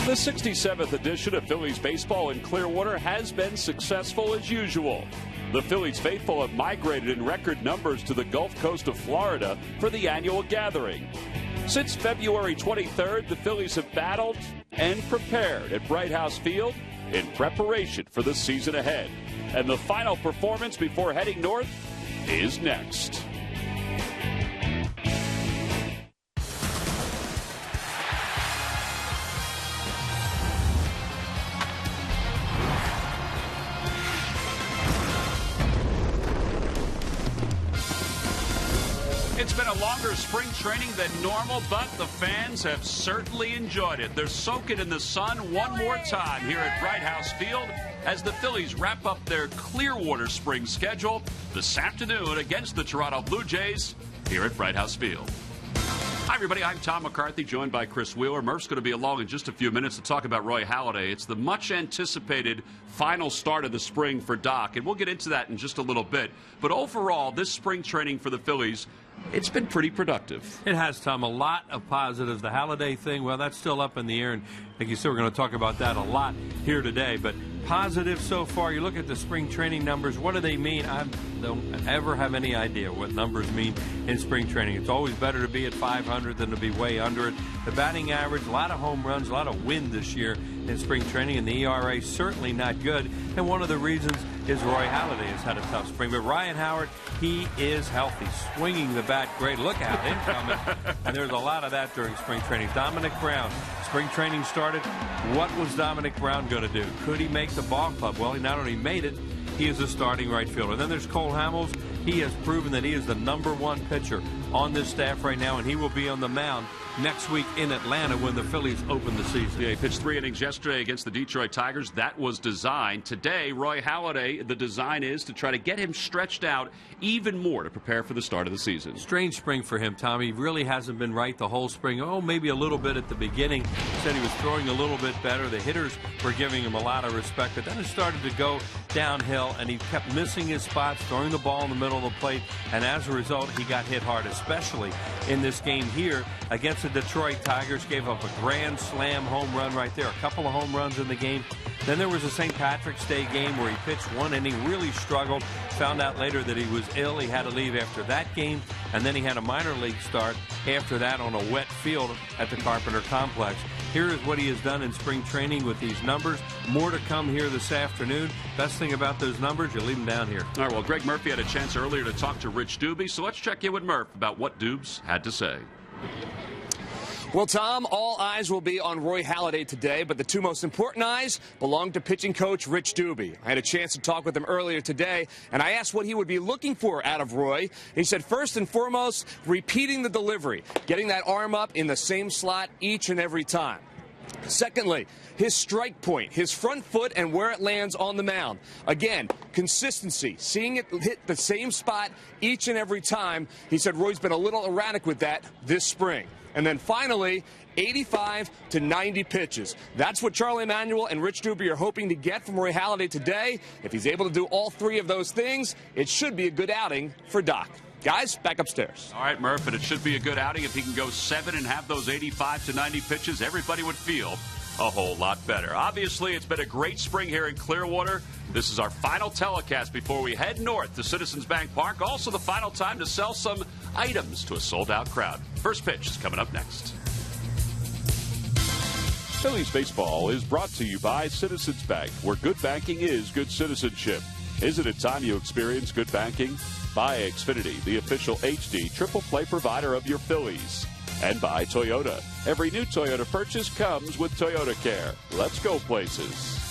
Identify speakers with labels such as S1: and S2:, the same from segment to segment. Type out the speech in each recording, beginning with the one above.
S1: The 67th edition of Phillies baseball in Clearwater has been successful as usual. The Phillies faithful have migrated in record numbers to the Gulf Coast of Florida for the annual gathering. Since February 23rd, the Phillies have battled and prepared at Bright House Field in preparation for the season ahead. And the final performance before heading north is next. It's been a longer spring training than normal, but the fans have certainly enjoyed it. They're soaking in the sun one more time here at Bright House Field as the Phillies wrap up their Clearwater spring schedule this afternoon against the Toronto Blue Jays here at Bright House Field. Hi, everybody. I'm Tom McCarthy, joined by Chris Wheeler. Murph's going to be along in just a few minutes to talk about Roy Halladay. It's the much-anticipated final start of the spring for Doc, and we'll get into that in just a little bit. But overall, this spring training for the Phillies, it's been pretty productive.
S2: It has, Tom. A lot of positives. The Halladay thing, well, that's still up in the air, and like you said, we're going to talk about that a lot here today. But positive so far. You look at the spring training numbers. What do they mean? I don't ever have any idea what numbers mean in spring training. It's always better to be at 500 than to be way under it. The batting average, a lot of home runs, a lot of wind this year in spring training, and the ERA certainly not good. And one of the reasons is Roy Halladay has had a tough spring. But Ryan Howard, he is healthy, swinging the bat great. Look out, incoming. And there's a lot of that during spring training. Dominic Brown, spring training started. What was Dominic Brown going to do? Could he make the ball club? Well, he not only made it, he is a starting right fielder. Then there's Cole Hamels. He has proven that he is the #1 pitcher on this staff right now, and he will be on the mound next week in Atlanta when the Phillies open the season.
S1: Yeah, he pitched 3 innings yesterday against the Detroit Tigers. That was designed. Today, Roy Halladay, the design is to try to get him stretched out even more to prepare for the start of the season.
S2: Strange spring for him, Tommy. He really hasn't been right the whole spring. Oh, maybe a little bit at the beginning. He said he was throwing a little bit better. The hitters were giving him a lot of respect, but then it started to go downhill, and he kept missing his spots, throwing the ball in the middle of the plate, and as a result, he got hit hard, especially in this game here against the Detroit Tigers. Gave up a grand slam home run right there, a couple of home runs in the game. Then there was a St. Patrick's Day game where he pitched 1 inning, really struggled, found out later that he was ill. He had to leave after that game, and then he had a minor league start after that on a wet field at the Carpenter Complex. Here is what he has done in spring training with these numbers. More to come here this afternoon. Best thing about those numbers, you leave them down here.
S1: All right, well, Greg Murphy had a chance earlier to talk to Rich Doobie, so let's check in with Murph about what Doobs had to say.
S3: Well, Tom, all eyes will be on Roy Halladay today, but the 2 most important eyes belong to pitching coach Rich Doobie. I had a chance to talk with him earlier today, and I asked what he would be looking for out of Roy. He said, first and foremost, repeating the delivery, getting that arm up in the same slot each and every time. Secondly, his strike point, his front foot, and where it lands on the mound. Again, consistency, seeing it hit the same spot each and every time. He said Roy's been a little erratic with that this spring. And then finally, 85 to 90 pitches. That's what Charlie Emanuel and Rich Doobie are hoping to get from Roy Halladay today. If he's able to do all 3 of those things, it should be a good outing for Doc. Guys, back upstairs.
S1: All right, Murph, and it should be a good outing. If he can go 7 and have those 85 to 90 pitches, everybody would feel a whole lot better. Obviously, it's been a great spring here in Clearwater. This is our final telecast before we head north to Citizens Bank Park. Also, the final time to sell some items to a sold-out crowd. First pitch is coming up next. Phillies baseball is brought to you by Citizens Bank, where good banking is good citizenship. Isn't it time you experience good banking? By Xfinity, the official HD triple play provider of your Phillies. And by Toyota. Every new Toyota purchase comes with Toyota Care. Let's go places.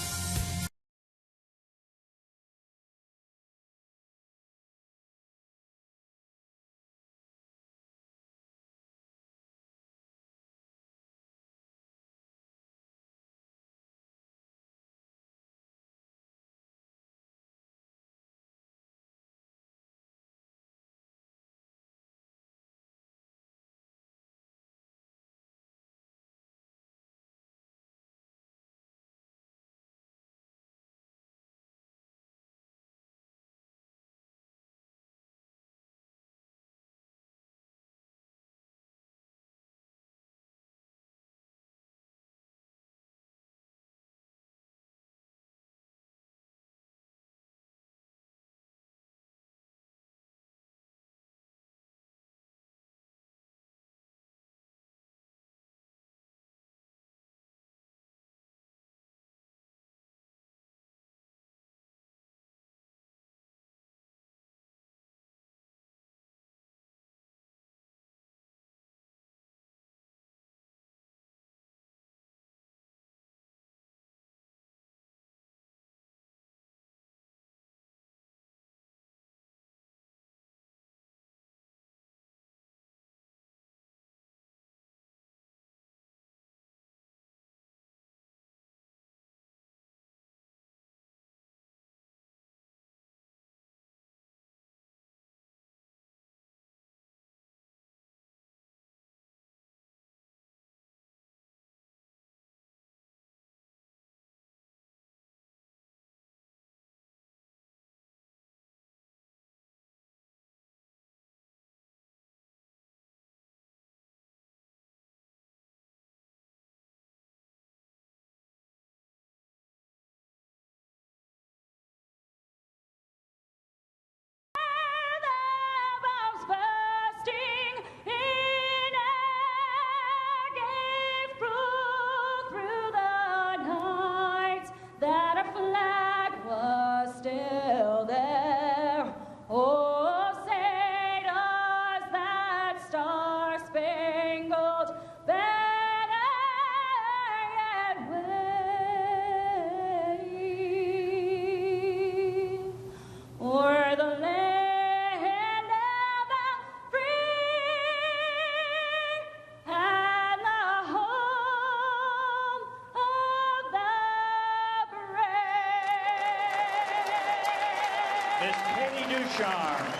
S4: Ducharme.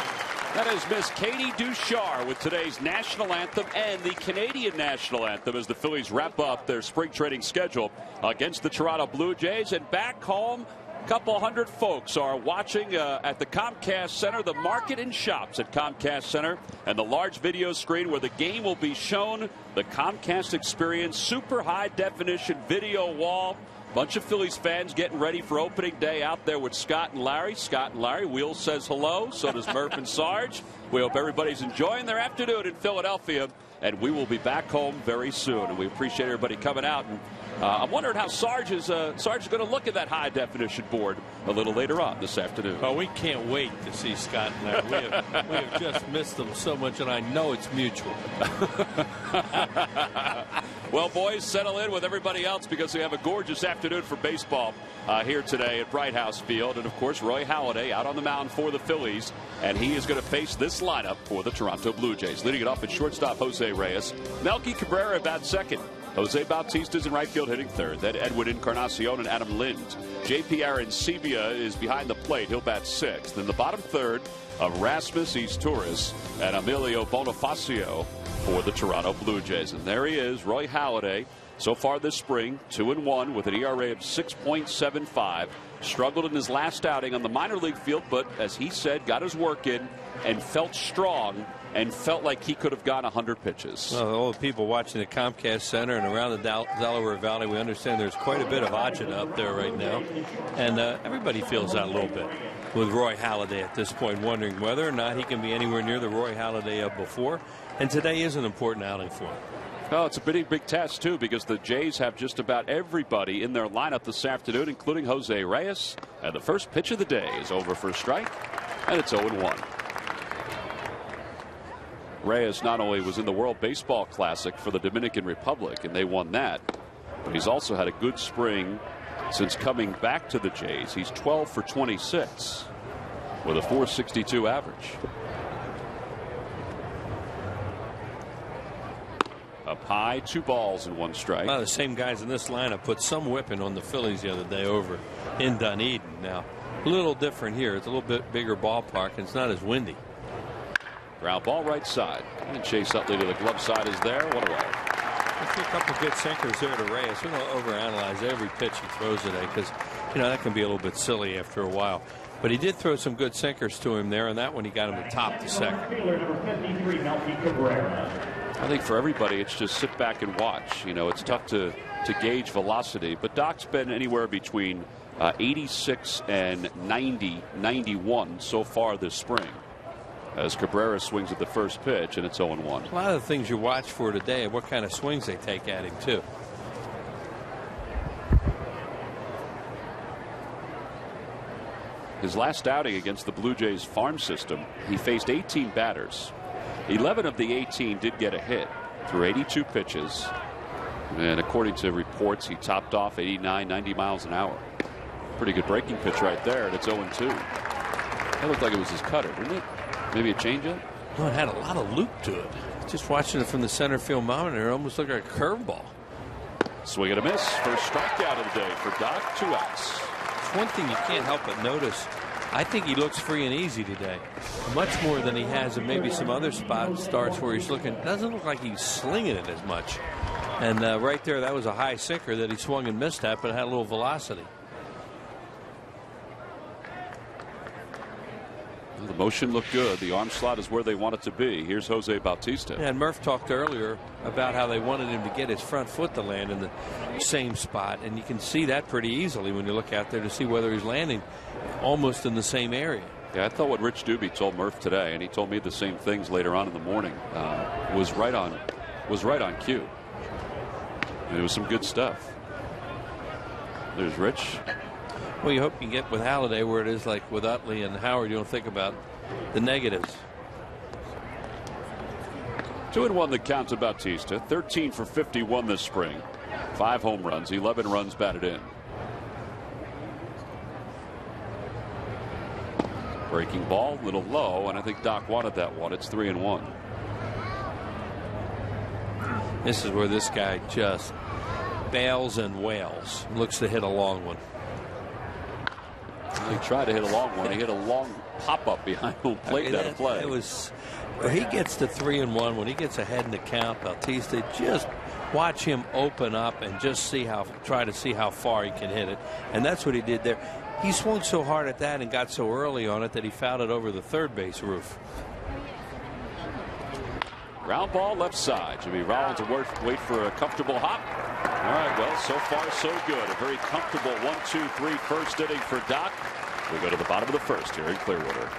S1: That is Miss Katie Ducharme with today's national anthem and the Canadian national anthem as the Phillies wrap up their spring training schedule against the Toronto Blue Jays. And back home, a couple hundred folks are watching at the Comcast Center, the market and shops at Comcast Center, and the large video screen where the game will be shown. The Comcast Experience super high definition video wall. Bunch of Phillies fans getting ready for opening day out there with Scott and Larry. Scott and Larry. Wheel says hello. So does Murph and Sarge. We hope everybody's enjoying their afternoon in Philadelphia. And we will be back home very soon. And we appreciate everybody coming out. And I'm wondering how Sarge is going to look at that high definition board a little later on this afternoon.
S2: Oh, we can't wait to see Scott and Larry. We have just missed them so much, and I know it's mutual.
S1: Well, boys, settle in with everybody else because we have a gorgeous afternoon for baseball here today at Bright House Field. And, of course, Roy Halladay out on the mound for the Phillies. And he is going to face this lineup for the Toronto Blue Jays. Leading it off at shortstop, Jose Reyes. Melky Cabrera at second. Jose Bautista's in right field hitting third. Then Edwin Encarnacion and Adam Lind. J.P. Arancibia is behind the plate. He'll bat sixth. In the bottom third of Rasmus Izturis and Emilio Bonifacio for the Toronto Blue Jays. And there he is, Roy Halladay. So far this spring, 2-1 with an ERA of 6.75. Struggled in his last outing on the minor league field, but as he said, got his work in and felt strong and felt like he could have gone 100 pitches.
S2: Well, all the people watching the Comcast Center and around the Delaware Valley, we understand there's quite a bit of agita up there right now. And everybody feels that a little bit with Roy Halladay at this point, wondering whether or not he can be anywhere near the Roy Halladay of before. And today is an important outing for him.
S1: Oh, it's a big test, too, because the Jays have just about everybody in their lineup this afternoon, including Jose Reyes. And the first pitch of the day is over for a strike, and it's 0-1. Reyes not only was in the World Baseball Classic for the Dominican Republic, and they won that, but he's also had a good spring since coming back to the Jays. He's 12 for 26 with a .462 average. Up high, 2 balls and 1 strike.
S2: Well, the same guys in this lineup put some whipping on the Phillies the other day over in Dunedin. Now, a little different here. It's a little bit bigger ballpark, and it's not as windy.
S1: Ground ball right side. And Chase Utley to the glove side is there. 1 away.
S2: A couple good sinkers there to Reyes. We don't overanalyze every pitch he throws today because, you know, that can be a little bit silly after a while. But he did throw some good sinkers to him there, and that one he got him to top the second.
S1: I think for everybody, it's just sit back and watch. You know, it's tough to gauge velocity, but Doc's been anywhere between 86 and 90, 91 so far this spring. As Cabrera swings at the first pitch, and it's 0-1.
S2: A lot of the things you watch for today, what kind of swings they take at him, too.
S1: His last outing against the Blue Jays farm system, he faced 18 batters. 11 of the 18 did get a hit through 82 pitches. And according to reports, he topped off 89, 90 miles an hour. Pretty good breaking pitch right there, and it's 0-2. That looked like it was his cutter, didn't it? Maybe a changeup?
S2: No, it had a lot of loop to it. Just watching it from the center field monitor, it almost looked like a curveball.
S1: Swing and a miss. First strikeout of the day for Doc. 2 outs.
S2: One thing you can't help but notice, I think he looks free and easy today. Much more than he has in maybe some other starts where he's looking. Doesn't look like he's slinging it as much. And right there, that was a high sinker that he swung and missed at, but it had a little velocity.
S1: The motion looked good. The arm slot is where they want it to be. Here's Jose Bautista.
S2: And Murph talked earlier about how they wanted him to get his front foot to land in the same spot. And you can see that pretty easily when you look out there to see whether he's landing almost in the same area.
S1: Yeah, I thought what Rich Doobie told Murph today, and he told me the same things later on in the morning, was right on cue. And it was some good stuff. There's Rich.
S2: Well, you hope you can get with Halladay where it is like with Utley and Howard. You don't think about the negatives.
S1: 2-1 the count to Bautista. 13 for 51 this spring. 5 home runs, 11 runs batted in. Breaking ball, a little low, and I think Doc wanted that one. It's 3-1.
S2: This is where this guy just bails and wails. Looks to hit a long one.
S1: He tried to hit a long one. He hit a long pop-up behind home plate down a play.
S2: It was, when he gets to 3-1, when he gets ahead in the count, Bautista, just watch him open up and just try to see how far he can hit it. And that's what he did there. He swung so hard at that and got so early on it that he fouled it over the third base roof.
S1: Ground ball left side. Jimmy Rollins will wait for a comfortable hop. All right, well, so far so good. A very comfortable 1-2-3 first inning for Doc. We go to the bottom of the first here in Clearwater.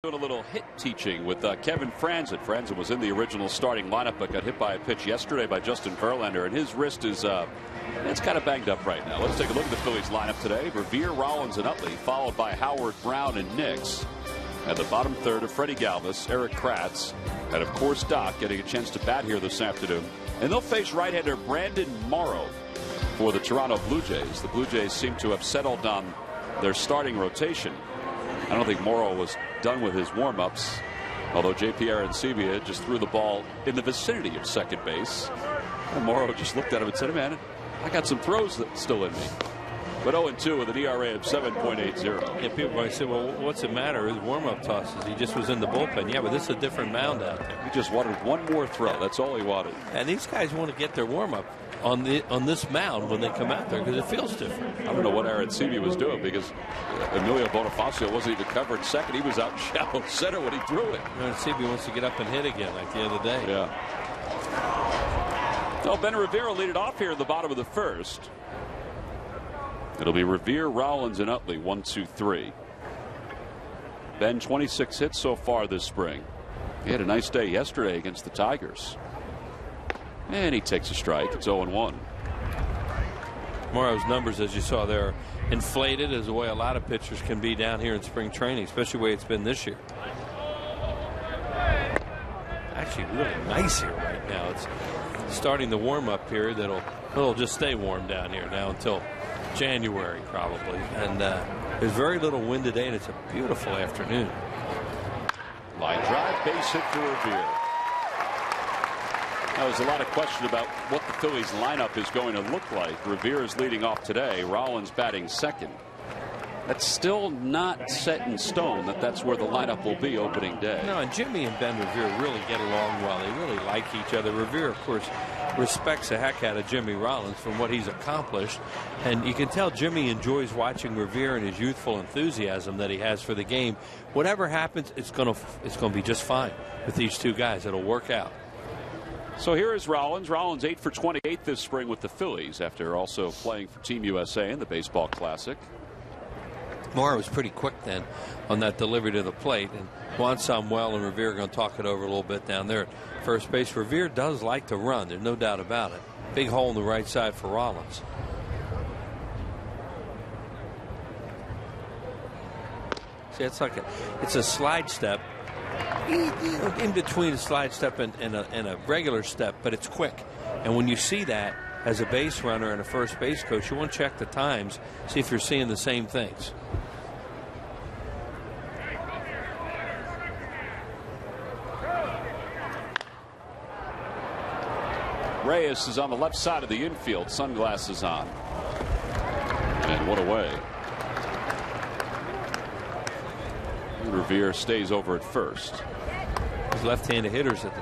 S1: Doing a little hit teaching with Kevin Franzen. Franzen was in the original starting lineup but got hit by a pitch yesterday by Justin Verlander, and his wrist is it's kind of banged up right now. Let's take a look at the Phillies lineup today. Revere, Rollins, and Utley, followed by Howard, Brown, and Nix. At the bottom third of Freddie Galvis, Eric Kratz, and of course Doc getting a chance to bat here this afternoon. And they'll face right-hander Brandon Morrow for the Toronto Blue Jays. The Blue Jays seem to have settled on their starting rotation. I don't think Morrow was done with his warm-ups, although J.P. Arancibia just threw the ball in the vicinity of second base. And Morrow just looked at him and said, man, I got some throws still in me. But 0-2 with an ERA of 7.80.
S2: Yeah, people might say, well, what's it matter? His warm-up tosses. He just was in the bullpen. Yeah, but this is a different mound out there.
S1: He just wanted one more throw. That's all he wanted.
S2: And these guys want to get their warm-up on this mound when they come out there because it feels different.
S1: I don't know what Arancibia was doing because Emilio Bonifacio wasn't even covering second. He was out in shallow center when he threw it.
S2: Arancibia wants to get up and hit again like the other day.
S1: Yeah. Well, Ben Revere will lead it off here in the bottom of the first. It'll be Revere, Rollins, and Utley, 1-2-3. Ben, 26 hits so far this spring. He had a nice day yesterday against the Tigers. And he takes a strike. It's 0-1.
S2: Morrow's numbers, as you saw there, inflated as the way a lot of pitchers can be down here in spring training, especially the way it's been this year. Actually, really nice here right now. It's starting the warm-up period. It'll just stay warm down here now until January probably. And there's very little wind today, and it's a beautiful afternoon.
S1: Line drive, base hit for Revere. Now, there's a lot of question about what the Phillies lineup is going to look like. Revere is leading off today. Rollins batting second. That's still not set in stone that's where the lineup will be opening day.
S2: No, and Jimmy and Ben Revere really get along well. They really like each other. Revere, of course, respects the heck out of Jimmy Rollins from what he's accomplished. And you can tell Jimmy enjoys watching Revere and his youthful enthusiasm that he has for the game. Whatever happens, it's going to be just fine with these two guys. It'll work out.
S1: So here is Rollins. Rollins 8 for 28 this spring with the Phillies after also playing for Team USA in the Baseball Classic.
S2: Morrow was pretty quick then on that delivery to the plate, and Juan Samuel and Revere are going to talk it over a little bit down there at first base. Revere does like to run. There's no doubt about it. Big hole in the right side for Rollins. See, it's a slide step. In between a slide step and a regular step, but it's quick. And when you see that as a base runner and a first base coach, you want to check the times, see if you're seeing the same things.
S1: Reyes is on the left side of the infield, sunglasses on. And one away. Revere stays over at first.
S2: These left-handed hitters at the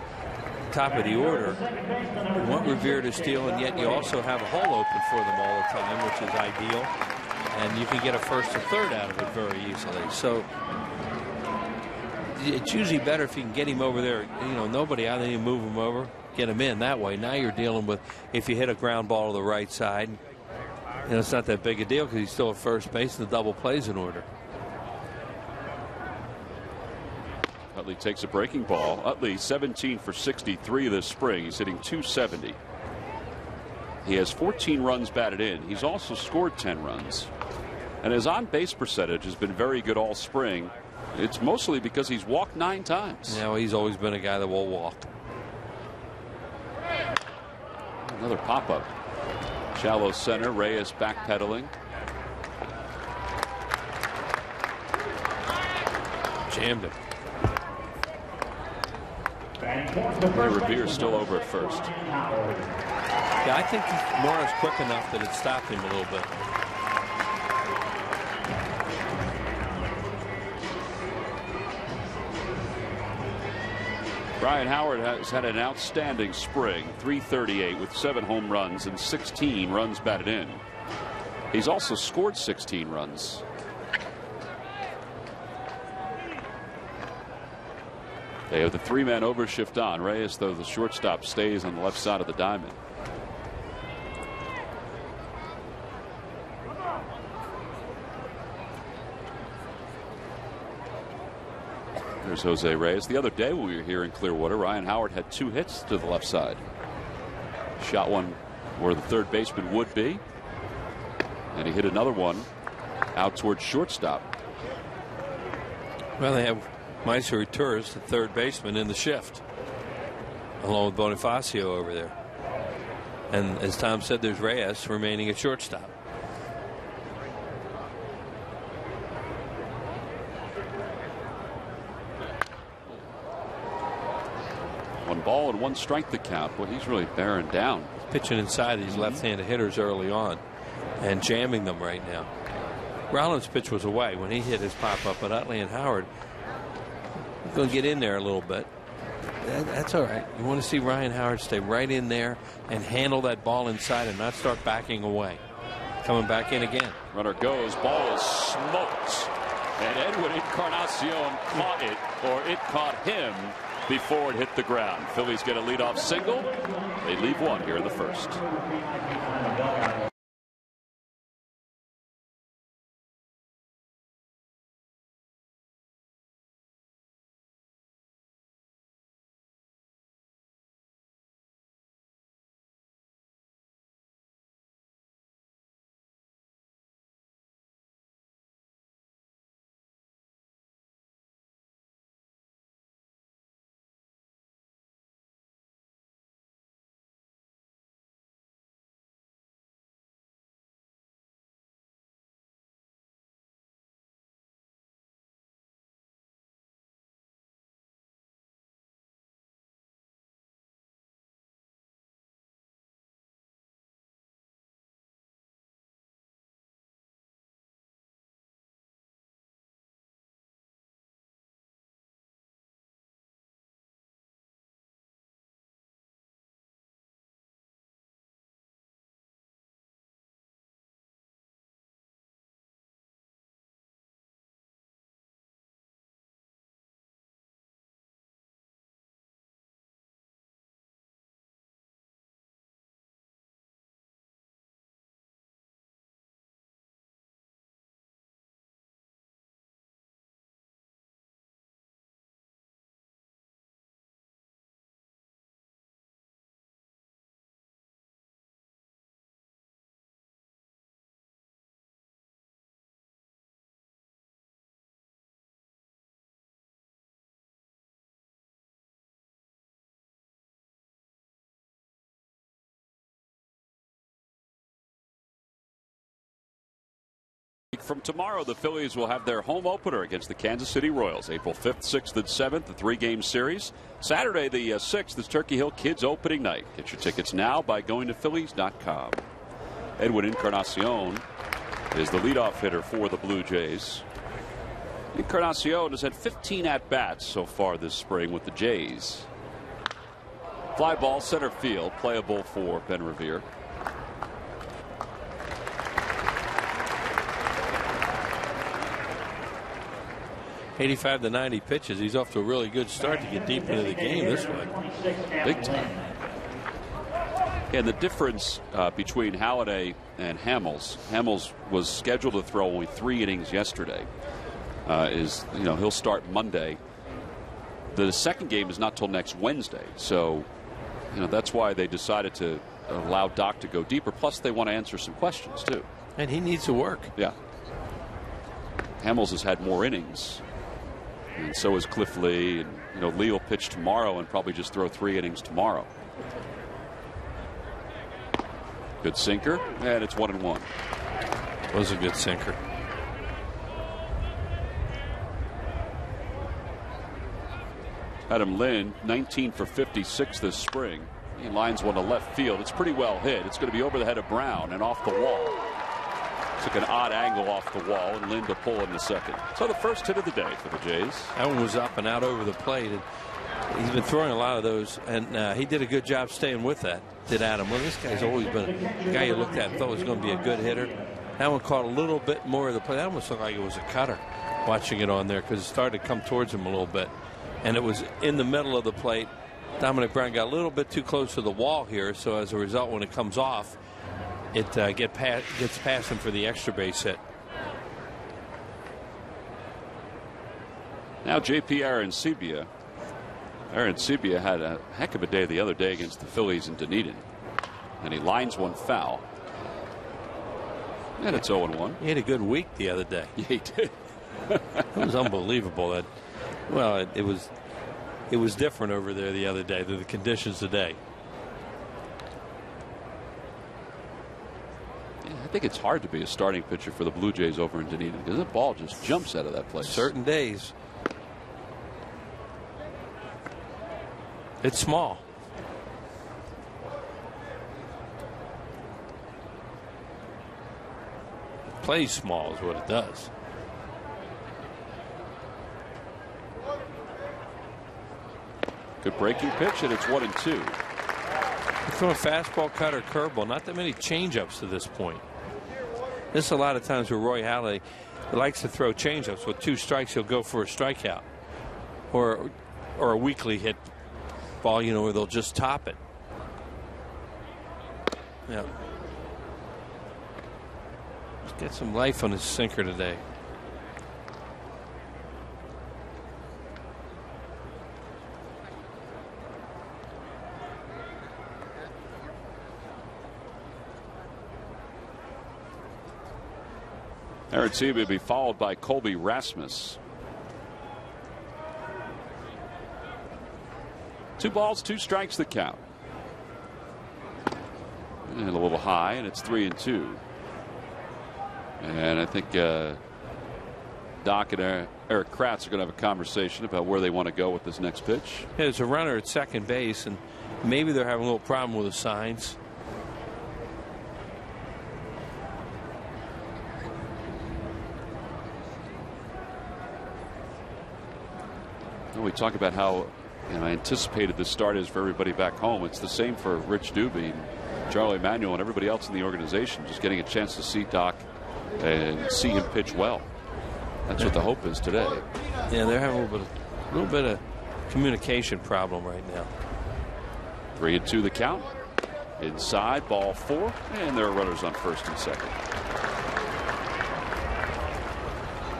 S2: top of the order. You want Revere to steal, and yet you also have a hole open for them all the time, which is ideal. And you can get a first or third out of it very easily. So it's usually better if you can get him over there. You know, nobody out there, you move him over, get him in that way. Now you're dealing with, if you hit a ground ball to the right side, you know, it's not that big a deal because he's still at first base and the double plays in order.
S1: Utley takes a breaking ball. Utley 17 for 63 this spring. He's hitting .270. He has 14 runs batted in. He's also scored 10 runs. And his on-base percentage has been very good all spring. It's mostly because he's walked 9 times.
S2: Yeah, well, he's always been a guy that will walk.
S1: Another pop-up. Shallow center. Reyes backpedaling.
S2: Jammed him.
S1: Revere's still over at first.
S2: Yeah, I think Morris quick enough that it stopped him a little bit.
S1: Ryan Howard has had an outstanding spring. .338 with 7 home runs and 16 runs batted in. He's also scored 16 runs. They have the 3-man overshift on. Reyes, though, the shortstop, stays on the left side of the diamond. There's Jose Reyes. The other day when we were here in Clearwater, Ryan Howard had 2 hits to the left side. Shot one where the third baseman would be, and he hit another one out towards shortstop.
S2: Well, they have Mysore Tours, the third baseman, in the shift, along with Bonifacio over there. And as Tom said, there's Reyes remaining at shortstop.
S1: One ball and 1 strike the count. Boy, he's really bearing down.
S2: Pitching inside these left-handed hitters early on and jamming them right now. Rollins' pitch was away when he hit his pop-up, but Utley and Howard going to get in there a little bit. That's all right. You want to see Ryan Howard stay right in there and handle that ball inside and not start backing away. Coming back in again.
S1: Runner goes. Ball is smoked. And Edwin Encarnacion caught it, or it caught him before it hit the ground. Phillies get a leadoff single. They leave one here in the first. from tomorrow, the Phillies will have their home opener against the Kansas City Royals. April 5th, 6th, and 7th, the 3-game series. Saturday, the 6th, is Turkey Hill Kids opening night. Get your tickets now by going to Phillies.com. Edwin Encarnacion is the leadoff hitter for the Blue Jays. Encarnacion has had 15 at-bats so far this spring with the Jays. Fly ball center field, playable for Ben Revere.
S2: '85 to 90 pitches. He's off to a really good start to get deep into the game this way.
S1: Big time. And the difference between Halladay and Hamels was scheduled to throw only 3 innings yesterday. He'll start Monday. The second game is not till next Wednesday, so that's why they decided to allow Doc to go deeper. Plus, they want to answer some questions too.
S2: And he needs to work.
S1: Yeah. Hamels has had more innings, and so has Cliff Lee. And Lee will pitch tomorrow and probably just throw 3 innings tomorrow. Good sinker, and it's 1-1.
S2: Was a good sinker.
S1: Adam Lynn, 19 for 56 this spring. He lines one to left field. It's pretty well hit. It's going to be over the head of Brown and off the wall. Took an odd angle off the wall, and Lynn to pull in the second. So the first hit of the day for the Jays.
S2: That one was up and out over the plate. And he's been throwing a lot of those, and he did a good job staying with that, did Adam. Well, this guy's always been a guy you looked at and thought was going to be a good hitter. That one caught a little bit more of the play. That almost looked like it was a cutter watching it on there because it started to come towards him a little bit. And it was in the middle of the plate. Dominic Brown got a little bit too close to the wall here, so as a result, when it comes off, it gets past him for the extra base hit.
S1: Now JP Arancibia. Arancibia had a heck of a day the other day against the Phillies in Dunedin, and he lines one foul. And it's 0-1.
S2: He had a good week the other day.
S1: Yeah, he did.
S2: It was unbelievable. It was different over there the other day than the conditions today.
S1: Yeah, I think it's hard to be a starting pitcher for the Blue Jays over in Dunedin because the ball just jumps out of that place.
S2: Certain days. It's small. Plays small is what it does.
S1: Good breaking pitch, and it's 1-2.
S2: From a fastball, cutter, curveball, not that many changeups to this point. This is a lot of times where Roy Halladay likes to throw changeups. With 2 strikes, he'll go for a strikeout, or a weakly hit ball, where they'll just top it. Yeah. Let's get some life on his sinker today.
S1: Arancibia will be followed by Colby Rasmus. 2 balls, 2 strikes the count. And a little high, and it's 3-2. And I think Doc and Eric Kratz are going to have a conversation about where they want to go with this next pitch.
S2: Yeah, there's a runner at second base, and maybe they're having a little problem with the signs.
S1: We talk about how anticipated the start is for everybody back home. It's the same for Rich Doobie, Charlie Emanuel, and everybody else in the organization. Just getting a chance to see Doc and see him pitch well. That's what the hope is today.
S2: Yeah, they're having a little bit of communication problem right now.
S1: 3-2 the count. Inside, ball 4, and there are runners on first and second.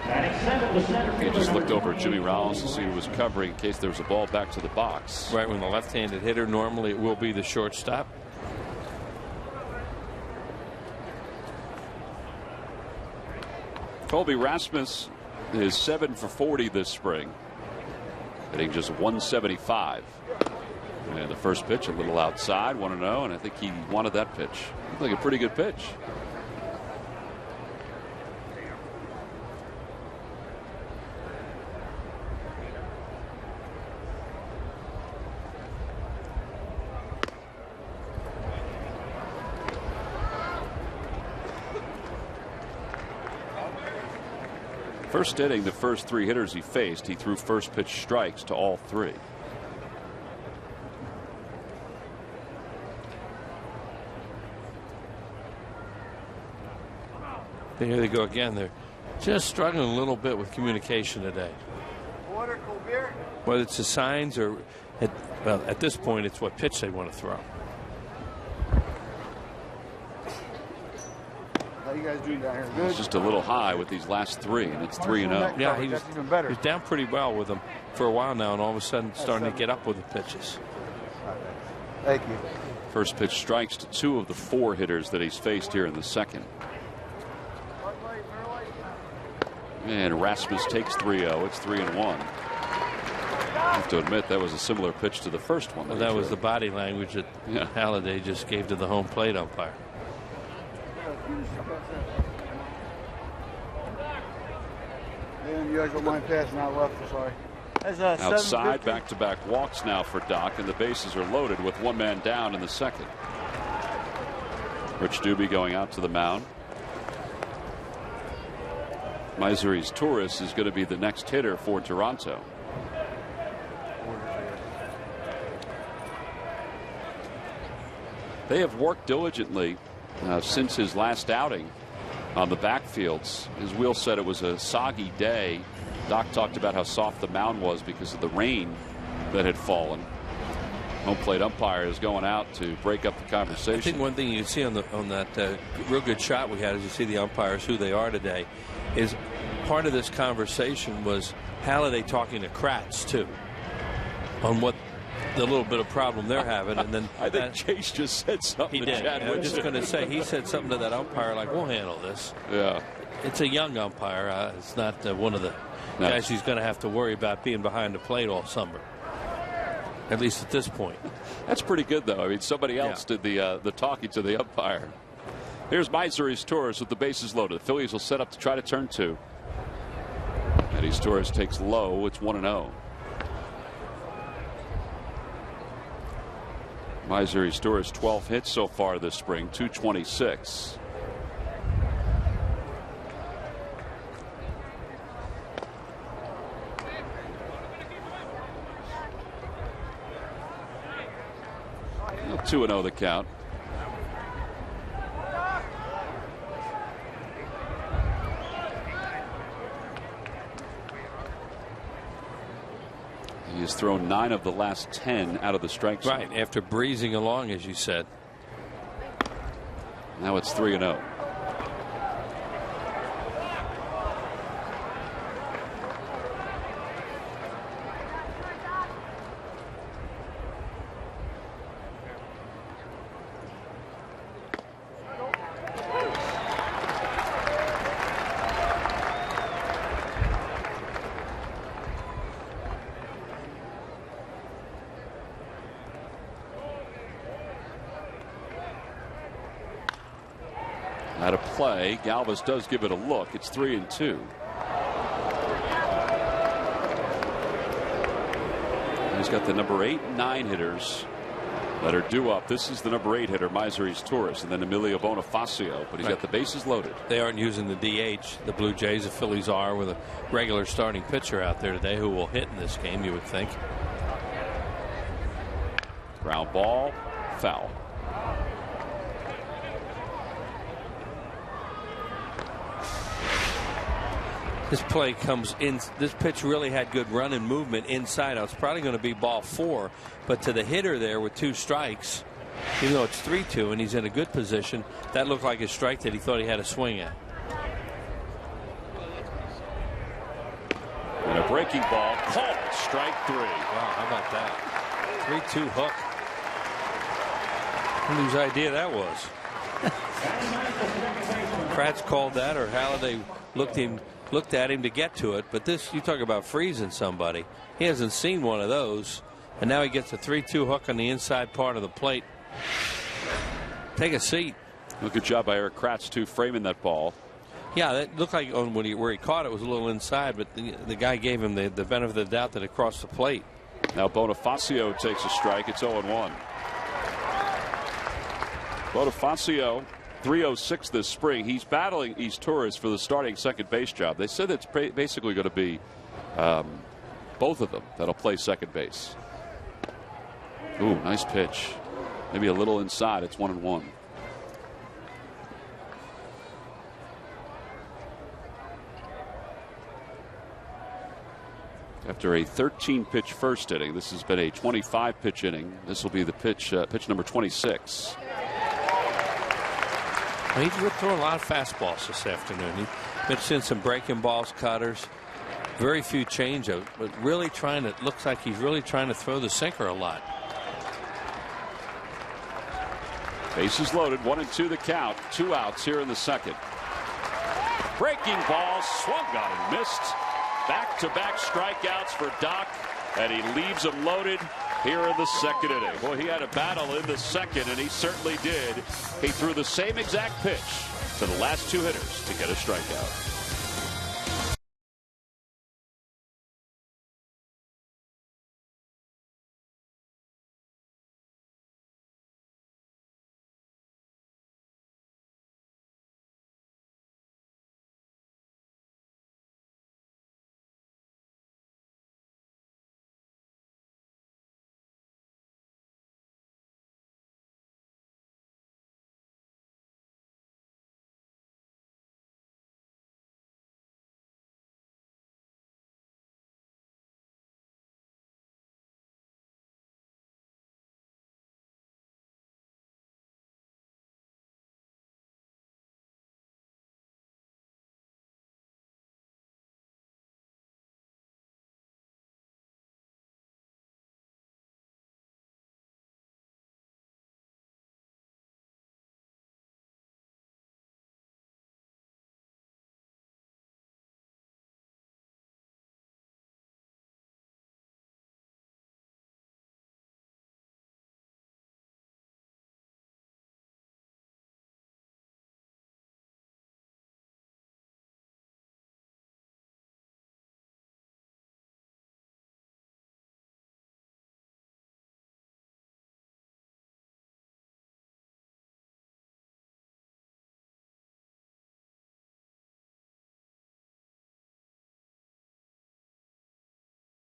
S1: He just looked over at Jimmy Rollins to see who was covering in case there was a ball back to the box.
S2: Right, when the left-handed hitter, normally it will be the shortstop.
S1: Colby Rasmus is 7 for 40 this spring, hitting just 175. And the first pitch a little outside, 1-0, and I think he wanted that pitch. Looked like a pretty good pitch. First inning, the first 3 hitters he faced, he threw first pitch strikes to all 3.
S2: Here they go again. They're just struggling a little bit with communication today.
S4: Water, cool beer.
S2: Whether it's the signs or, at this point, it's what pitch they want to throw.
S4: How you guys doing down here? Good.
S1: It's just a little high with these last 3, and it's 3-0.
S2: Yeah, he was down pretty well with them for a while now, and all of a sudden starting to get up with the pitches.
S4: Thank you.
S1: First pitch strikes to 2 of the 4 hitters that he's faced here in the second. And Rasmus takes 3-0. It's 3-1. I have to admit that was a similar pitch to the first one.
S2: Well, that was the body language that Halladay just gave to the home plate umpire.
S4: And you guys don't mind passing out left, I'm sorry.
S1: Outside, back-to-back walks now for Doc, and the bases are loaded with 1 man down in the second. Rich Doobie going out to the mound. Myzuri's Torres is going to be the next hitter for Toronto. They have worked diligently since his last outing on the backfields. As Will said, it was a soggy day. Doc talked about how soft the mound was because of the rain that had fallen. Home plate umpire is going out to break up the conversation.
S2: I think one thing you can see on that real good shot we had, as you see the umpires who they are today, is part of this conversation was Halladay talking to Kratz too on what the little bit of problem they're having, and then
S1: I think Chase just said something.
S2: He did. I'm just going to say he said something to that umpire like, "We'll handle this."
S1: Yeah,
S2: it's a young umpire. It's not one of the guys he's going to have to worry about being behind the plate all summer. At least at this point.
S1: That's pretty good, though. I mean, somebody else did the talking to the umpire. Here's Myzuri's Torres with the bases loaded. The Phillies will set up to try to turn 2. Eddie's Torres takes low. It's 1-0. Myzuri's Torres 12 hits so far this spring, 226. Well, 2-0 the count. He has thrown 9 of the last 10 out of the strike zone.
S2: Right, after breezing along, as you said.
S1: Now it's 3-0. Out of play. Galvis does give it a look. It's 3-2. He's got the number 8 and 9 hitters that are due up. This is the number 8 hitter, Myzuri's Torres, and then Emilio Bonifacio. But he's got the bases loaded.
S2: They aren't using the DH. The Blue Jays, the Phillies are, with a regular starting pitcher out there today who will hit in this game, you would think.
S1: Ground ball, foul.
S2: This play comes in. This pitch really had good run and movement inside. It's probably going to be ball 4, but to the hitter there with 2 strikes, even though it's 3-2 and he's in a good position, that looked like a strike that he thought he had a swing at.
S1: And a breaking ball called strike 3.
S2: Wow, how about that? 3-2 hook. Whose idea that was? Kratz called that, or Halladay looked at him to get to it. But this, you talk about freezing somebody. He hasn't seen one of those, and now he gets a 3-2 hook on the inside part of the plate. Take a seat.
S1: Well, good job by Eric Kratz too, framing that ball.
S2: Yeah, that looked like where he caught it was a little inside, but the guy gave him the benefit of the doubt that it crossed the plate.
S1: Now Bonifacio takes a strike. It's 0-1. Bonifacio .306 this spring. He's battling East Torres for the starting second base job. They said it's basically going to be both of them that'll play second base. Ooh, nice pitch. Maybe a little inside. It's 1-1. After a 13-pitch first inning, this has been a 25-pitch inning. This will be the pitch number 26.
S2: Well, he's throwing a lot of fastballs this afternoon. He pitched in some breaking balls, cutters, very few changeups, but really trying to. Looks like he's really trying to throw the sinker a lot.
S1: Bases loaded, 1-2 the count. 2 outs here in the second. Breaking ball, swung on and missed. Back-to-back strikeouts for Doc, and he leaves him loaded here in the second inning. Boy, he had a battle in the second, and he certainly did. He threw the same exact pitch to the last 2 hitters to get a strikeout.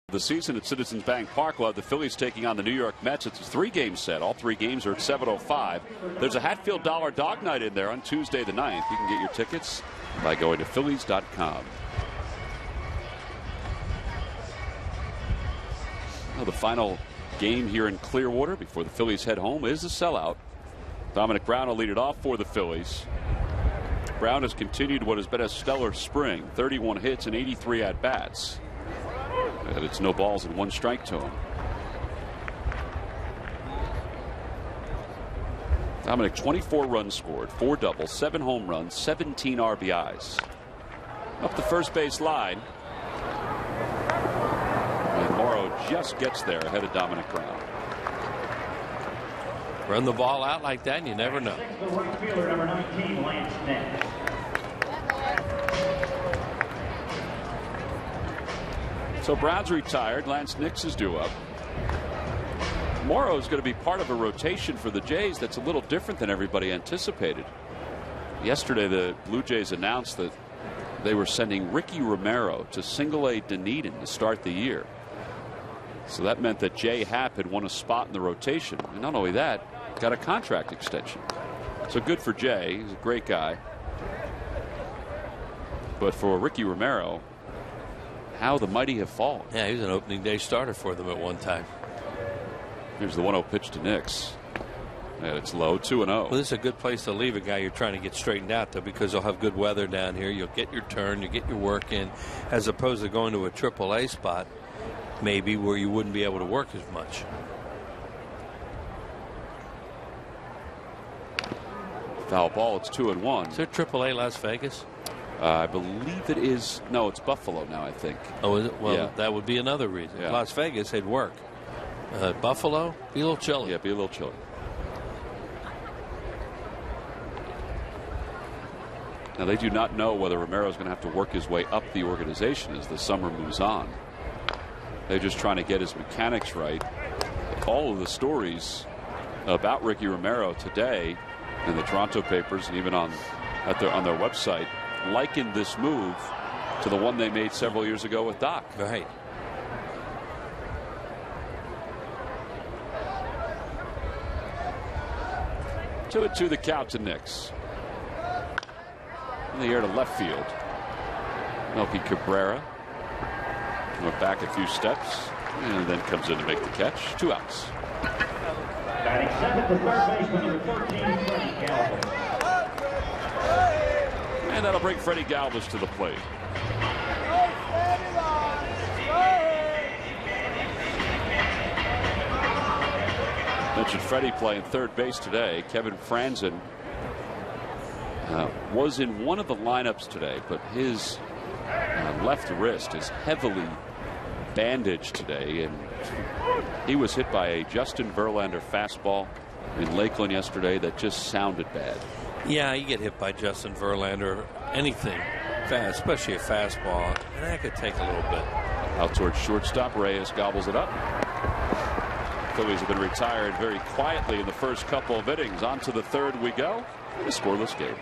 S1: The season at Citizens Bank Park will have the Phillies taking on the New York Mets. It's a 3-game set. All 3 games are at 7:05. There's a Hatfield Dollar Dog Night in there on Tuesday the 9th. You can get your tickets by going to Phillies.com. Well, the final game here in Clearwater before the Phillies head home is a sellout. Dominic Brown will lead it off for the Phillies. Brown has continued what has been a stellar spring. 31 hits and 83 at-bats. And it's no balls and 1 strike to him. Dominic, 24 runs scored, 4 doubles, 7 home runs, 17 RBIs. Up the first base line. And Morrow just gets there ahead of Dominic Brown.
S2: Run the ball out like that and you never know.
S5: Number 19, Lance Nick.
S1: So Brown's retired. Lance Nix is due up. Morrow is going to be part of a rotation for the Jays that's a little different than everybody anticipated. Yesterday, the Blue Jays announced that they were sending Ricky Romero to Single-A Dunedin to start the year. So that meant that Jay Happ had won a spot in the rotation. And not only that, got a contract extension. So good for Jay. He's a great guy. But for Ricky Romero, how the mighty have fallen.
S2: Yeah, he was an opening day starter for them at one time.
S1: Here's the 1-0 pitch to Nix. And it's low, 2-0.
S2: Well, this is a good place to leave a guy you're trying to get straightened out, though, because you'll have good weather down here. You'll get your turn, you get your work in, as opposed to going to a AAA spot, maybe, where you wouldn't be able to work as much.
S1: Foul ball, it's 2-1.
S2: Is there AAA Las Vegas?
S1: I believe it is. No, it's Buffalo now, I think.
S2: Oh, is it? Well,
S1: yeah.
S2: That would be another reason.
S1: Yeah.
S2: Las Vegas, they'd work. Buffalo, be a little chilly.
S1: Yeah, be a little chilly. Now, they do not know whether Romero is going to have to work his way up the organization as the summer moves on. They're just trying to get his mechanics right. All of the stories about Ricky Romero today And the Toronto papers, and even on their website, likened this move to the one they made several years ago with Doc.
S2: Right.
S1: Two and two, the count to Nix. In the air to left field. Melky Cabrera went back a few steps and then comes in to make the catch. 2 outs.
S5: Batting second, the third baseman, number 13, Freddie Galvis.
S1: And that'll bring Freddie Galvis to the plate. Mentioned Freddie playing third base today. Kevin Franzen was in one of the lineups today, but his left wrist is heavily bandaged today, and he was hit by a Justin Verlander fastball in Lakeland yesterday that just sounded bad.
S2: Yeah, you get hit by Justin Verlander, anything fast, especially a fastball, and that could take a little bit.
S1: Out towards shortstop, Reyes gobbles it up. Phillies have been retired very quietly in the first couple of innings. On to the third we go. A scoreless game.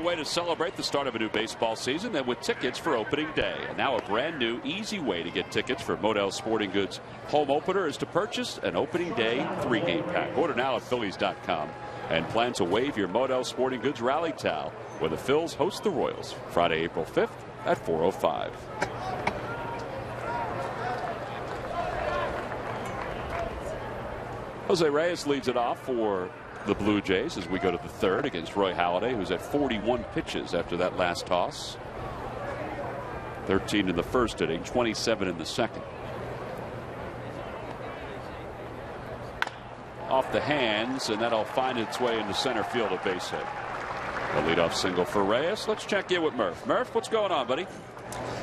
S1: Way to celebrate the start of a new baseball season, and with tickets for opening day. And now a brand new easy way to get tickets for Modell Sporting Goods home opener is to purchase an opening day 3-game pack. Order now at Phillies.com and plan to wave your Modell Sporting Goods rally towel when the Phils host the Royals Friday, April 5th at 4:05. Jose Reyes leads it off for the Blue Jays as we go to the third against Roy Halladay, who's at 41 pitches after that last toss. 13 in the first inning, 27 in the second. Off the hands, and that'll find its way into center field, a base hit. A leadoff single for Reyes. Let's check in with Murph. Murph, what's going on, buddy?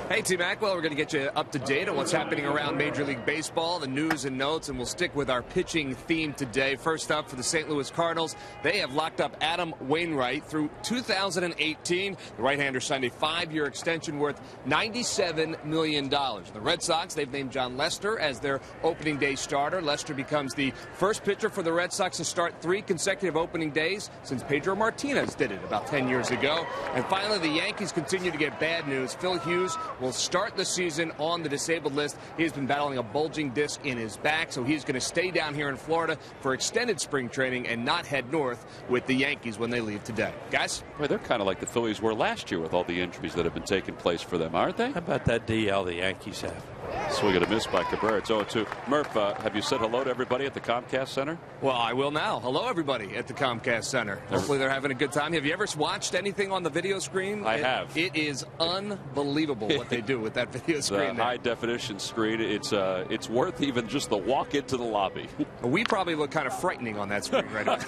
S3: Hey, T-Mac. Well, we're going to get you up to date on what's happening around Major League Baseball, the news and notes, and we'll stick with our pitching theme today. First up for the St. Louis Cardinals, they have locked up Adam Wainwright through 2018. The right-hander signed a 5-year extension worth $97 million. The Red Sox, they've named John Lester as their opening day starter. Lester becomes the first pitcher for the Red Sox to start 3 consecutive opening days since Pedro Martinez did it about 10 years ago. And finally, the Yankees continue to get bad news. Phil Hughes will start the season on the disabled list. He's been battling a bulging disc in his back, so he's going to stay down here in Florida for extended spring training and not head north with the Yankees when they leave today. Guys?
S1: Well, they're kind of like the Phillies were last year with all the injuries that have been taking place for them, aren't they?
S2: How about that DL the Yankees have?
S1: Swing and a miss by Cabrera. It's 0-2. Murph, have you said hello to everybody at the Comcast Center?
S3: Well, I will now. Hello, everybody at the Comcast Center. Hopefully they're having a good time. Have you ever watched anything on the video screen?
S1: I have.
S3: It is unbelievable what they do with that video screen.
S1: The high-definition screen, it's worth even just the walk into the lobby.
S3: We probably look kind of frightening on that screen right now.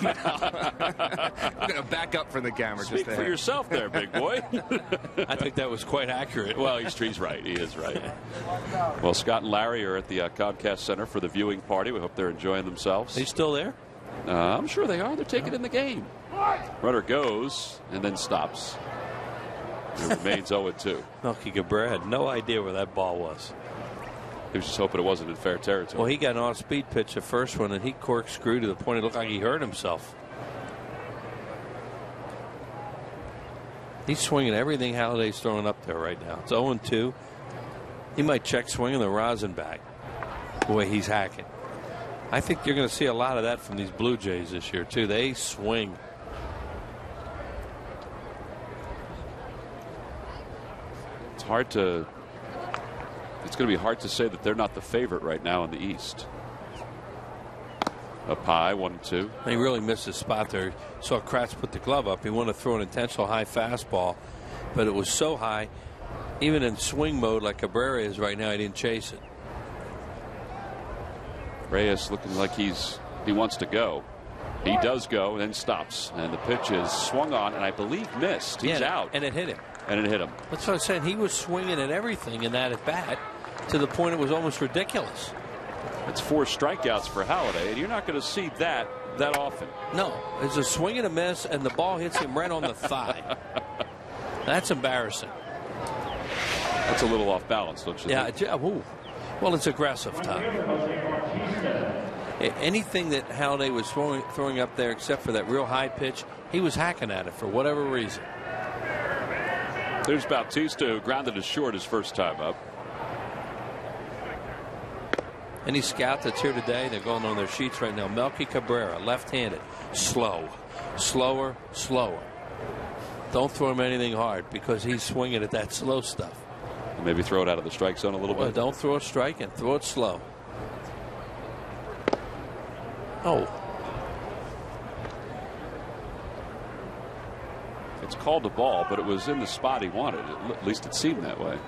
S3: We're going to back up from the camera.
S1: Speak for yourself there, big boy.
S2: I think that was quite accurate.
S1: Well, he's right. He is right. Well, Well, Scott and Larry are at the Comcast Center for the viewing party. We hope they're enjoying themselves.
S2: Are you still there?
S1: I'm sure they are. They're taking in the game. Runner goes and then stops. It remains 0-2.
S2: Melky Cabrera had no idea where that ball was.
S1: He was just hoping it wasn't in fair territory.
S2: Well, he got an off-speed pitch the first one, and he corkscrewed to the point it looked like he hurt himself. He's swinging everything Halladay's throwing up there right now. It's 0-2. He might check swinging the rosin back the way he's hacking. I think you're going to see a lot of that from these Blue Jays this year, too. They swing.
S1: It's hard to. It's going to be hard to say that they're not the favorite right now in the East. Up high, 1-2.
S2: He really missed his spot there. Saw Kratz put the glove up. He wanted to throw an intentional high fastball, but it was so high, even in swing mode like Cabrera is right now, he didn't chase it.
S1: Reyes looking like he wants to go. He does go and then stops, and the pitch is swung on and I believe missed. He's out,
S2: and it hit him.
S1: That's
S2: what I'm saying. He was swinging at everything in that at bat to the point it was almost ridiculous.
S1: It's 4 strikeouts for Halladay, and you're not going to see that often.
S2: No, it's a swing and a miss, and the ball hits him right on the thigh. That's embarrassing.
S1: That's a little off balance, don't you think?
S2: Yeah. Well, it's aggressive, Tom. Anything that Halladay was throwing up there, except for that real high pitch, he was hacking at it for whatever reason.
S1: There's Bautista, who grounded as short his first time up.
S2: Any scout that's here today, they're going on their sheets right now. Melky Cabrera, left-handed, slower. Don't throw him anything hard because he's swinging at that slow stuff.
S1: Maybe throw it out of the strike zone a little bit.
S2: Don't throw a strike and throw it slow. Oh.
S1: It's called a ball, but it was in the spot he wanted. At least it seemed that way.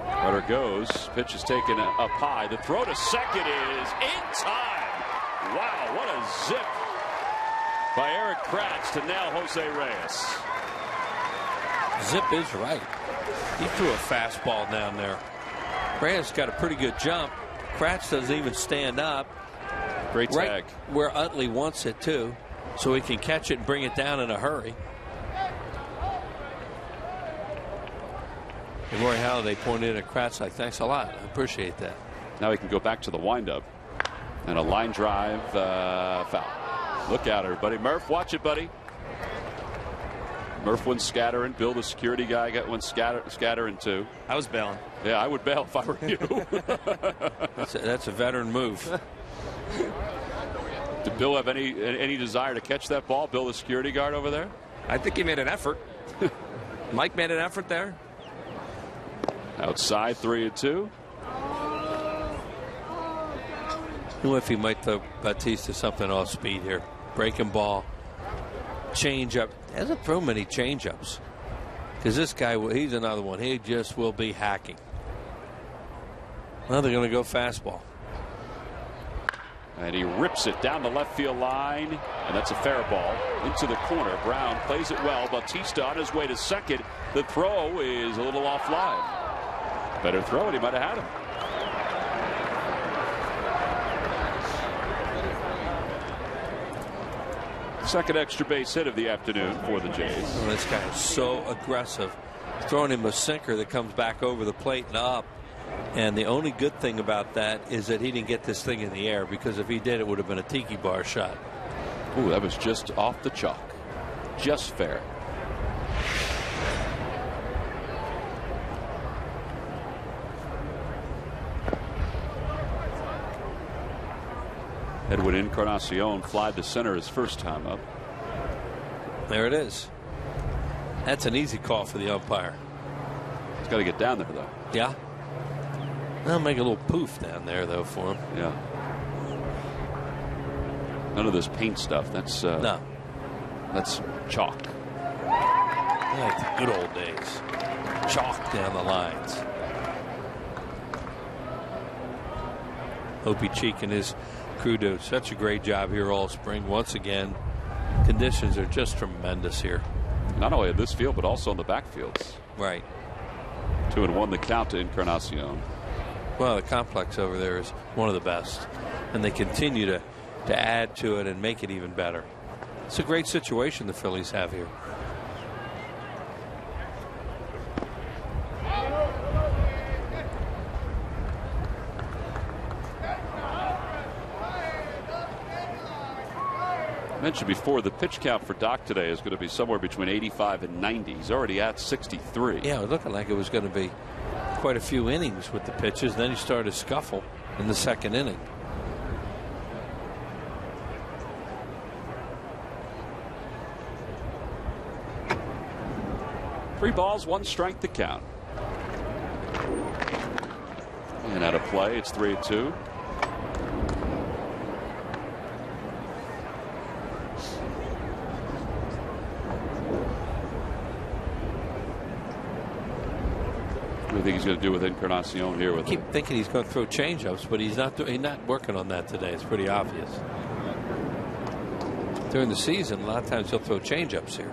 S1: Runner goes. Pitch is taken up high. The throw to second is in time. Wow, what a zip by Eric Kratz to nail Jose Reyes.
S2: Zip is right. He threw a fastball down there. Reyes got a pretty good jump. Kratz doesn't even stand up.
S1: Great tag.
S2: Right where Utley wants it too, so he can catch it and bring it down in a hurry. And Roy Halladay pointed at Kratz like, thanks a lot. I appreciate that.
S1: Now he can go back to the windup. And a line drive foul. Look out, everybody. Murph, watch it, buddy. Murph went scattering. Bill, the security guy, went scattering too.
S6: I was bailing.
S1: Yeah, I would bail if I were you.
S2: That's a veteran move.
S1: Did Bill have any desire to catch that ball? Bill, the security guard over there?
S6: I think he made an effort. Mike made an effort there.
S1: Outside, 3-2.
S2: Who if he might throw Bautista something off speed here? Breaking ball, change up. Hasn't thrown many change ups because this guy, he's another one. He just will be hacking. Well, they're going to go fastball.
S1: And he rips it down the left field line, and that's a fair ball into the corner. Brown plays it well. Bautista on his way to second. The throw is a little offline. Better throw, and he might have had him. Second extra base hit of the afternoon for the Jays.
S2: Oh, this guy is so aggressive. Throwing him a sinker that comes back over the plate and up. And the only good thing about that is that he didn't get this thing in the air, because if he did, it would have been a tiki bar shot.
S1: Ooh, that was just off the chalk. Just fair. Edwin Encarnacion flied to center his first time up.
S2: There it is. That's an easy call for the umpire.
S1: He's got to get down there, though.
S2: Yeah. I'll make a little poof down there, though, for him.
S1: Yeah. None of this paint stuff. That's
S2: no.
S1: That's chalk.
S2: Like the good old days. Chalk down the lines. Opie Cheek and his crew do such a great job here all spring. Once again, conditions are just tremendous here.
S1: not only in this field, but also in the backfields.
S2: Right.
S1: 2-1 the count to Encarnacion.
S2: Well, the complex over there is one of the best, and they continue to add to it and make it even better. It's a great situation the Phillies have here.
S1: I mentioned before, the pitch count for Doc today is going to be somewhere between 85 and 90. He's already at 63.
S2: Yeah, it was looking like it was going to be quite a few innings with the pitches. Then he started to scuffle in the second inning.
S1: Three balls, one strike to count. And out of play, it's 3-2. What do you think he's going to do with Encarnacion here? With
S2: I keep thinking he's going to throw changeups, but he's not working on that today. It's pretty obvious. During the season, a lot of times he'll throw changeups here.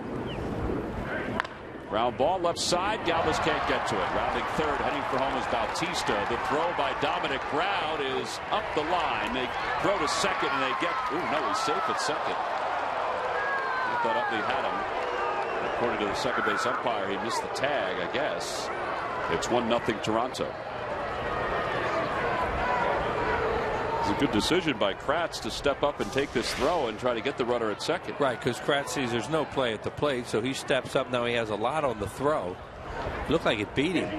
S1: Ground ball left side. Galvis can't get to it. Rounding third, heading for home is Bautista. The throw by Dominic Brown is up the line. They throw to second and they get. Ooh, no, he's safe at second. I thought Utley had him. According to the second base umpire, he missed the tag, I guess. It's 1-0 Toronto. It's a good decision by Kratz to step up and take this throw and try to get the runner at second.
S2: Right, because Kratz sees there's no play at the plate, so he steps up. Now he has a lot on the throw. Looked like it beat him.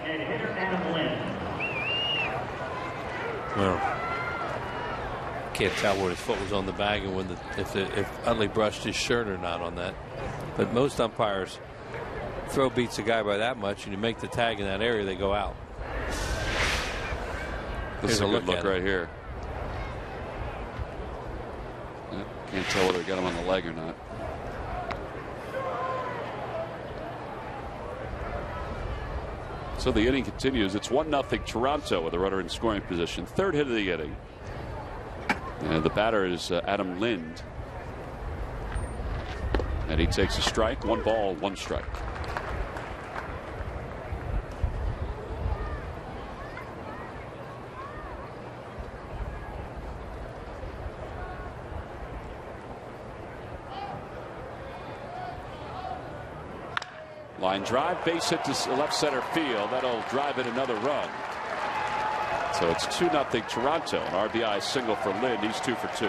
S2: Well, can't tell where his foot was on the bag and when if Utley brushed his shirt or not on that. But most umpires, throw beats a guy by that much, and you make the tag in that area, they go out.
S1: This is a good look right here. Can't tell whether he got him on the leg or not. So the inning continues. It's 1-0 Toronto with a runner in scoring position. Third hit of the inning. And the batter is Adam Lind. And he takes a strike. 1 ball, 1 strike. Line drive, base hit to left center field. That'll drive in another run. So it's 2-0 Toronto. An RBI single for Lind. He's 2 for 2.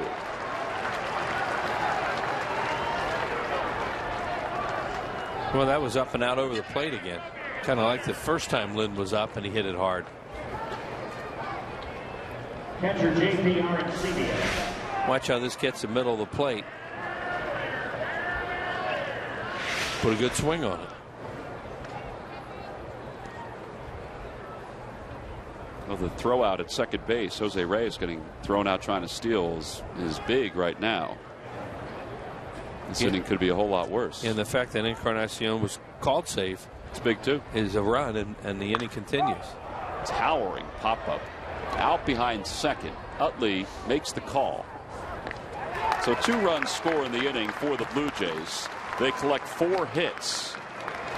S2: Well, that was up and out over the plate again. Kind of like the first time Lind was up and he hit it hard.
S5: Catcher J.P. Arancibia.
S2: Watch how this gets the middle of the plate. Put a good swing on it.
S1: Well, the throw out at second base, Jose Reyes getting thrown out trying to steal is big right now. This inning could be a whole lot worse.
S2: And the fact that Encarnacion was called safe,
S1: it's big too,
S2: is a run, and the inning continues.
S1: Towering pop up out behind second. Utley makes the call. So 2 runs score in the inning for the Blue Jays. They collect 4 hits.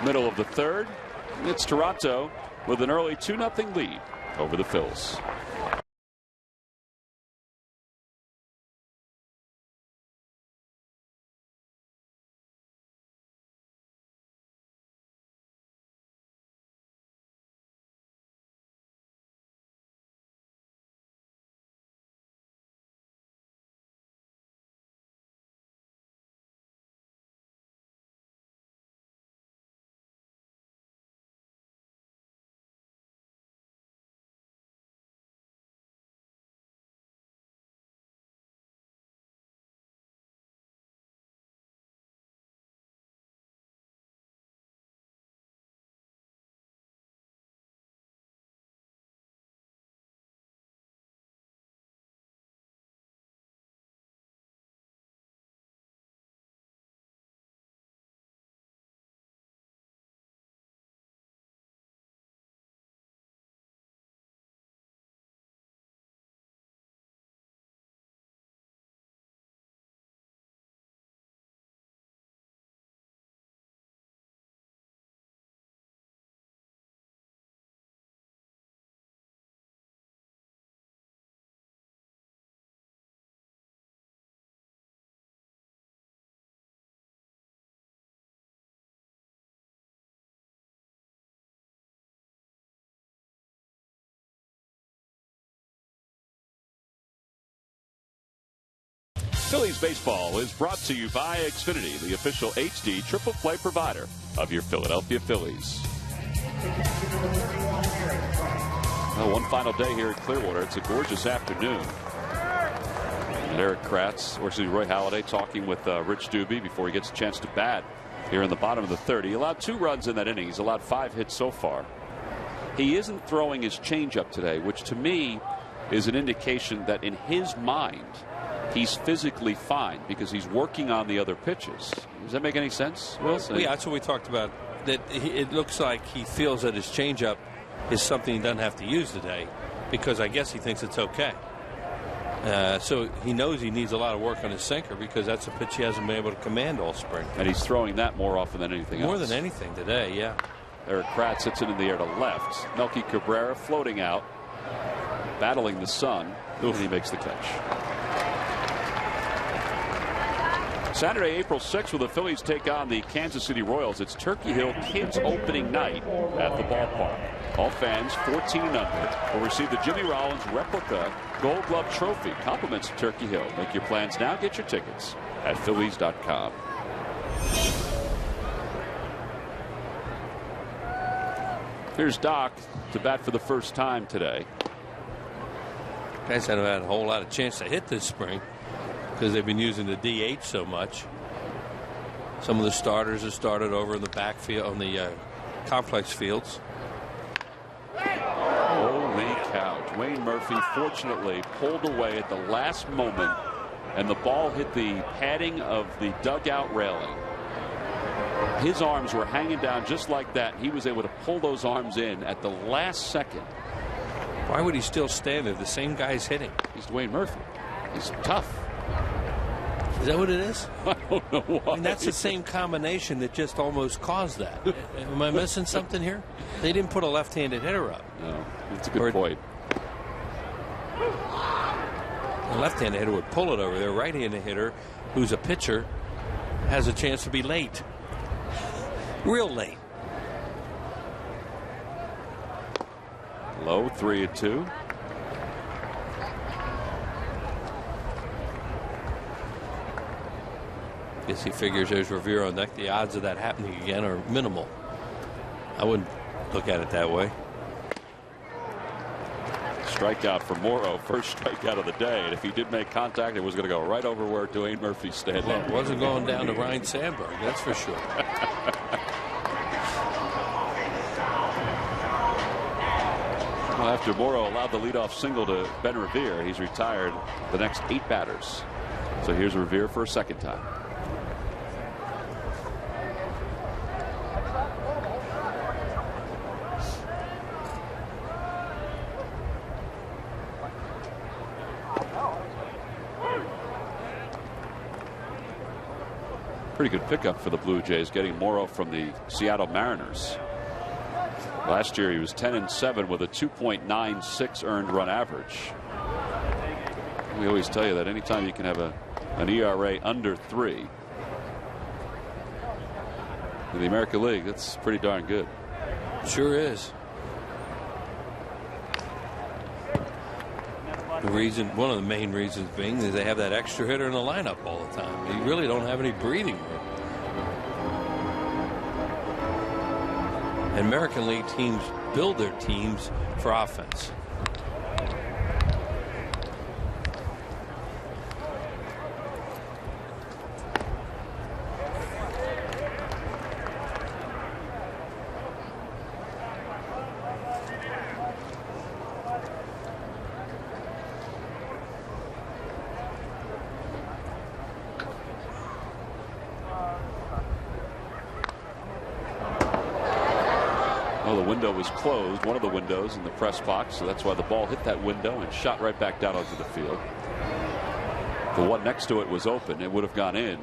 S1: Middle of the third. It's Toronto with an early 2-0 lead over the Phillies. Phillies baseball is brought to you by Xfinity, the official HD triple play provider of your Philadelphia Phillies. Well, one final day here at Clearwater. It's a gorgeous afternoon. And Roy Halladay talking with Rich Doobie before he gets a chance to bat here in the bottom of the third. He allowed 2 runs in that inning. He's allowed 5 hits so far. He isn't throwing his changeup today, which to me is an indication that in his mind he's physically fine because he's working on the other pitches. Does that make any sense, Wilson?
S2: Yeah, that's what we talked about. That it looks like he feels that his changeup is something he doesn't have to use today because I guess he thinks it's okay. So he knows he needs a lot of work on his sinker because that's a pitch he hasn't been able to command all spring.
S1: And he's throwing that more often than anything else.
S2: More than anything today, yeah.
S1: Eric Kratz hits it in the air to left. Melky Cabrera floating out, battling the sun, and he makes the catch. Saturday, April 6th, will the Phillies take on the Kansas City Royals. It's Turkey Hill Kids opening night at the ballpark. All fans 14 and under will receive the Jimmy Rollins replica Gold Glove Trophy. Compliments of Turkey Hill. Make your plans now. Get your tickets at Phillies.com. Here's Doc to bat for the first time today.
S2: Guys haven't had a whole lot of chance to hit this spring because they've been using the DH so much. Some of the starters have started over in the backfield on the complex fields.
S1: Holy cow. Dwayne Murphy fortunately pulled away at the last moment, and the ball hit the padding of the dugout railing. His arms were hanging down just like that. He was able to pull those arms in at the last second.
S2: Why would he still stand there? The same guy's hitting.
S1: He's Dwayne Murphy. He's tough.
S2: Is that what it is?
S1: I don't know why.
S2: I mean, that's the same combination that just almost caused that. Am I missing something here? They didn't put a left-handed hitter up.
S1: No, that's a good point.
S2: A left-handed hitter would pull it over there. Right-handed hitter, who's a pitcher, has a chance to be late. Real late.
S1: Low, 3-2.
S2: Guess he figures there's Revere on deck. The odds of that happening again are minimal. I wouldn't look at it that way.
S1: Strikeout for Morrow. First strikeout of the day. And if he did make contact, it was going to go right over where Dwayne Murphy's standing.
S2: Well, it wasn't going down to Ryan Sandberg, that's for sure.
S1: Well, after Morrow allowed the leadoff single to Ben Revere, he's retired the next 8 batters. So here's Revere for a second time. Pretty good pickup for the Blue Jays, getting Morrow from the Seattle Mariners. Last year he was 10-7 with a 2.96 earned run average. We always tell you that anytime you can have an ERA under 3 in the American League, that's pretty darn good.
S2: Sure is. One of the main reasons being is they have that extra hitter in the lineup all the time. You really don't have any breathing room. And American League teams build their teams for offense.
S1: Was closed, one of the windows in the press box, so that's why the ball hit that window and shot right back down onto the field. The one next to it was open. It would have gone in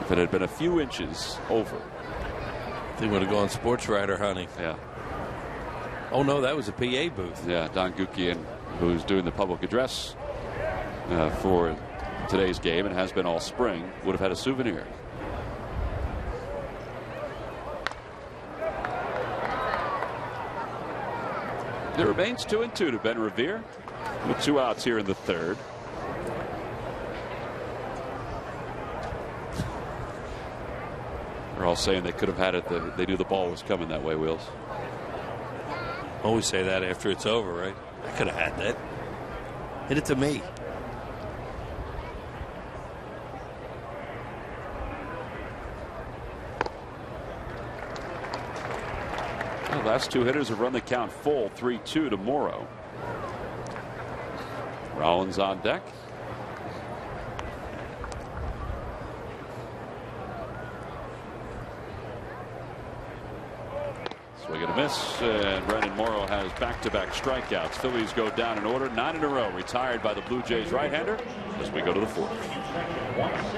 S1: if it had been a few inches over.
S2: They would have gone sports writer hunting.
S1: Yeah.
S2: Oh no, that was a PA booth.
S1: Yeah, Don Gukian, who's doing the public address for today's game and has been all spring, would have had a souvenir. It remains 2-2 to Ben Revere with 2 outs here in the third. They're all saying they could have had it. They knew the ball was coming that way, Wheels.
S2: Always say that after it's over, right? I could have had that. Hit it to me.
S1: The last two hitters have run the count full, 3-2 to Morrow. Rollins on deck. Swing and a miss, and Brandon Morrow has back-to-back strikeouts. Phillies go down in order, 9 in a row, retired by the Blue Jays right-hander as we go to the fourth.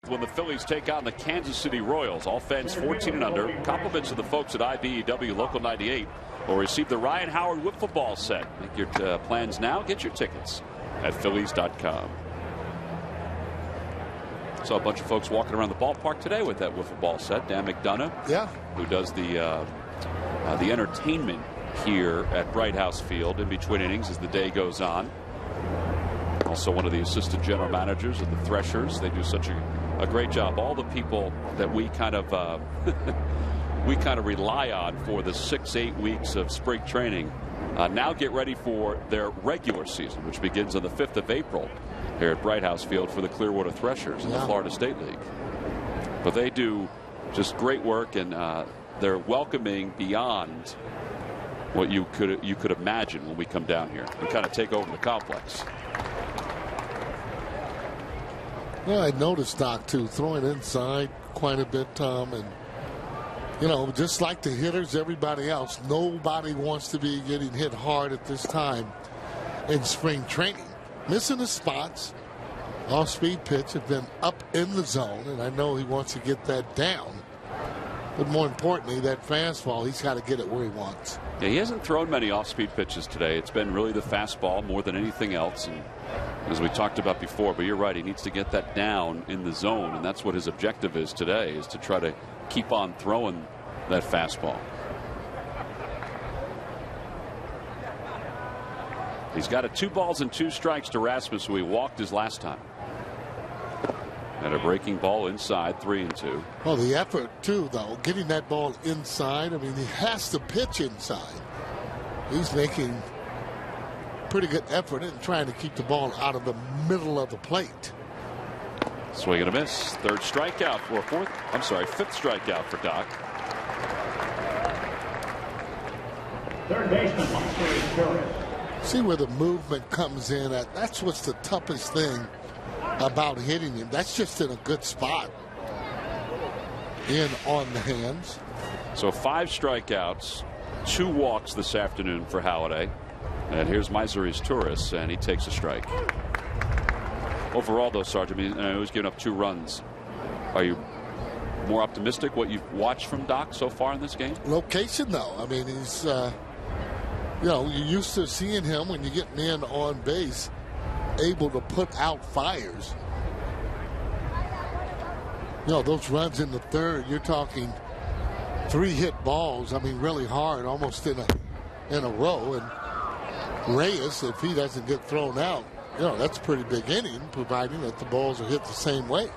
S1: When the Phillies take on the Kansas City Royals, all fans 14 and under, compliments of the folks at IBEW Local 98, will receive the Ryan Howard wiffle ball set. Make your plans now. Get your tickets at Phillies.com. Saw a bunch of folks walking around the ballpark today with that wiffle ball set. Dan McDonough, who does the entertainment here at Bright House Field in between innings as the day goes on. Also one of the assistant general managers of the Threshers. They do such a great job. All the people that we kind of rely on for the 6-8 weeks of spring training now get ready for their regular season, which begins on the 5th of April here at Bright House Field for the Clearwater Threshers in the Florida State League. But they do just great work, and they're welcoming beyond what you could imagine when we come down here and kind of take over the complex.
S7: Well, I noticed, Doc, too, throwing inside quite a bit, Tom. And, you know, just like the hitters, everybody else, nobody wants to be getting hit hard at this time in spring training. Missing the spots, off-speed pitch have been up in the zone, and I know he wants to get that down. But more importantly, that fastball, he's got to get it where he wants.
S1: Yeah, he hasn't thrown many off-speed pitches today. It's been really the fastball more than anything else. And as we talked about before, but you're right, he needs to get that down in the zone, and that's what his objective is today, is to try to keep on throwing that fastball. He's got a 2 balls and 2 strikes to Rasmus, who he walked his last time. And a breaking ball inside, 3-2.
S7: Well, the effort, too, though, getting that ball inside. I mean, he has to pitch inside. He's making pretty good effort in trying to keep the ball out of the middle of the plate.
S1: Swing and a miss. Fifth strikeout for Doc.
S5: Third baseman, Torres.
S7: See where the movement comes in at. That's what's the toughest thing about hitting him. That's just in a good spot. In on the hands.
S1: So 5 strikeouts, 2 walks this afternoon for Halladay. And here's Misery's Torres, and he takes a strike. Overall, though, Sergeant, he was giving up 2 runs. Are you more optimistic what you've watched from Doc so far in this game?
S7: Location, though. I mean, he's, you know, you're used to seeing him when you're getting in on base, able to put out fires. You know, those runs in the third, you're talking 3 hit balls. I mean, really hard, almost in a row. And Reyes, if he doesn't get thrown out, you know, that's a pretty big inning, providing that the balls are hit the same way.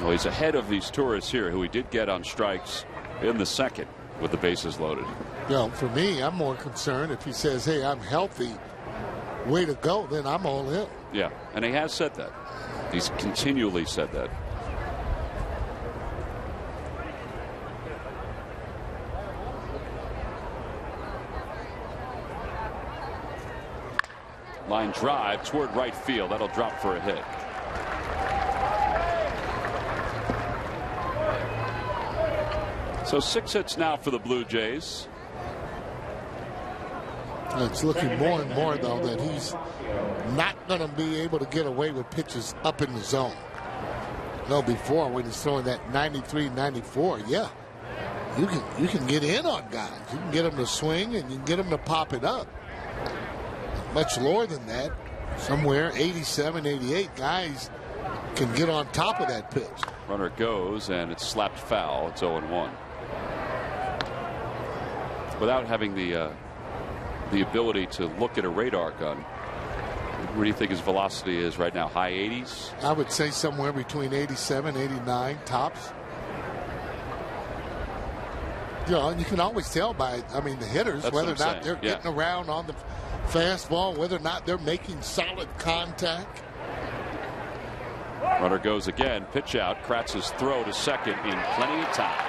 S1: Well, he's ahead of these tourists here, who he did get on strikes in the second with the bases loaded.
S7: You know, for me, I'm more concerned if he says, hey, I'm healthy, way to go, then I'm all in.
S1: Yeah, and he has said that. He's continually said that. Line drive toward right field. That'll drop for a hit. So 6 hits now for the Blue Jays.
S7: It's looking more and more, though, that he's not going to be able to get away with pitches up in the zone. No, before, when he's throwing that 93, 94, yeah, you can get in on guys. You can get them to swing and you can get them to pop it up. Much lower than that, somewhere 87, 88, guys can get on top of that pitch.
S1: Runner goes, and it's slapped foul. It's 0-1. Without having the ability to look at a radar gun, where do you think his velocity is right now? High 80s?
S7: I would say somewhere between 87, 89 tops. You know, and you can always tell by, I mean, the hitters,
S1: That's
S7: whether or not
S1: saying.
S7: they're getting around on the fastball, whether or not they're making solid contact.
S1: Runner goes again. Pitch out. Kratz's throw to second in plenty of time.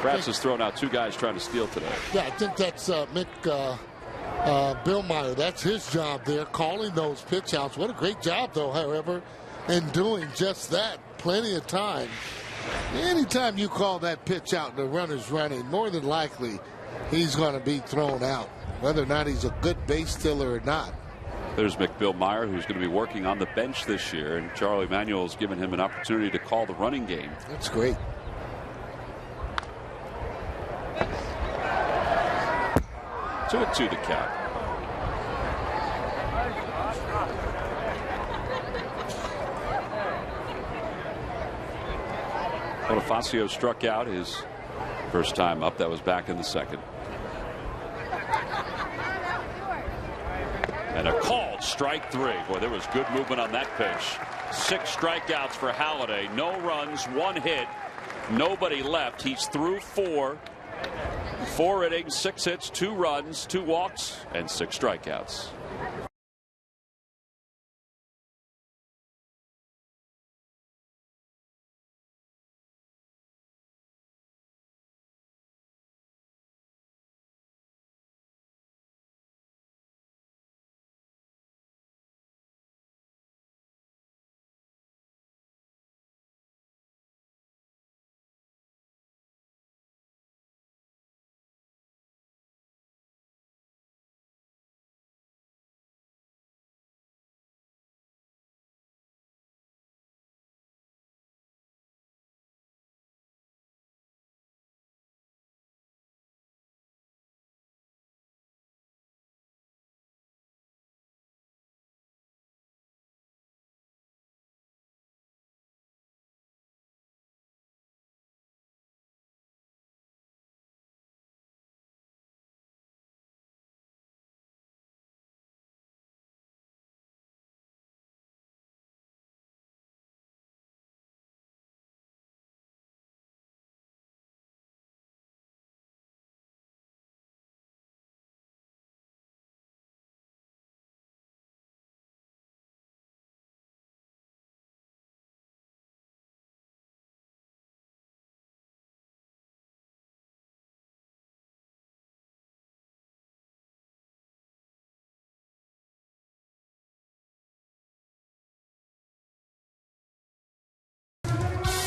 S1: Kratz has thrown out 2 guys trying to steal today.
S7: Yeah, I think that's Mick Billmeyer. That's his job there, calling those pitch outs. What a great job, though, however, in doing just that. Plenty of time. Anytime you call that pitch out and the runner's running, more than likely he's going to be thrown out, whether or not he's a good base stealer or not.
S1: There's Mick Billmeyer, who's going to be working on the bench this year, and Charlie Manuel's given him an opportunity to call the running game.
S7: That's great.
S1: 2-2 the count. Bonifacio struck out his first time up. That was back in the second. And a called strike 3. Boy, there was good movement on that pitch. 6 strikeouts for Halladay. No runs, 1 hit. Nobody left. He's through 4. 4 innings, 6 hits, 2 runs, 2 walks, and 6 strikeouts.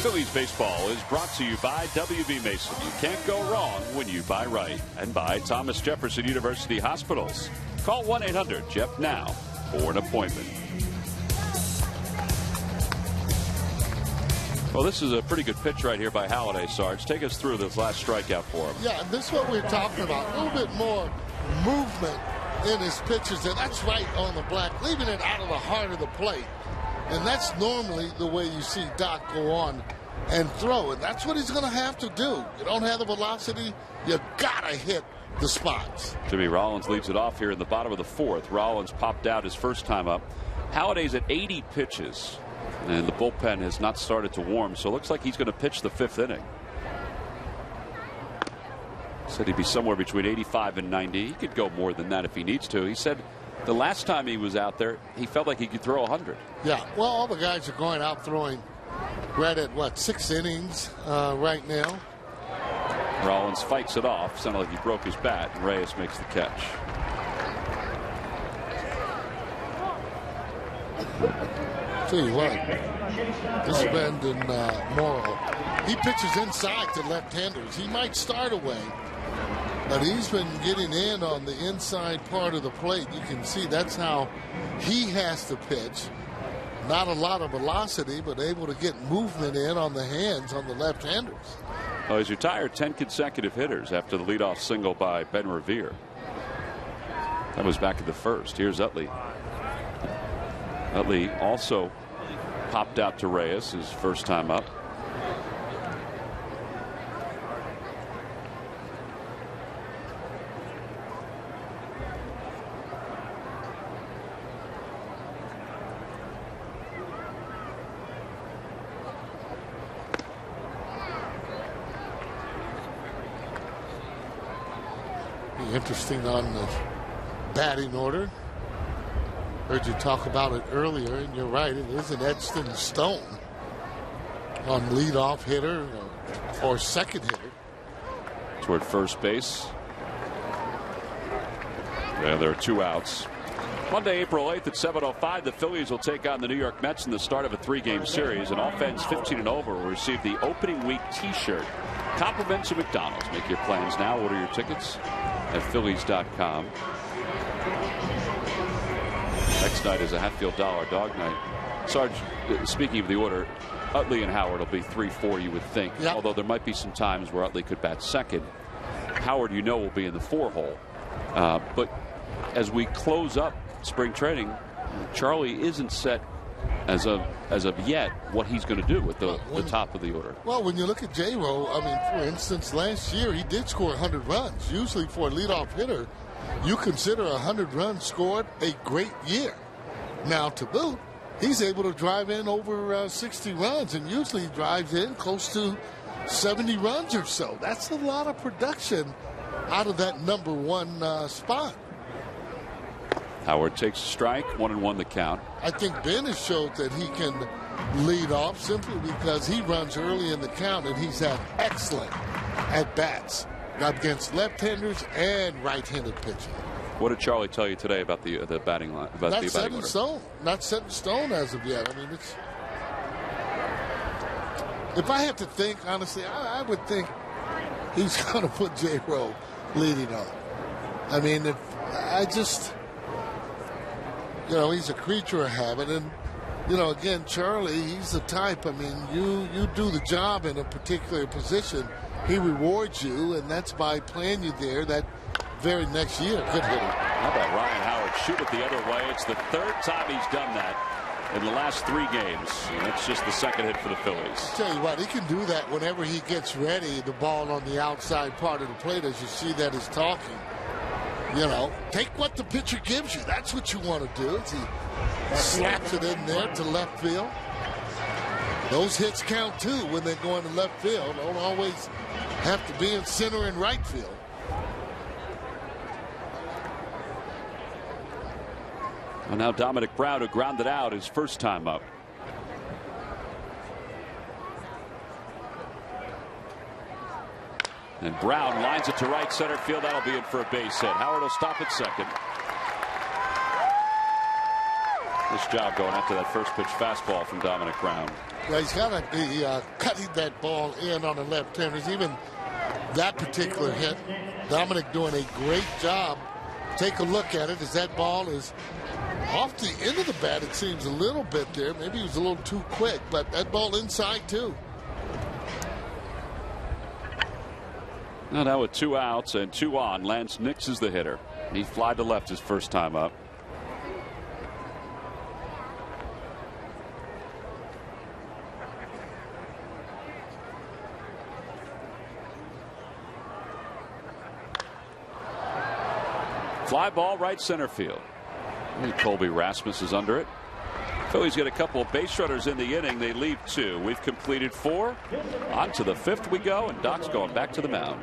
S1: Phillies baseball is brought to you by W.B. Mason. You can't go wrong when you buy right. And by Thomas Jefferson University Hospitals. Call 1-800-JEF now for an appointment. Well, this is a pretty good pitch right here by Halladay, Sarge. Take us through this last strikeout for him.
S7: Yeah, this is what we're talking about. A little bit more movement in his pitches, and that's right on the black, leaving it out of the heart of the plate. And that's normally the way you see Doc go on and throw, and that's what he's going to have to do. You don't have the velocity, you got to hit the spots.
S1: Jimmy Rollins leads it off here in the bottom of the fourth. Rollins popped out his first time up. Halladay's at 80 pitches, and the bullpen has not started to warm, so it looks like he's going to pitch the fifth inning. Said he'd be somewhere between 85 and 90. He could go more than that if he needs to. He said the last time he was out there, he felt like he could throw 100.
S7: Yeah, well, all the guys are going out throwing right at, what, 6 innings right now.
S1: Rollins fights it off. Sounded like he broke his bat, and Reyes makes the catch.
S7: Tell you what, this Brandon Morrow, he pitches inside to left-handers. He might start away, but he's been getting in on the inside part of the plate. You can see that's how he has to pitch. Not a lot of velocity, but able to get movement in on the hands on the left-handers.
S1: Well, he's retired 10 consecutive hitters after the leadoff single by Ben Revere. That was back in the first. Here's Utley. Utley also popped out to Reyes his first time up.
S7: Interesting on the batting order. Heard you talk about it earlier, and you're right, it isn't etched in stone on leadoff hitter or second hitter.
S1: Toward first base. Yeah, there are 2 outs. Monday, April 8th at 7:05, the Phillies will take on the New York Mets in the start of a 3-game series. And all fans 15 and over will receive the opening week T-shirt. Compliments of McDonald's. Make your plans now. Order your tickets at Phillies.com. Next night is a Hatfield Dollar Dog Night. Sarge, speaking of the order, Utley and Howard will be 3-4, you would think. Yep. Although there might be some times where Utley could bat second. Howard, you know, will be in the 4-hole. But as we close up spring training, Charlie isn't set as of yet what he's going to do with the top of the order.
S7: Well, when you look at J-Ro, I mean, for instance, last year he did score 100 runs. Usually for a leadoff hitter, you consider 100 runs scored a great year. Now, to boot, he's able to drive in over 60 runs, and usually drives in close to 70 runs or so. That's a lot of production out of that number 1 spot.
S1: Howard takes a strike, 1-1 the count.
S7: I think Ben has showed that he can lead off simply because he runs early in the count, and he's had excellent at-bats against left-handers and right-handed pitching.
S1: What did Charlie tell you today about the batting line? About
S7: Not
S1: the
S7: set
S1: batting
S7: in
S1: order?
S7: stone. Not set in stone as of yet. I mean, it's. If I had to think, honestly, I would think he's going to put J-Ro leading off. I mean, if I just, you know, he's a creature of habit, and you know, again, Charlie, he's the type. I mean, you do the job in a particular position, he rewards you, and that's by playing you there that very next year. Good hitter.
S1: How about Ryan Howard shoot it the other way? It's the 3rd time he's done that in the last 3 games. And it's just the 2nd hit for the Phillies.
S7: I'll tell you what, he can do that whenever he gets ready, the ball on the outside part of the plate, as you see that he's talking. You know, take what the pitcher gives you. That's what you want to do. He slaps it in there to left field. Those hits count too when they go into left field. Don't always have to be in center and right field.
S1: Well, now Dominic Brown, who grounded out his first time up. And Brown lines it to right center field. That'll be in for a base hit. Howard will stop at second. Nice job going after that first pitch fastball from Dominic Brown.
S7: Yeah, he's got to be cutting that ball in on the left-handers. Even that particular hit, Dominic doing a great job. Take a look at it as that ball is off the end of the bat. It seems a little bit there. Maybe he was a little too quick, but that ball inside too.
S1: Now with 2 outs and 2 on, Lance Nix is the hitter. He flied to left his first time up. Fly ball right center field. And Colby Rasmus is under it. Phillies get a couple of base runners in the inning. They leave 2. We've completed 4. On to the 5th we go, and Doc's going back to the mound.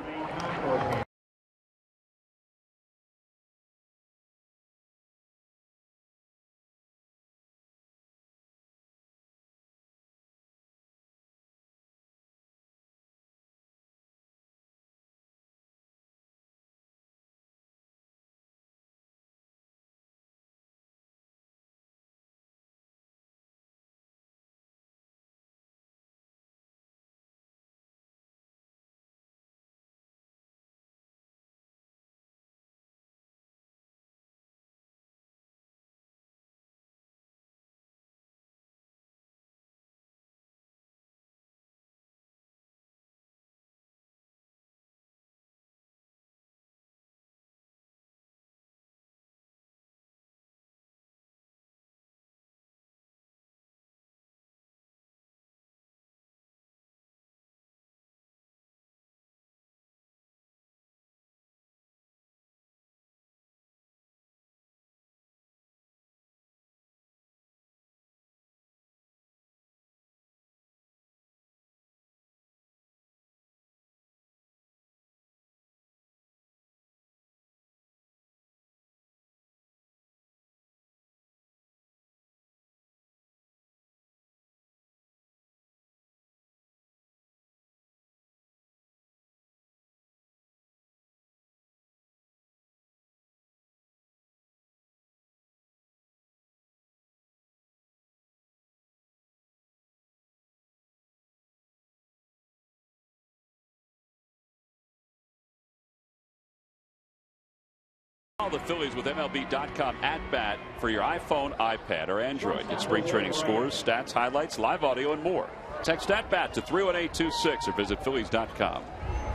S1: All the Phillies with MLB.com at bat for your iPhone, iPad, or Android. Get spring training scores, stats, highlights, live audio, and more. Text at bat to 31826 or visit Phillies.com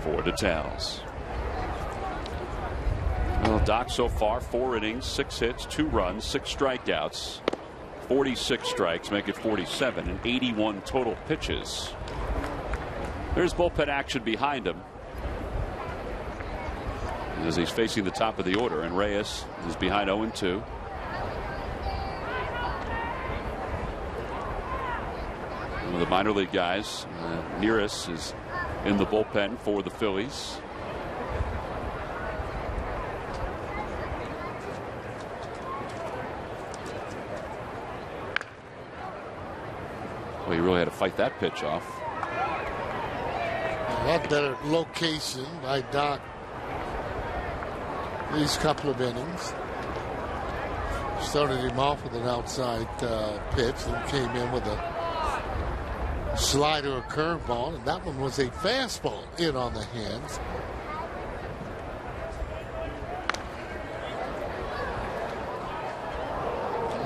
S1: for details. Well, Doc so far 4 innings, 6 hits, 2 runs, 6 strikeouts, 46 strikes, make it 47, and 81 total pitches. There's bullpen action behind him as he's facing the top of the order, and Reyes is behind 0-2. One of the minor league guys, Nearest, is in the bullpen for the Phillies. Well, he really had to fight that pitch off.
S7: A lot better location by Doc these couple of innings. Started him off with an outside pitch and came in with a slider or curveball, and that one was a fastball in on the hands.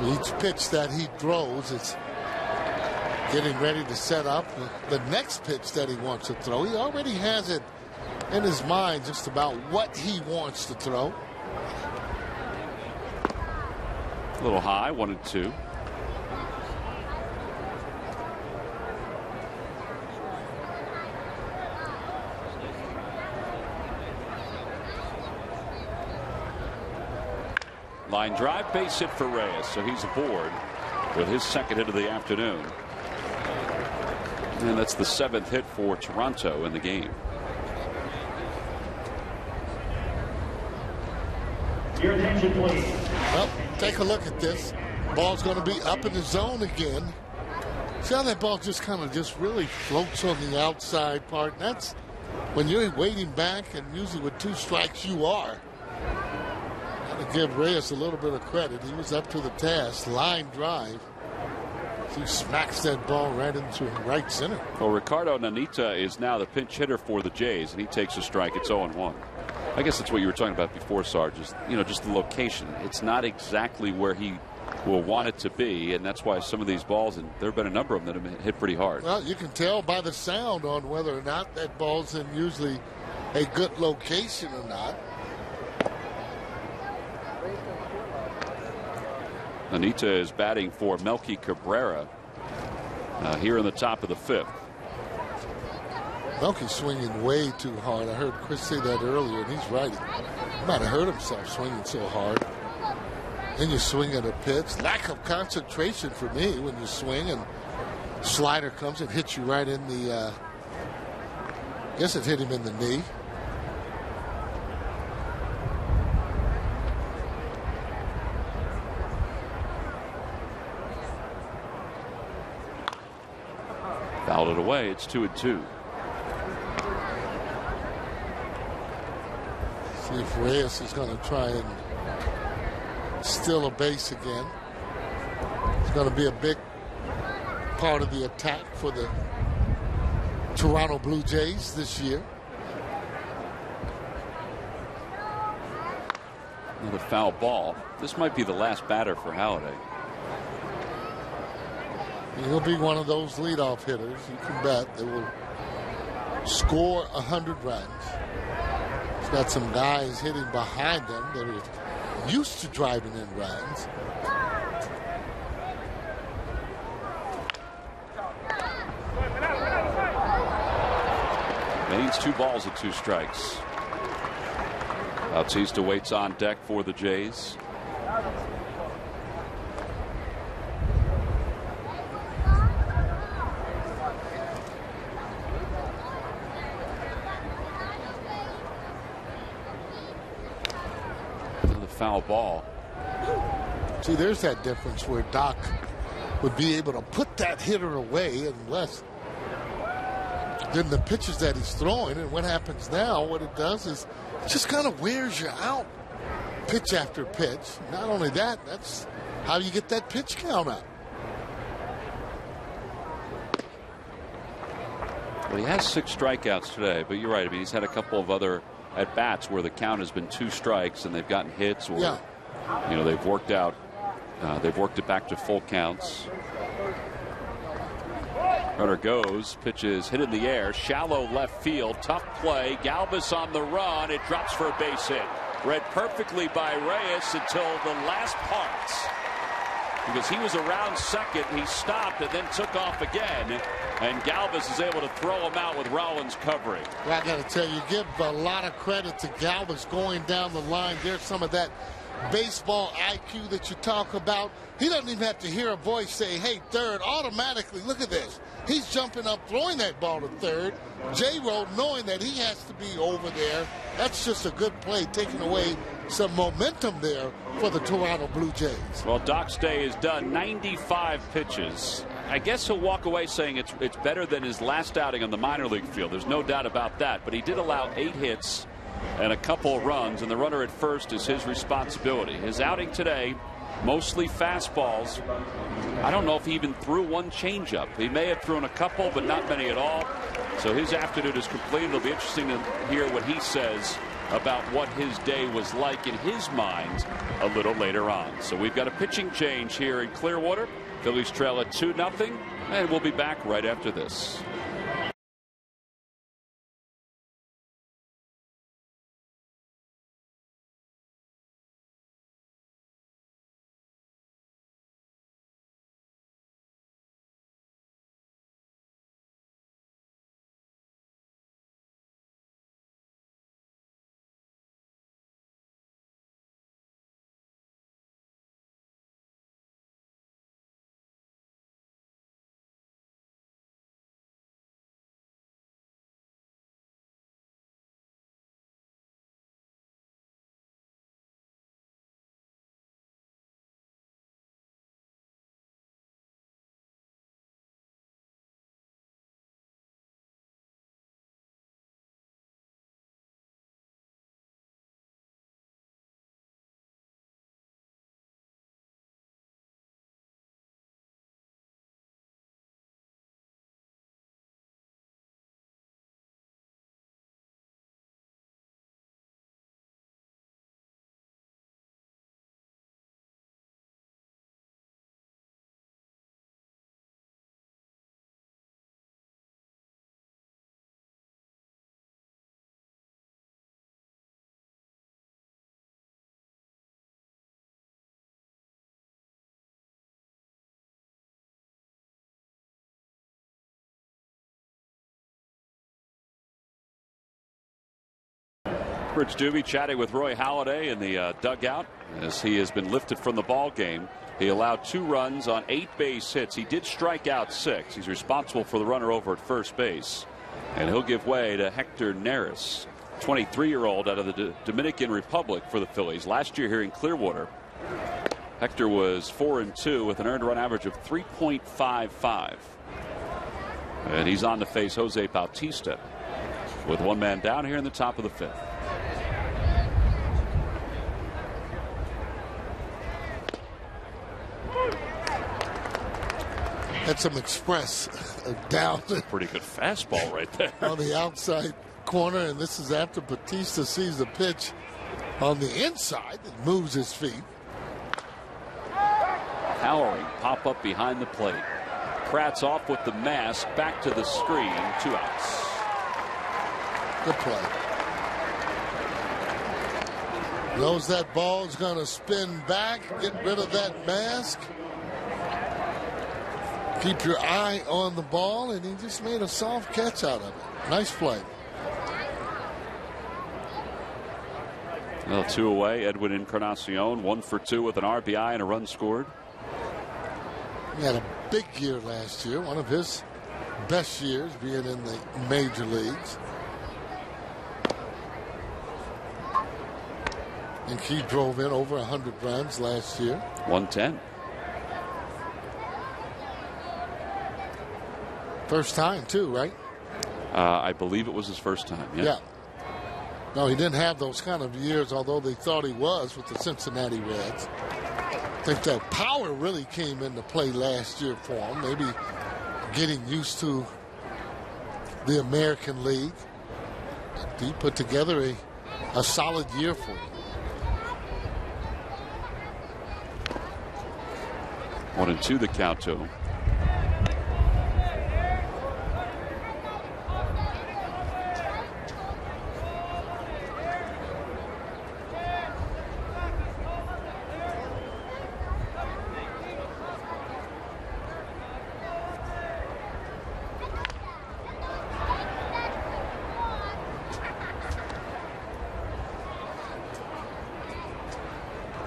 S7: Each pitch that he throws is getting ready to set up the next pitch that he wants to throw. He already has it in his mind just about what he wants to throw.
S1: A little high, 1-2. Line drive, base hit for Reyes, so he's aboard with his second hit of the afternoon. And that's the 7th hit for Toronto in the game.
S5: Your attention, please.
S7: Well, take a look at this. Ball's going to be up in the zone again. See how that ball just kind of just really floats on the outside part. And that's when you're waiting back, and usually with 2 strikes you are. Got to give Reyes a little bit of credit. He was up to the task. Line drive. He smacks that ball right into right center.
S1: Well, Ricardo Nanita is now the pinch hitter for the Jays, and he takes a strike. It's 0-1. I guess that's what you were talking about before, Sarge. Is, just the location. It's not exactly where he will want it to be, and that's why some of these balls, and there have been a number of them that have hit pretty hard.
S7: Well, you can tell by the sound on whether or not that ball's in usually a good location or not.
S1: Anita is batting for Melky Cabrera here in the top of the 5th.
S7: Melky's swinging way too hard. I heard Chris say that earlier, and he's right. He might have hurt himself swinging so hard. Then you swing at a pitch. Lack of concentration for me when you swing, and slider comes and hits you right in the, I guess it hit him in the knee.
S1: Fouled it away. It's 2-2.
S7: See if Reyes is going to try and steal a base again. It's going to be a big part of the attack for the Toronto Blue Jays this year.
S1: Another foul ball. This might be the last batter for Halladay.
S7: He'll be one of those leadoff hitters. You can bet that will score 100 runs. He's got some guys hitting behind him that are used to driving in runs.
S1: Maine's 2 balls and 2 strikes. Bautista waits on deck for the Jays. Another foul ball.
S7: See, there's that difference where Doc would be able to put that hitter away unless than the pitches that he's throwing. And what happens now, what it does is it just kind of wears you out pitch after pitch. Not only that, that's how you get that pitch count up.
S1: Well, he has 6 strikeouts today, but you're right. I mean, he's had a couple of other at bats where the count has been 2 strikes and they've gotten hits, or you know, they've worked it back to full counts. Runner goes, pitches hit in the air, shallow left field, tough play. Galvis on the run, it drops for a base hit. Read perfectly by Reyes until the last part, because he was around second, he stopped and then took off again, and Galvis is able to throw him out with Rollins covering.
S7: Well, I got to tell you, give a lot of credit to Galvis going down the line. There's some of that baseball IQ that you talk about. He doesn't even have to hear a voice say, hey, third. Automatically, look at this. He's jumping up, throwing that ball to third. J-Road knowing that he has to be over there. That's just a good play, taking away some momentum there for the Toronto Blue Jays.
S1: Well, Doc's day is done. 95 pitches. I guess he'll walk away saying it's better than his last outing on the minor league field. There's no doubt about that. But he did allow 8 hits and a couple of runs, and the runner at first is his responsibility. His outing today, mostly fastballs. I don't know if he even threw one changeup. He may have thrown a couple, but not many at all. So his afternoon is complete. It'll be interesting to hear what he says about what his day was like in his mind a little later on. So we've got a pitching change here in Clearwater. Phillies trail at 2-0, and we'll be back right after this. Rich Doobie chatting with Roy Halladay in the dugout as he has been lifted from the ball game. He allowed 2 runs on 8 base hits. He did strike out 6. He's responsible for the runner over at first base. And he'll give way to Hector Neris, 23-year-old out of the Dominican Republic for the Phillies. Last year here in Clearwater, Hector was 4-2 with an earned run average of 3.55. And he's on to face Jose Bautista with 1 man down here in the top of the 5th.
S7: Had some express down.
S1: Pretty good fastball right there.
S7: On the outside corner, and this is after Bautista sees the pitch on the inside and moves his feet.
S1: Powering pop up behind the plate. Pratt's off with the mask, back to the screen, 2 outs.
S7: Good play. Knows that ball is going to spin back, get rid of that mask. Keep your eye on the ball, and he just made a soft catch out of it. Nice play.
S1: Well, 2 away. Edwin Encarnacion, 1 for 2 with an RBI and a run scored.
S7: He had a big year last year, one of his best years being in the major leagues. And he drove in over 100 runs last year.
S1: 110.
S7: First time, too, right?
S1: I believe it was his first time.
S7: Yeah. No, he didn't have those kind of years, although they thought he was with the Cincinnati Reds. I think that power really came into play last year for him. Maybe getting used to the American League. He put together a solid year for him.
S1: 1-2 the count to him.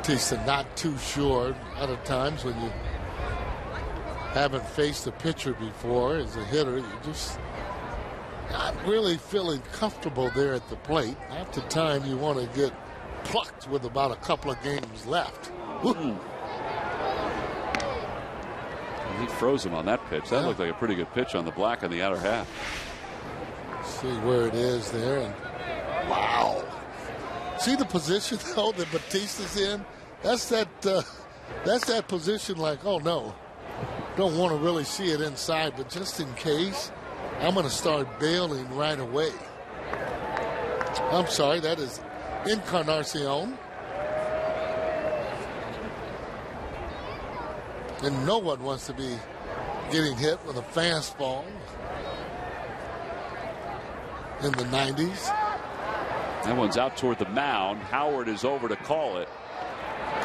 S7: Bautista not too sure. A lot of times when you haven't faced a pitcher before as a hitter, you're just not really feeling comfortable there at the plate. Half the time you want to get plucked with about a couple of games left.
S1: He froze him on that pitch. That looked like a pretty good pitch on the black on the outer half.
S7: See where it is there. And wow. See the position though that Bautista's in? That's that position like, oh no. Don't want to really see it inside, but just in case, I'm going to start bailing right away. I'm sorry, that is Encarnacion. And no one wants to be getting hit with a fastball in the 90s.
S1: That one's out toward the mound. Howard is over to call it.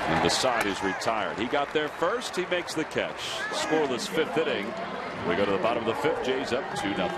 S1: And the side is retired. He got there first. He makes the catch. Scoreless 5th inning. We go to the bottom of the 5th. Jays up 2-0.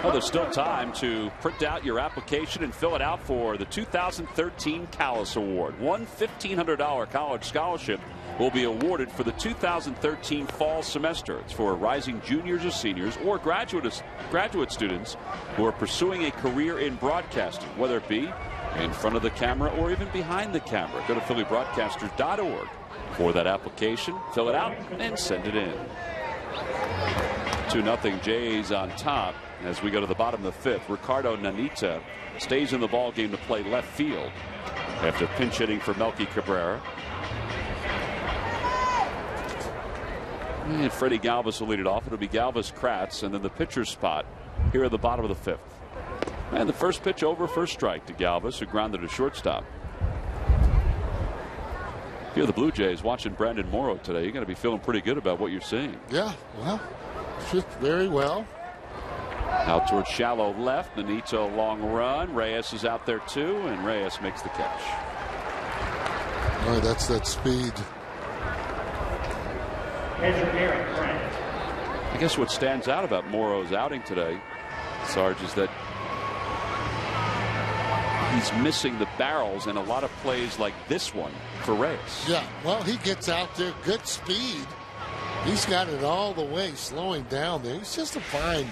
S1: Well, there's still time to print out your application and fill it out for the 2013 Callis Award. One $1,500 college scholarship will be awarded for the 2013 fall semester. It's for rising juniors or seniors or graduate students who are pursuing a career in broadcasting, whether it be in front of the camera or even behind the camera. Go to PhillyBroadcasters.org for that application. Fill it out and send it in. 2-0 Jays on top. As we go to the bottom of the fifth, Ricardo Nanita stays in the ball game to play left field after pinch hitting for Melky Cabrera. And Freddie Galvis will lead it off. It'll be Galvis, Kratz, and then the pitcher's spot here at the bottom of the fifth. And the first pitch over for a strike to Galvis, who grounded to shortstop. If you're the Blue Jays watching Brandon Morrow today, you're going to be feeling pretty good about what you're seeing.
S7: Yeah, well, fit very well.
S1: Out towards shallow left. Nanito long run. Reyes is out there too, and Reyes makes the catch.
S7: Oh, that's that speed.
S1: I guess what stands out about Morrow's outing today, Sarge, is that he's missing the barrels in a lot of plays like this one for Reyes.
S7: Yeah, well, he gets out there, good speed. He's got it all the way, slowing down there. He's just a fine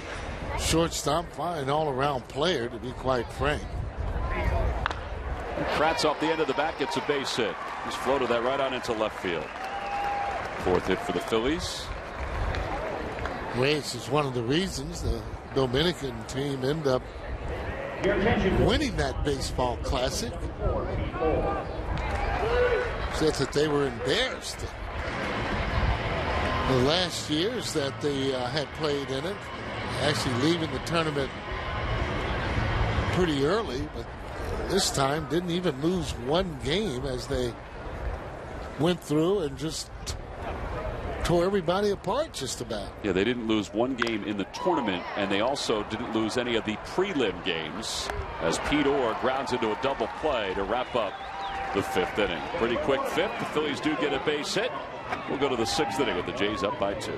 S7: shortstop, fine all-around player, to be quite frank.
S1: Kratz off the end of the bat gets a base hit. He's floated that right on into left field. Fourth hit for the Phillies.
S7: Reyes is one of the reasons the Dominican team ended up winning that baseball classic. Said that they were embarrassed the last years that they had played in it, actually leaving the tournament pretty early, but this time didn't even lose one game as they went through and just tore everybody apart just about.
S1: Yeah, they didn't lose one game in the tournament, and they also didn't lose any of the prelim games as Pete Orr grounds into a double play to wrap up the fifth inning. Pretty quick fifth. The Phillies do get a base hit. We'll go to the sixth inning with the Jays up by 2.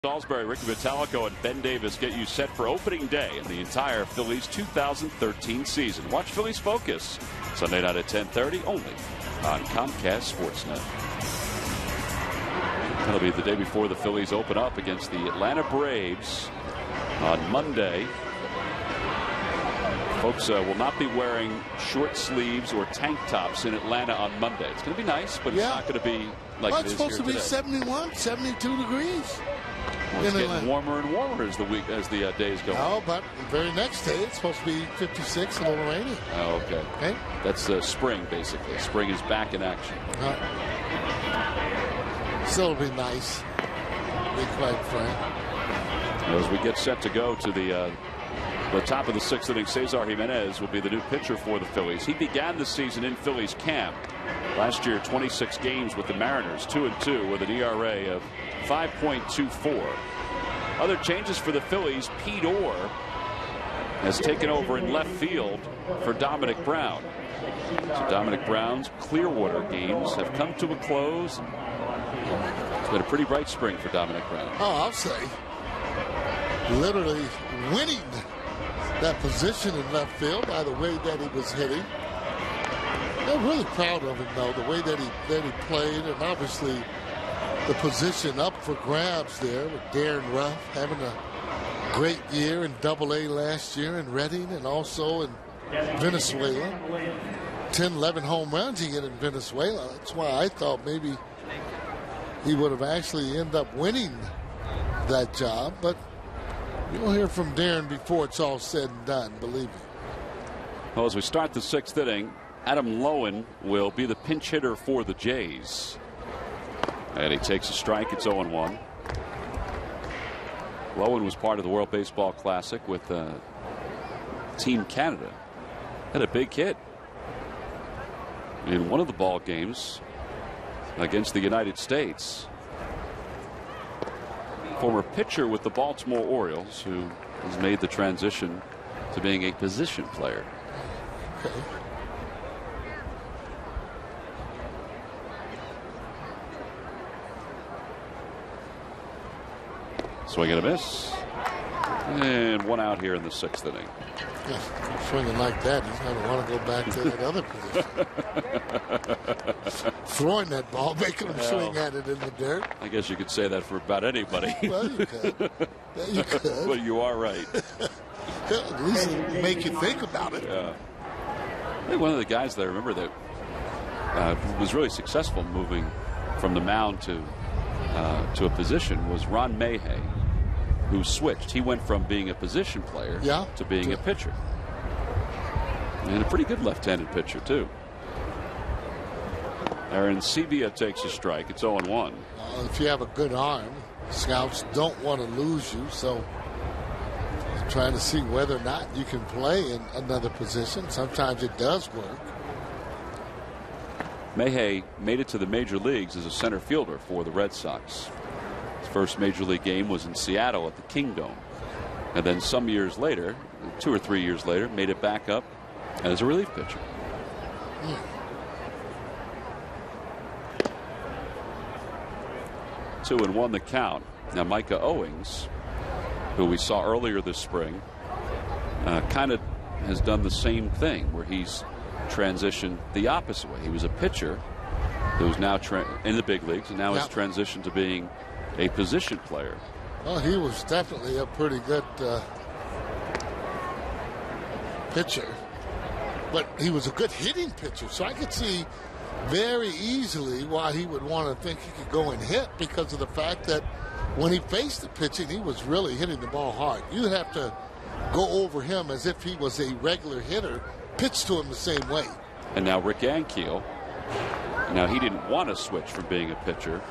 S1: Salisbury, Ricky Vitalico, and Ben Davis get you set for opening day in the entire Phillies 2013 season. Watch Phillies Focus Sunday night at 10:30 only on Comcast Sportsnet. That'll be the day before the Phillies open up against the Atlanta Braves on Monday. Folks will not be wearing short sleeves or tank tops in Atlanta on Monday. It's going to be nice, but it's not going to be like it is here today.
S7: It's supposed to be 71, 72 degrees.
S1: Well, it's getting warmer and warmer as the days go on.
S7: Oh, but the very next day it's supposed to be 56 and a little rainy.
S1: Oh, okay. That's spring, basically. Spring is back in action.
S7: Still be nice, to be quite frank.
S1: As we get set to go to the top of the sixth inning, Cesar Jimenez will be the new pitcher for the Phillies. He began the season in Phillies camp. Last year, 26 games with the Mariners, 2-2 with an ERA of 5.24. Other changes for the Phillies. Pete Orr has taken over in left field for Dominic Brown. So Dominic Brown's Clearwater games have come to a close. It's been a pretty bright spring for Dominic Brown.
S7: Oh, I'll say. Literally winning that position in left field by the way that he was hitting. I'm really proud of him, though, the way that he played, and obviously the position up for grabs there with Darren Ruff having a great year in Double-A last year in Reading and also in Venezuela. 10, 11 home runs he hit in Venezuela. That's why I thought maybe he would have actually ended up winning that job. But you'll hear from Darren before it's all said and done, believe me.
S1: Well, as we start the 6th inning, Adam Lowen will be the pinch hitter for the Jays. And he takes a strike. It's 0-1. Lowen was part of the World Baseball Classic with Team Canada. Had a big hit in one of the ball games against the United States. Former pitcher with the Baltimore Orioles who has made the transition to being a position player.
S7: Okay.
S1: Swing and a miss. And one out here in the 6th inning.
S7: Yeah, swinging like that, he's going to want to go back to that other position. Throwing that ball, making him swing at it in the dirt.
S1: I guess you could say that for about anybody.
S7: Well, you could. Yeah, you could.
S1: Well, you are right.
S7: At least it'll make you think about it.
S1: Yeah. I think one of the guys that I remember that was really successful moving from the mound to a position was Ron Mayhay, who switched. He went from being a position player to being a pitcher. And a pretty good left-handed pitcher, too. Aaron Sebia takes a strike. It's 0-1.
S7: If you have a good arm, scouts don't want to lose you, so you're trying to see whether or not you can play in another position. Sometimes it does work.
S1: Mayhay made it to the major leagues as a center fielder for the Red Sox. His first major league game was in Seattle at the Kingdome. And then some years later, 2 or 3 years later, made it back up as a relief pitcher. 2-1 the count. Now Micah Owings, who we saw earlier this spring, kind of has done the same thing where he's transitioned the opposite way. He was a pitcher who was now in the big leagues and now has transitioned to being a position player.
S7: Well, he was definitely a pretty good pitcher, but he was a good hitting pitcher, so I could see very easily why he would want to think he could go and hit, because of the fact that when he faced the pitching, he was really hitting the ball hard. You'd have to go over him as if he was a regular hitter, pitch to him the same way.
S1: And now Rick Ankiel. Now, he didn't want to switch from being a pitcher,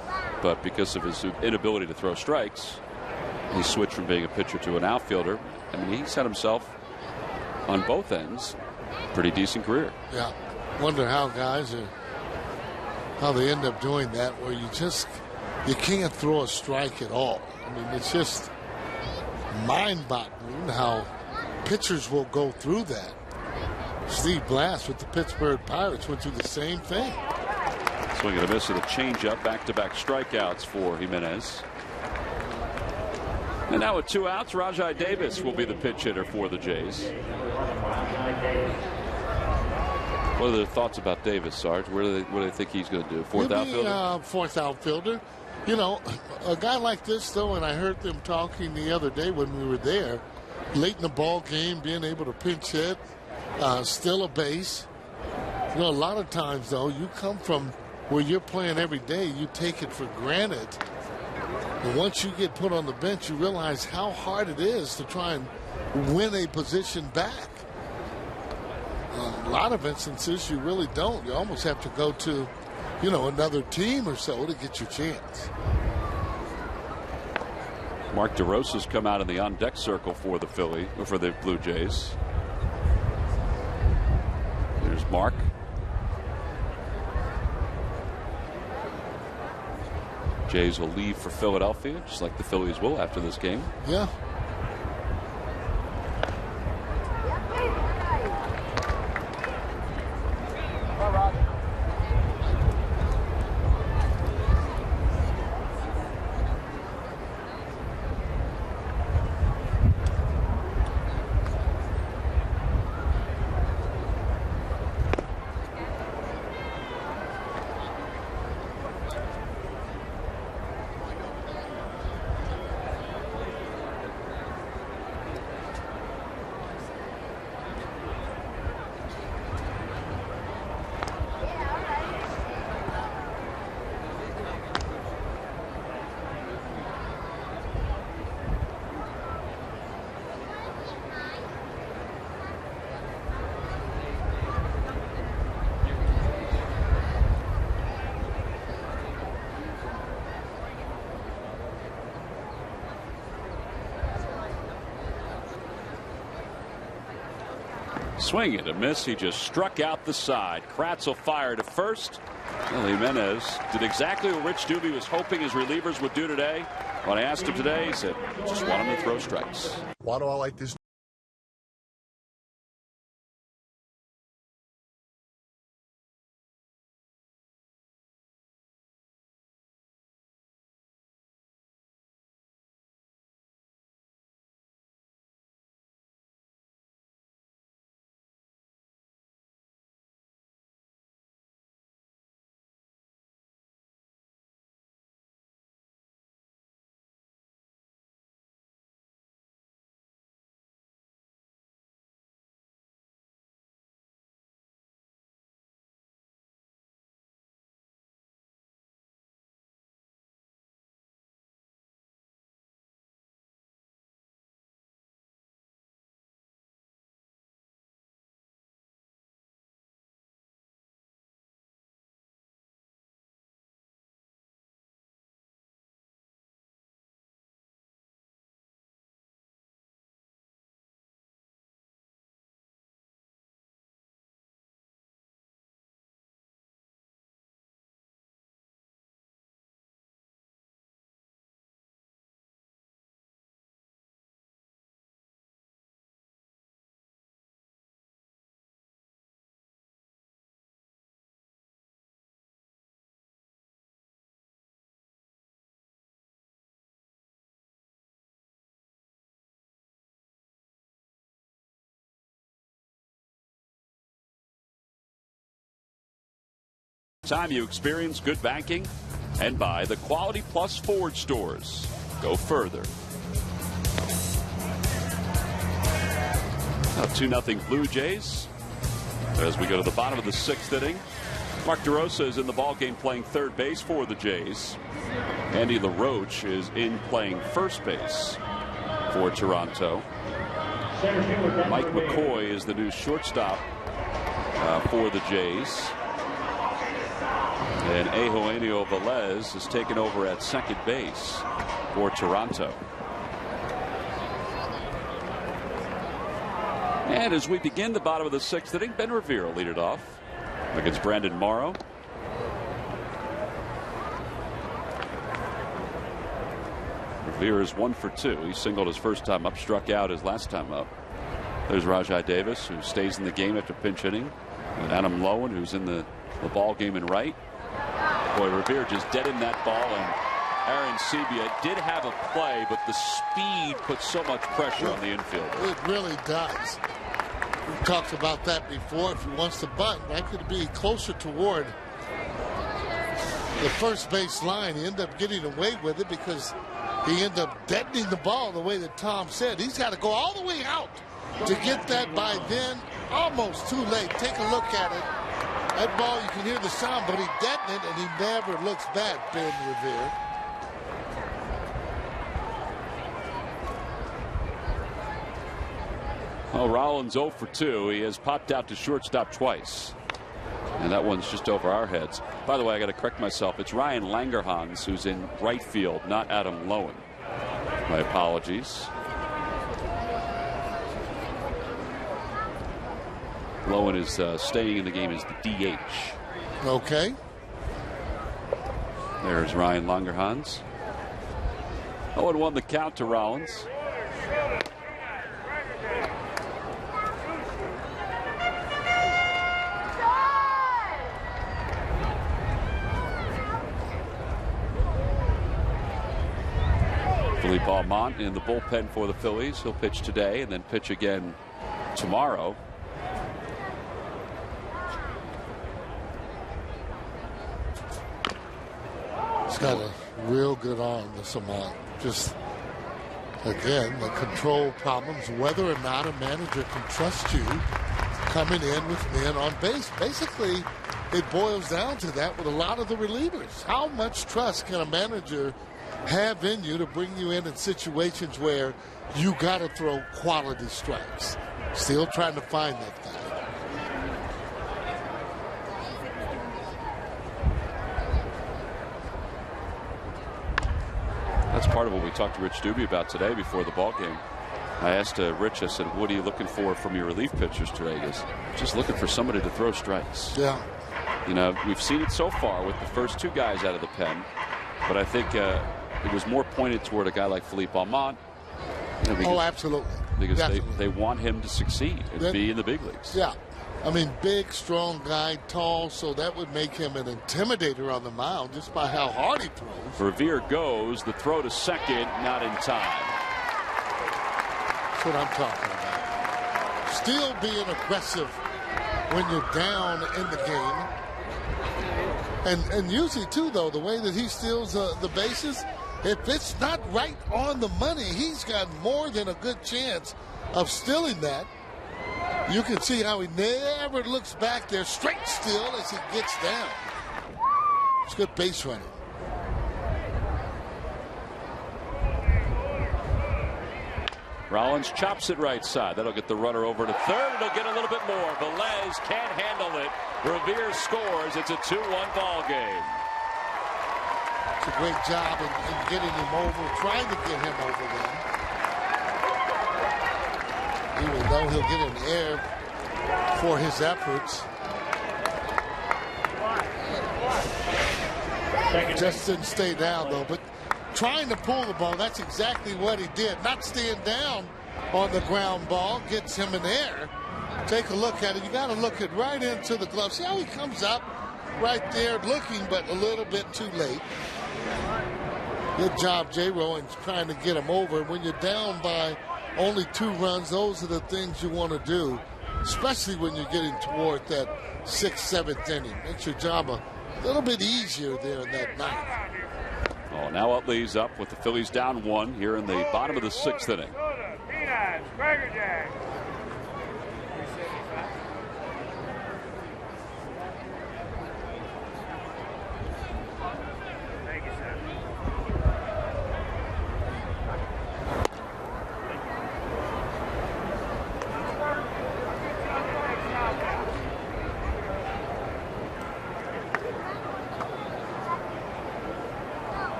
S1: but because of his inability to throw strikes, he switched from being a pitcher to an outfielder. I mean, he set himself on both ends. Pretty decent career.
S7: Yeah. Wonder how guys are, how they end up doing that, where you can't throw a strike at all. I mean, it's just mind-boggling how pitchers will go through that. Steve Blass with the Pittsburgh Pirates went through the same thing.
S1: Swing and a miss with a changeup. Back-to-back strikeouts for Jimenez. And now with 2 outs, Rajai Davis will be the pitch hitter for the Jays. What are the thoughts about Davis, Sarge? What do they think he's going to do? Fourth outfielder?
S7: Fourth outfielder. You know, a guy like this, though, and I heard them talking the other day when we were there, late in the ball game, being able to pinch hit, still a base. You know, a lot of times, though, you come from where you're playing every day, you take it for granted. And once you get put on the bench, you realize how hard it is to try and win a position back. A lot of instances, you really don't. You almost have to go to, you know, another team or so to get your chance.
S1: Mark DeRosa's come out in the on-deck circle for the Blue Jays. There's Mark. Jays will leave for Philadelphia, just like the Phillies will after this game.
S7: Yeah.
S1: Swing and a miss. He just struck out the side. Kratz will fire to first. Well, Jimenez did exactly what Rich Doobie was hoping his relievers would do today. When I asked him today, he said, just want him to throw strikes.
S8: Why do I like this?
S1: Time you experience good banking and buy the Quality Plus Ford stores. Go further. Now 2-0 Blue Jays as we go to the bottom of the 6th inning. Mark DeRosa is in the ballgame playing third base for the Jays. Andy LaRoche is in playing first base for Toronto. Mike McCoy is the new shortstop for the Jays. And Eugenio Velez is taken over at second base for Toronto. And as we begin the bottom of the 6th inning, Ben Revere will lead it off against Brandon Morrow. Revere is 1 for 2. He singled his first time up, struck out his last time up. There's Rajai Davis, who stays in the game after pinch hitting. And Adam Lowen, who's in the ball game in right. Boy, Revere just dead in that ball, and Aaron Sebia did have a play, but the speed puts so much pressure on the infield.
S7: It really does. We talked about that before. If he wants to bunt, that could be closer toward the first base line. He ended up getting away with it because he ended up deadening the ball the way that Tom said. He's got to go all the way out to get that by then. Almost too late. Take a look at it. That ball, you can hear the sound, but he deadened it, and he never looks back, Ben Revere.
S1: Well, Rollins 0 for 2. He has popped out to shortstop twice. And that one's just over our heads. By the way, I got to correct myself. It's Ryan Langerhans who's in right field, not Adam Lowen. My apologies. Lowen is staying in the game as the DH.
S7: Okay.
S1: There's Ryan Langerhans. 0-1 the count to Rollins. Philippe Almont in the bullpen for the Phillies. He'll pitch today and then pitch again tomorrow.
S7: He's got a real good arm, this Almont. Just, again, the control problems, whether or not a manager can trust you coming in with men on base. Basically, it boils down to that with a lot of the relievers. How much trust can a manager have in you to bring you in situations where you got to throw quality strikes? Still trying to find that guy.
S1: That's part of what we talked to Rich Doobie about today before the ball game. I asked Rich, I said, what are you looking for from your relief pitchers today? He goes, just looking for somebody to throw strikes.
S7: Yeah.
S1: You know, we've seen it so far with the first two guys out of the pen, but I think it was more pointed toward a guy like Philippe Almont. You know, because,
S7: absolutely.
S1: Because they want him to succeed and be in the big leagues.
S7: Yeah. I mean, big, strong guy, tall, so that would make him an intimidator on the mound just by how hard he throws.
S1: Revere goes. The throw to second, not in time.
S7: That's what I'm talking about. Still being aggressive when you're down in the game. And usually, too, though, the way that he steals the bases, if it's not right on the money, he's got more than a good chance of stealing that. You can see how he never looks back there, straight still as he gets down. It's good base running.
S1: Rollins chops it right side. That'll get the runner over to third. It'll get a little bit more. Velez can't handle it. Revere scores. It's a 2-1 ball game.
S7: It's a great job in getting him over, trying to get him over there. Even though he'll get an air for his efforts. Just didn't stay down, though. But trying to pull the ball, that's exactly what he did. Not staying down on the ground ball, gets him in air. Take a look at it. You got to look it right into the glove. See how he comes up right there looking, but a little bit too late. Good job, J. Rowan's trying to get him over. When you're down by only 2 runs, those are the things you want to do, especially when you're getting toward that 6th, 7th inning. Makes your job a little bit easier there in that 9th.
S1: Oh, now Utley's up with the Phillies down 1 here in the bottom of the 6th inning.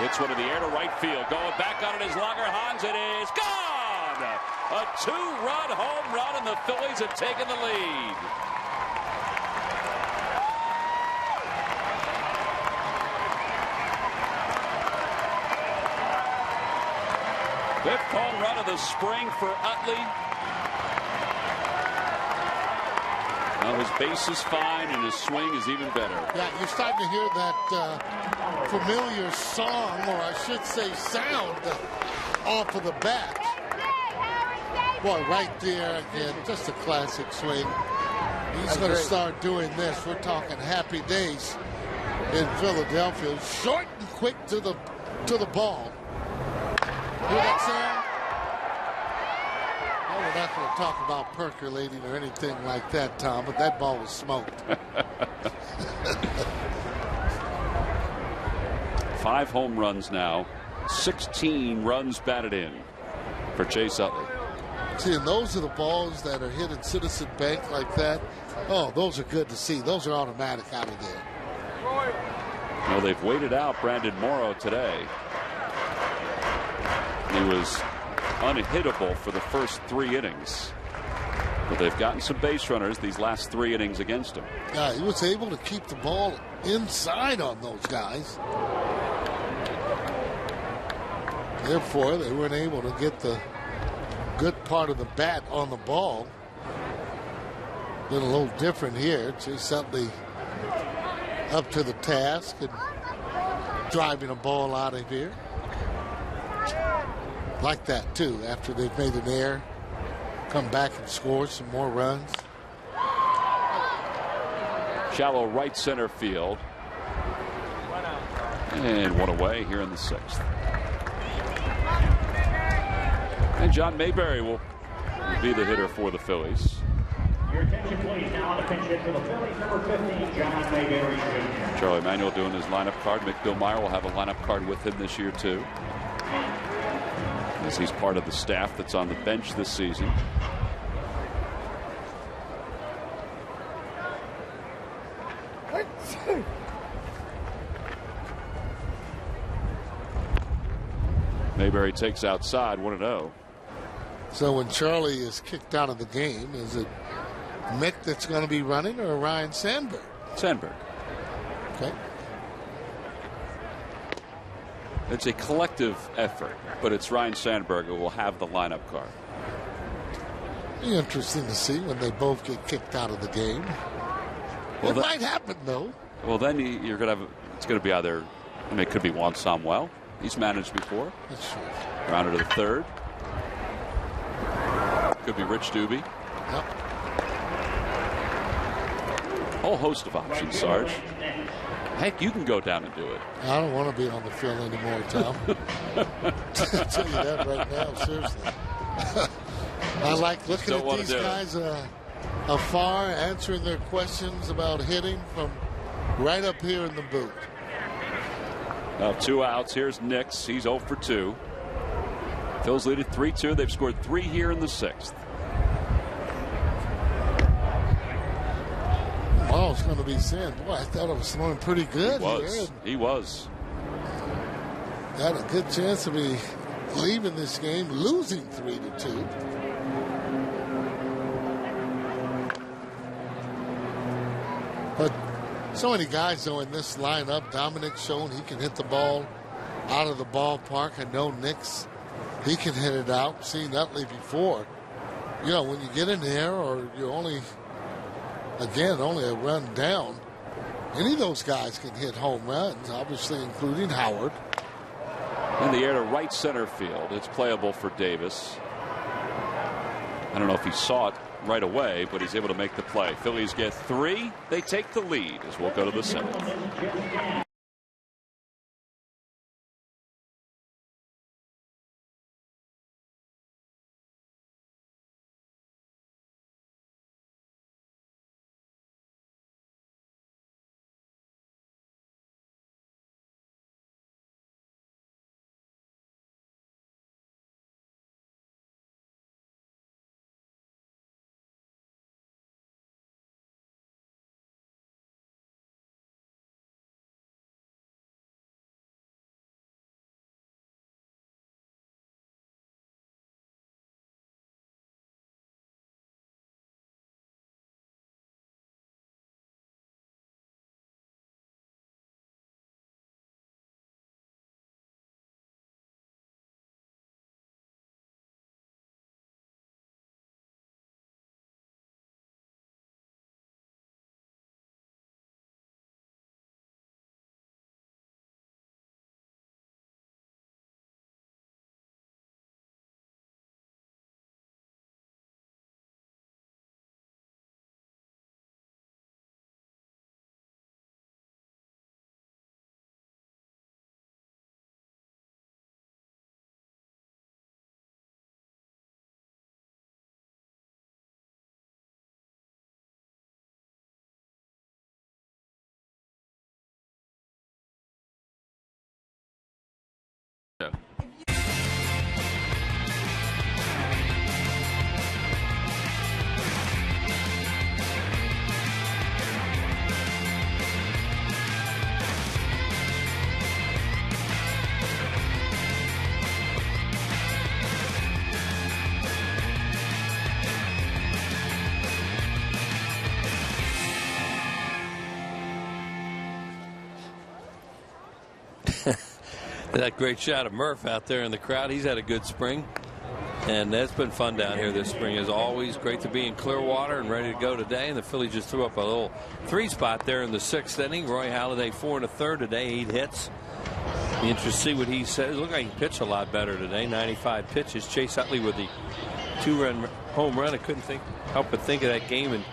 S1: Hits one in the air to right field. Going back on it is Langerhans. It is gone! A 2-run home run, and the Phillies have taken the lead. Fifth home run of the spring for Utley. Well, his base is fine, and his swing is even better.
S7: Yeah, you're starting to hear that familiar song, or I should say sound, off of the bat. Boy, right there again, just a classic swing. He's going to start doing this. We're talking happy days in Philadelphia. Short and quick to the ball. Hear that sound? Well, we're not going to talk about percolating or anything like that, Tom, but that ball was smoked.
S1: 5 home runs now, 16 runs batted in for Chase Utley.
S7: See, and those are the balls that are hit at Citizen Bank like that. Oh, those are good to see. Those are automatic out of there.
S1: Well, they've waited out Brandon Morrow today. He was unhittable for the first 3 innings. But they've gotten some base runners these last 3 innings against him.
S7: Yeah, he was able to keep the ball inside on those guys. Therefore, they weren't able to get the good part of the bat on the ball. Been a little different here. Chase Utley up to the task and driving a ball out of here. Like that, too, after they've made an error. Come back and score some more runs.
S1: Shallow right center field. And 1 away here in the 6th. And John Mayberry will be the hitter for the Phillies.
S5: Your attention, please. Now on the pinch hit for the Phillies, number 15, John Mayberry Jr.
S1: Charlie Manuel doing his lineup card. Mick Billmeyer will have a lineup card with him this year, too, as he's part of the staff that's on the bench this season. Mayberry takes outside 1-0.
S7: So when Charlie is kicked out of the game, is it Mick that's going to be running or Ryan Sandberg?
S1: Sandberg.
S7: Okay.
S1: It's a collective effort, but it's Ryan Sandberg who will have the lineup card.
S7: Be interesting to see when they both get kicked out of the game. Well, it might happen though.
S1: Well, then you're going to have. It's going to be either. I mean, it could be Juan Samuel. He's managed before.
S7: That's true.
S1: Rounded to the third. Could be Rich Doobie.
S7: Yep.
S1: Whole host of options, Sarge. Heck, you can go down and do it.
S7: I don't want to be on the field anymore, Tom. I'll tell you that right now, seriously. I like looking at these guys afar, answering their questions about hitting from right up here in the booth.
S1: Now 2 outs. Here's Nix. He's 0 for 2. Phil's lead at 3-2. They've scored 3 here in the 6th.
S7: Oh, it's going to be Sand. Boy, I thought it was throwing pretty good here.
S1: He was.
S7: Got a good chance to be leaving this game, losing 3-2. But so many guys, though, in this lineup. Dominic's shown he can hit the ball out of the ballpark. I know Nix, he can hit it out. Seen Utley before. You know, when you get in there or you're only a run down, any of those guys can hit home runs, obviously including Howard.
S1: In the air to right center field. It's playable for Davis. I don't know if he saw it right away, but he's able to make the play. Phillies get 3. They take the lead as we'll go to the 7th.
S2: That great shot of Murph out there in the crowd. He's had a good spring. And it's been fun down here this spring. As always, great to be in Clearwater and ready to go today. And the Phillies just threw up a little 3-spot there in the 6th inning. Roy Halladay 4 1/3 today, 8 hits. Be interested to see what he says. Look like he pitched a lot better today. 95 pitches. Chase Utley with the 2-run home run. I couldn't help but think of that game in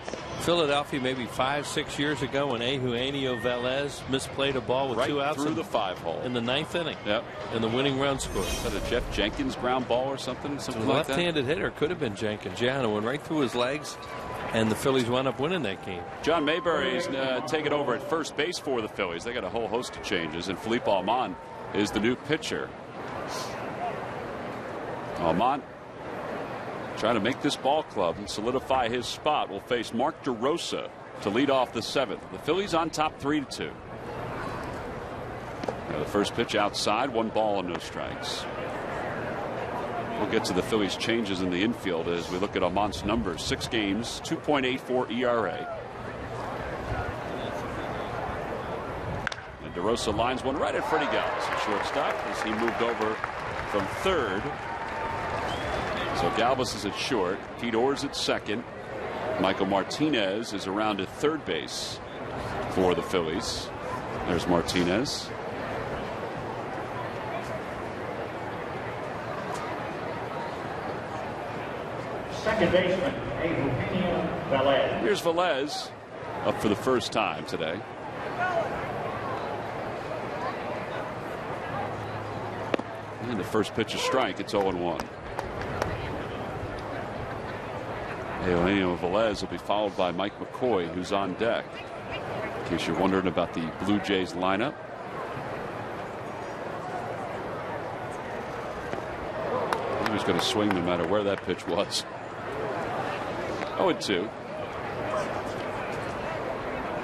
S2: Philadelphia maybe 5-6 years ago when Eugenio Velez misplayed a ball with 2 outs
S1: through the 5-hole
S2: in the 9th inning.
S1: Yep.
S2: And the winning run scored.
S1: Is that a Jeff Jenkins ground ball or something? Something like that?
S2: Left-handed hitter. Could have been Jenkins. Yeah, and it went right through his legs. And the Phillies wound up winning that game.
S1: John Mayberry's taken over at first base for the Phillies. They got a whole host of changes, and Philippe Almond is the new pitcher. Almond trying to make this ball club and solidify his spot. Will face Mark DeRosa to lead off the 7th. The Phillies on top 3-2. Now the first pitch outside, 1 ball and no strikes. We'll get to the Phillies' changes in the infield as we look at Almont's numbers. 6 games, 2.84 ERA. And DeRosa lines one right at Freddie Galvis at shortstop as he moved over from third. So Galvis is at short. Pete Orr's at second. Michael Martinez is around at third base for the Phillies. There's Martinez.
S5: Second baseman, Velez.
S1: Here's Velez up for the first time today. And the first pitch is strike. It's 0-1. Eugenio Velez will be followed by Mike McCoy, who's on deck. In case you're wondering about the Blue Jays lineup. He was going to swing no matter where that pitch was. 0-2.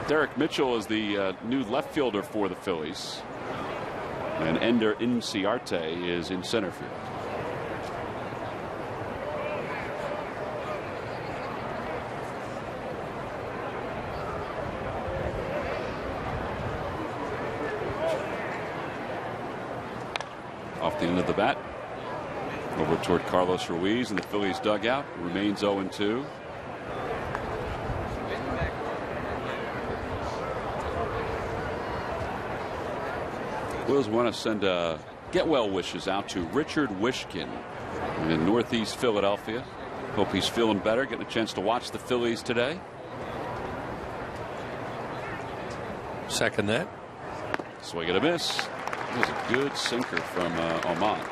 S1: Derek Mitchell is the new left fielder for the Phillies. And Ender Inciarte is in center field. Off the end of the bat. Over toward Carlos Ruiz in the Phillies dugout. Remains 0-2. Wills want to send get well wishes out to Richard Wishkin in Northeast Philadelphia. Hope he's feeling better, getting a chance to watch the Phillies today.
S2: Second that.
S1: Swing and a miss. That was a good sinker from Almont.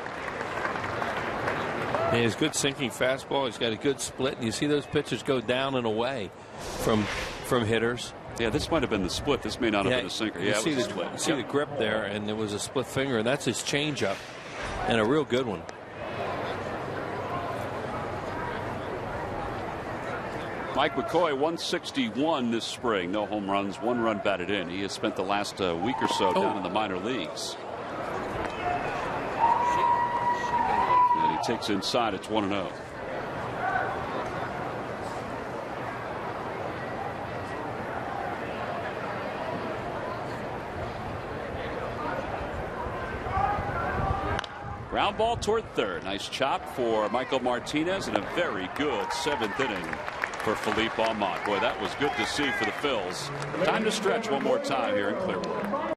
S2: He has good sinking fastball. He's got a good split, and you see those pitches go down and away from hitters.
S1: Yeah, this might have been the split. This may not have been a sinker. Yeah,
S2: you see the grip there, and there was a split finger, and that's his changeup, and a real good one.
S1: Mike McCoy, 161 this spring. No home runs, 1 run batted in. He has spent the last week or so down in the minor leagues. And he takes inside. It's 1-0. Ground ball toward third. Nice chop for Michael Martinez and a very good 7th inning for Philippe Almont. Boy, that was good to see for the Phils. Time to stretch one more time here in Clearwater.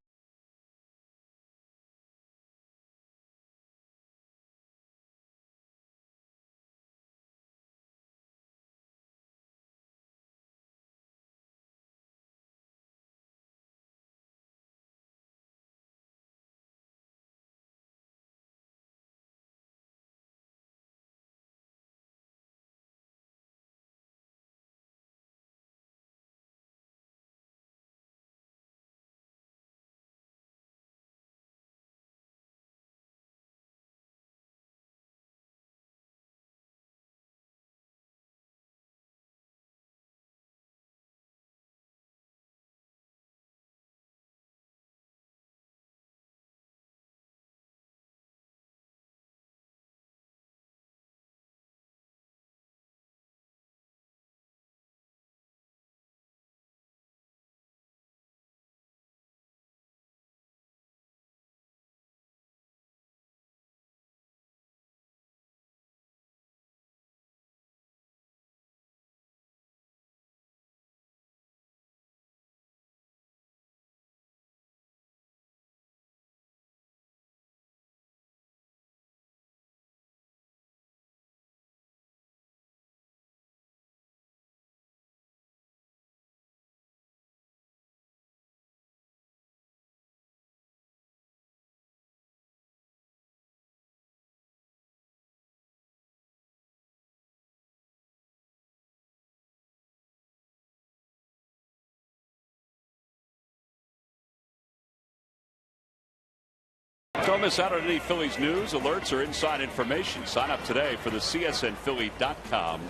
S1: Don't miss out on any Phillies news, alerts, or inside information. Sign up today for the CSNPhilly.com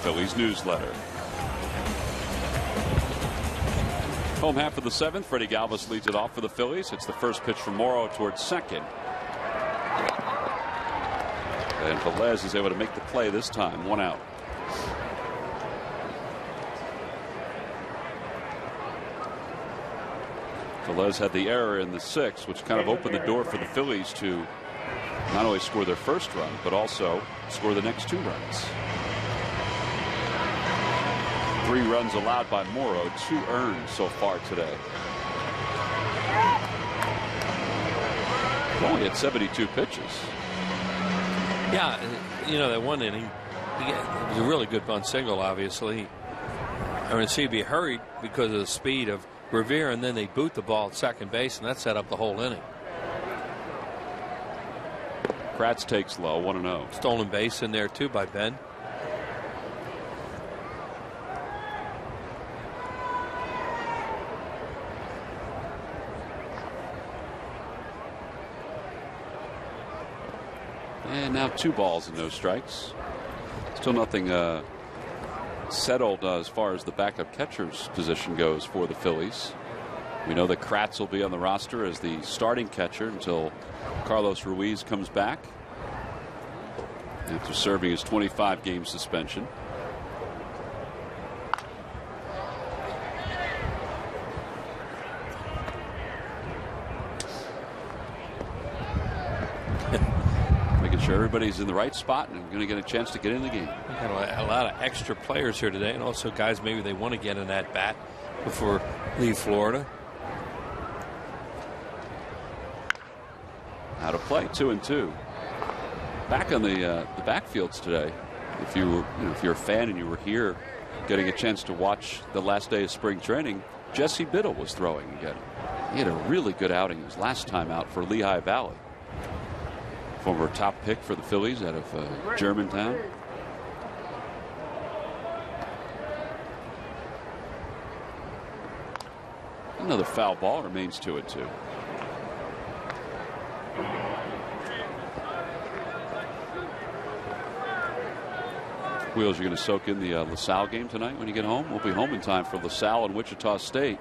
S1: Phillies newsletter. Home half of the 7th. Freddie Galvis leads it off for the Phillies. It's the first pitch from Morrow towards second. And Velez is able to make the play this time. 1 out. Velez had the error in the 6th, which kind of opened the door for the Phillies to not only score their first run, but also score the next 2 runs. 3 runs allowed by Morrow, 2 earned so far today. Only at 72 pitches.
S2: Yeah, you know, that 1 inning, it was a really good bunt single, obviously. I mean, so you'd be hurried because of the speed of Revere, and then they boot the ball at second base, and that set up the whole inning.
S1: Kratz takes low, 1-0.
S2: Stolen base in there, too, by Ben.
S1: And now 2 balls and no strikes. Still nothing settled as far as the backup catcher's position goes for the Phillies. We know that Kratz will be on the roster as the starting catcher until Carlos Ruiz comes back after serving his 25-game suspension. Making sure everybody's in the right spot and going to get a chance to get in the game.
S2: Got a lot of extra players here today, and also guys maybe they want to get in that bat before leave Florida.
S1: Out of play, 2-2. Back on the backfields today. If you were, if you're a fan and you were here, getting a chance to watch the last day of spring training, Jesse Biddle was throwing again. He had a really good outing his last time out for Lehigh Valley. Former top pick for the Phillies out of Germantown. Another foul ball, remains 2-2. Wheels, you're going to soak in the LaSalle game tonight when you get home? We'll be home in time for LaSalle and Wichita State.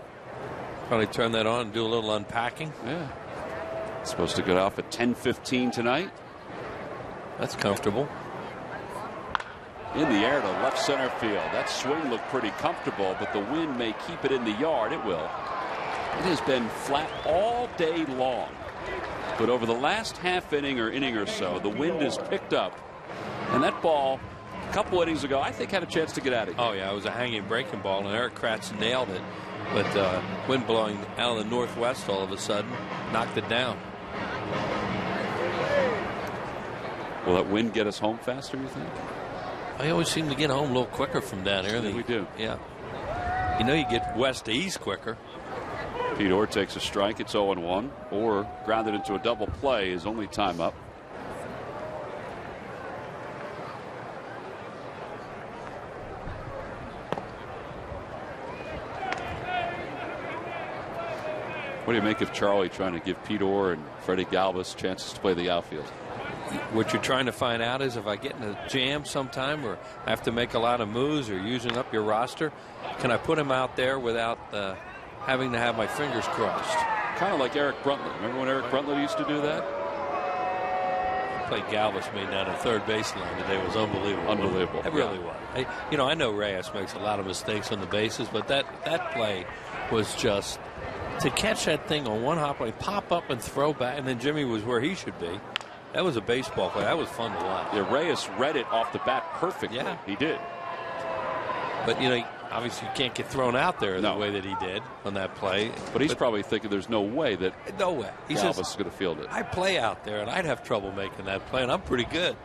S2: Probably turn that on and do a little unpacking.
S1: Yeah. Supposed to get off at 10:15 tonight.
S2: That's comfortable.
S1: In the air to left center field. That swing looked pretty comfortable, but the wind may keep it in the yard. It will. It has been flat all day long. But over the last half inning or so, the wind has picked up. And that ball, a couple innings ago, I think had a chance to get out of here.
S2: Oh, yeah, it was a hanging breaking ball, and Eric Kratz nailed it. But wind blowing out of the northwest all of a sudden knocked it down.
S1: Will that wind get us home faster, you think?
S2: I always seem to get home a little quicker from down here.
S1: Yeah, we do.
S2: Yeah. You know, you get west to east quicker.
S1: Pete Orr takes a strike. It's 0-1. Orr grounded into a double play. His only time up. What do you make of Charlie trying to give Pete Orr and Freddie Galvis chances to play the outfield?
S2: What you're trying to find out is if I get in a jam sometime or I have to make a lot of moves or using up your roster, can I put him out there without having to have my fingers crossed?
S1: Kind of like Eric Bruntlett. Remember when Eric Bruntlett used to do that?
S2: Play Galvis made down at third baseline today was unbelievable.
S1: Unbelievable.
S2: It really was. I know Reyes makes a lot of mistakes on the bases, but that play was just to catch that thing on one hop, pop up and throw back, and then Jimmy was where he should be. That was a baseball play. That was fun to watch.
S1: Yeah, Reyes read it off the bat perfectly.
S2: Yeah.
S1: He did.
S2: But, obviously you can't get thrown out there the way that he did on that play.
S1: But he's probably thinking there's no way that Galvis is going to field it.
S2: I play out there, and I'd have trouble making that play, and I'm pretty good.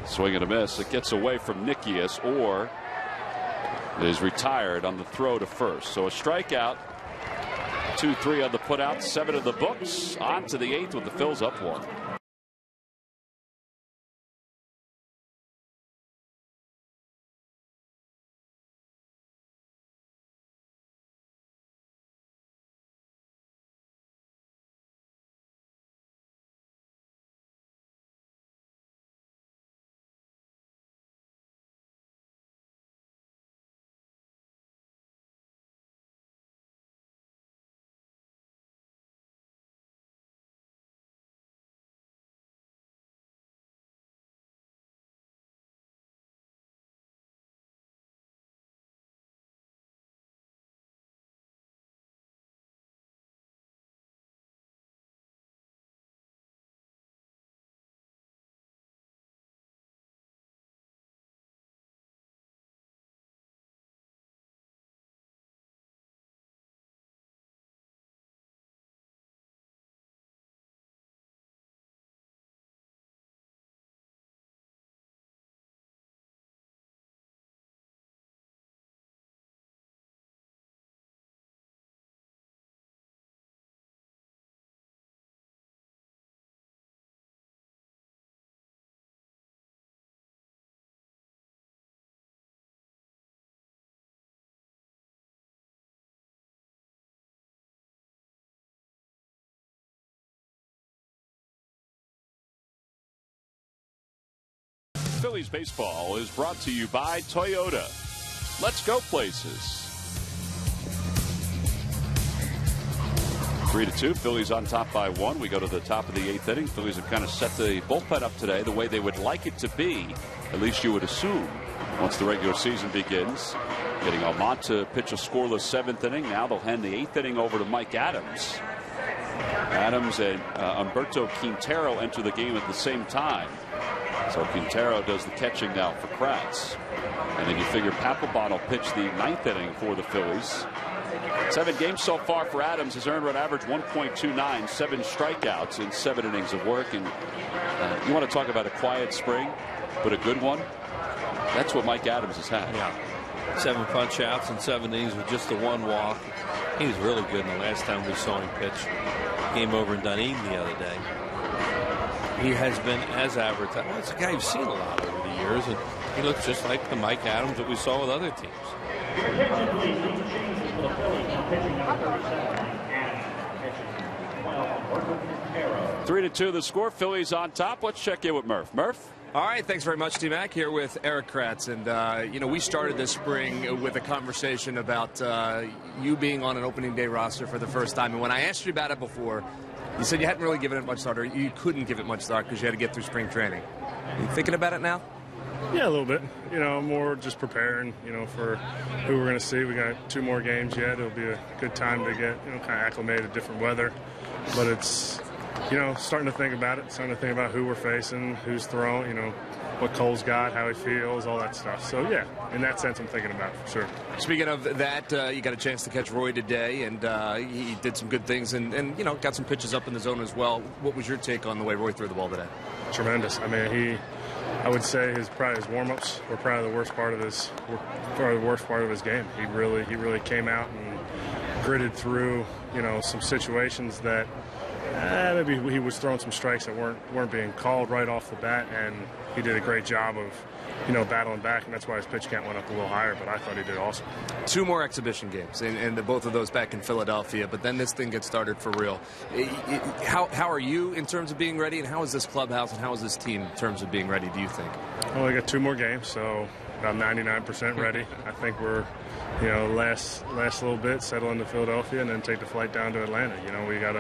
S1: Swing and a miss. It gets away from Nikias, or is retired on the throw to first. So a strikeout. 2-3 on the putout, 7 in the books. On to the 8th with the Phils up 1. Phillies baseball is brought to you by Toyota. Let's go places. 3-2. Phillies on top by 1. We go to the top of the 8th inning. Phillies have kind of set the bullpen up today the way they would like it to be, at least you would assume, once the regular season begins. Getting Almont to pitch a scoreless 7th inning. Now they'll hand the 8th inning over to Mike Adams. Adams and Humberto Quintero enter the game at the same time. So Quintero does the catching now for Kratz. And then you figure Papelbon will pitch the 9th inning for the Phillies. 7 games so far for Adams. His earned run average 1.29, 7 strikeouts in 7 innings of work. And you want to talk about a quiet spring, but a good one? That's what Mike Adams has had.
S2: Yeah. 7 punch outs in 7 innings with just the 1 walk. He was really good in the last time we saw him pitch. Game over in Dunedin the other day. He has been as advertised. Well, it's a guy you've seen a lot over the years, and he looks just like the Mike Adams that we saw with other teams.
S1: 3-2 the score. Phillies on top. Let's check in with Murph. Murph?
S3: All right, thanks very much, T-Mac, here with Eric Kratz. And, you know, we started this spring with a conversation about you being on an opening day roster for the first time. And when I asked you about it before, you said you hadn't really given it much thought, or you couldn't give it much thought because you had to get through spring training. Are you thinking about it now?
S8: Yeah, a little bit. You know, more just preparing, you know, for who we're going to see. We got 2 more games yet. It'll be a good time to get, you know, kind of acclimated to different weather. But it's, you know, starting to think about it, starting to think about who we're facing, who's throwing, you know, what Cole's got, how he feels, all that stuff. So, yeah, in that sense, I'm thinking about it for sure.
S3: Speaking of that, you got a chance to catch Roy today, and he did some good things and, you know, got some pitches up in the zone as well. What was your take on the way Roy threw the ball today?
S8: Tremendous. I mean, I would say his warm-ups were probably the worst part of his game. He really came out and gritted through, you know, some situations that maybe he was throwing some strikes that weren't being called right off the bat, and he did a great job of, you know, battling back, and that's why his pitch count went up a little higher, but I thought he did awesome. 2 more exhibition games, and both of those back in Philadelphia, but then this thing gets started for real. How are you in terms of being ready, and how is this clubhouse and how is this team in terms of being ready, do you think? Well, we got 2 more games, so about 99% ready. I think we're, you know, last little bit, settle into Philadelphia, and then take the flight down to Atlanta. You know, we got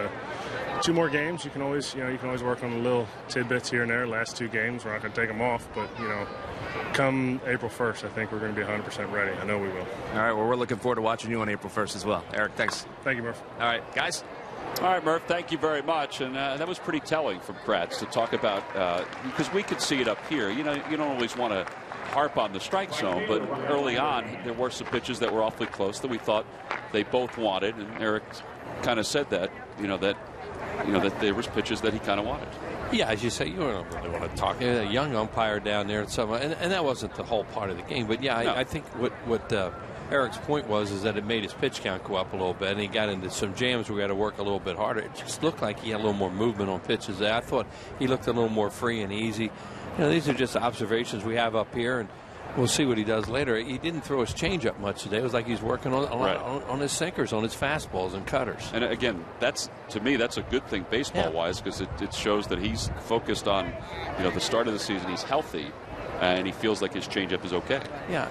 S8: 2 more games. You can always work on the little tidbits here and there. Last 2 games, we're not going to take them off, but, you know, come April 1st, I think we're going to be 100% ready. I know we will.
S3: All right, well, we're looking forward to watching you on April 1st as well. Eric, thanks.
S8: Thank you, Murph.
S3: All right, guys.
S1: All right, Murph, thank you very much. And that was pretty telling from Kratz to talk about, because we could see it up here. You know, you don't always want to harp on the strike zone, but early on there were some pitches that were awfully close that we thought they both wanted, and Eric kind of said that, that there was pitches that he kind of wanted.
S2: Yeah, as you say, you don't really want to talk. A young umpire down there, and that wasn't the whole part of the game. But yeah, I think what Eric's point is that it made his pitch count go up a little bit, and he got into some jams where we had to work a little bit harder. It just looked like he had a little more movement on pitches there. I thought he looked a little more free and easy. These are just observations we have up here, and we'll see what he does later. He didn't throw his changeup much today. It was like he's working on his sinkers, on his fastballs and cutters.
S1: And again, to me, that's a good thing baseball-wise, because it shows that he's focused on, the start of the season. He's healthy, and he feels like his changeup is okay.
S2: Yeah,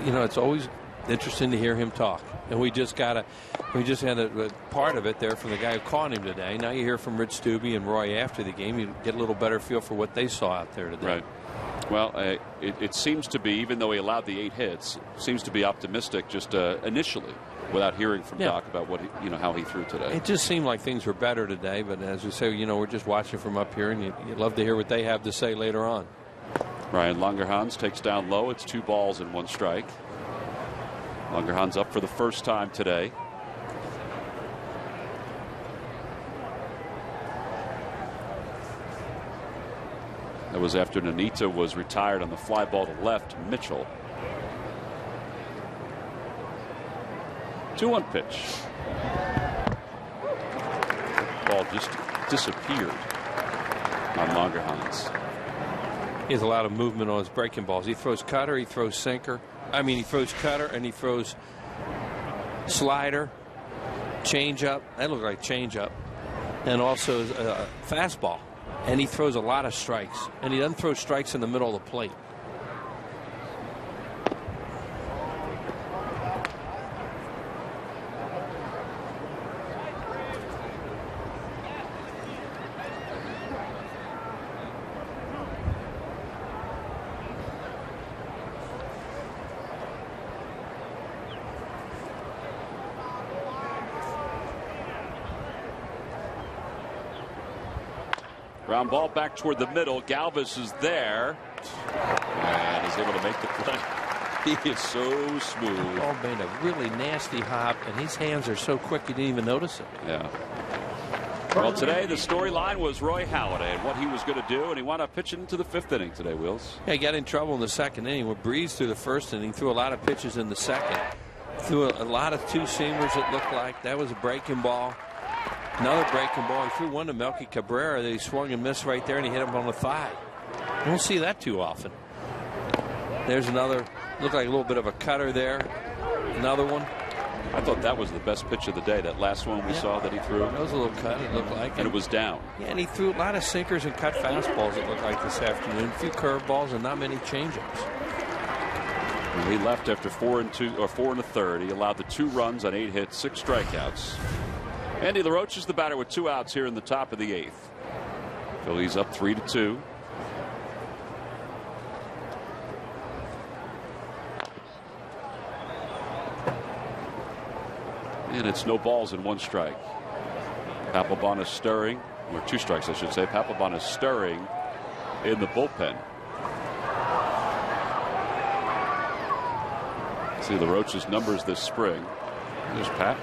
S2: it's always interesting to hear him talk. And we just had a part of it there from the guy who caught him today. Now you hear from Rich Stubbe and Roy after the game. You get a little better feel for what they saw out there today.
S1: Right. Well, it seems to be, even though he allowed the 8 hits, seems to be optimistic just initially, without hearing from Doc about how he threw today.
S2: It just seemed like things were better today. But as we say, we're just watching from up here, and you'd love to hear what they have to say later on.
S1: Ryan Langerhans takes down low. It's 2 balls and 1 strike. Langerhans up for the first time today. That was after Nanita was retired on the fly ball to left. Mitchell. 2-1 pitch. Ball just disappeared on Langerhans.
S2: He has a lot of movement on his breaking balls. He throws cutter, he throws sinker. He throws cutter and he throws slider, changeup. That looked like changeup, and also fastball. and he throws a lot of strikes, and he doesn't throw strikes in the middle of the plate.
S1: Ground ball back toward the middle. Galvis is there and is able to make the play. He is so smooth.
S2: Ball made a really nasty hop, and his hands are so quick you didn't even notice it.
S1: Yeah. Well, today the storyline was Roy Halladay and what he was going to do, and he wound up pitching into the 5th inning today, Wheels.
S2: Yeah, he got in trouble in the 2nd inning. We breezed through the 1st inning, threw a lot of pitches in the 2nd. Threw a lot of two-seamers, it looked like. That was a breaking ball. Another breaking ball. He threw one to Melky Cabrera that he swung and missed right there, and he hit him on the thigh. You don't see that too often. There's another, looked like a little bit of a cutter there. Another one.
S1: I thought that was the best pitch of the day, that last one we saw that he threw.
S2: That was a little cut, it looked like.
S1: And it was down.
S2: Yeah, and he threw a lot of sinkers and cut fastballs, it looked like, this afternoon. A few curveballs and not many changeups.
S1: He left after 4 2 or 4 1/3. He allowed the 2 runs on 8 hits, 6 strikeouts. Andy LaRoche is the batter with 2 outs here in the top of the 8th. Phillies up 3-2. And it's no balls and 1 strike. Papelbon is stirring, or 2 strikes I should say. Papelbon is stirring in the bullpen. See LaRoche's numbers this spring. There's Pat.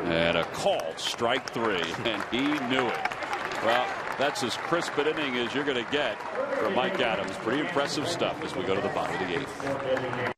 S1: And a called strike 3, and he knew it. Well, that's as crisp an inning as you're going to get from Mike Adams. Pretty impressive stuff as we go to the bottom of the 8th.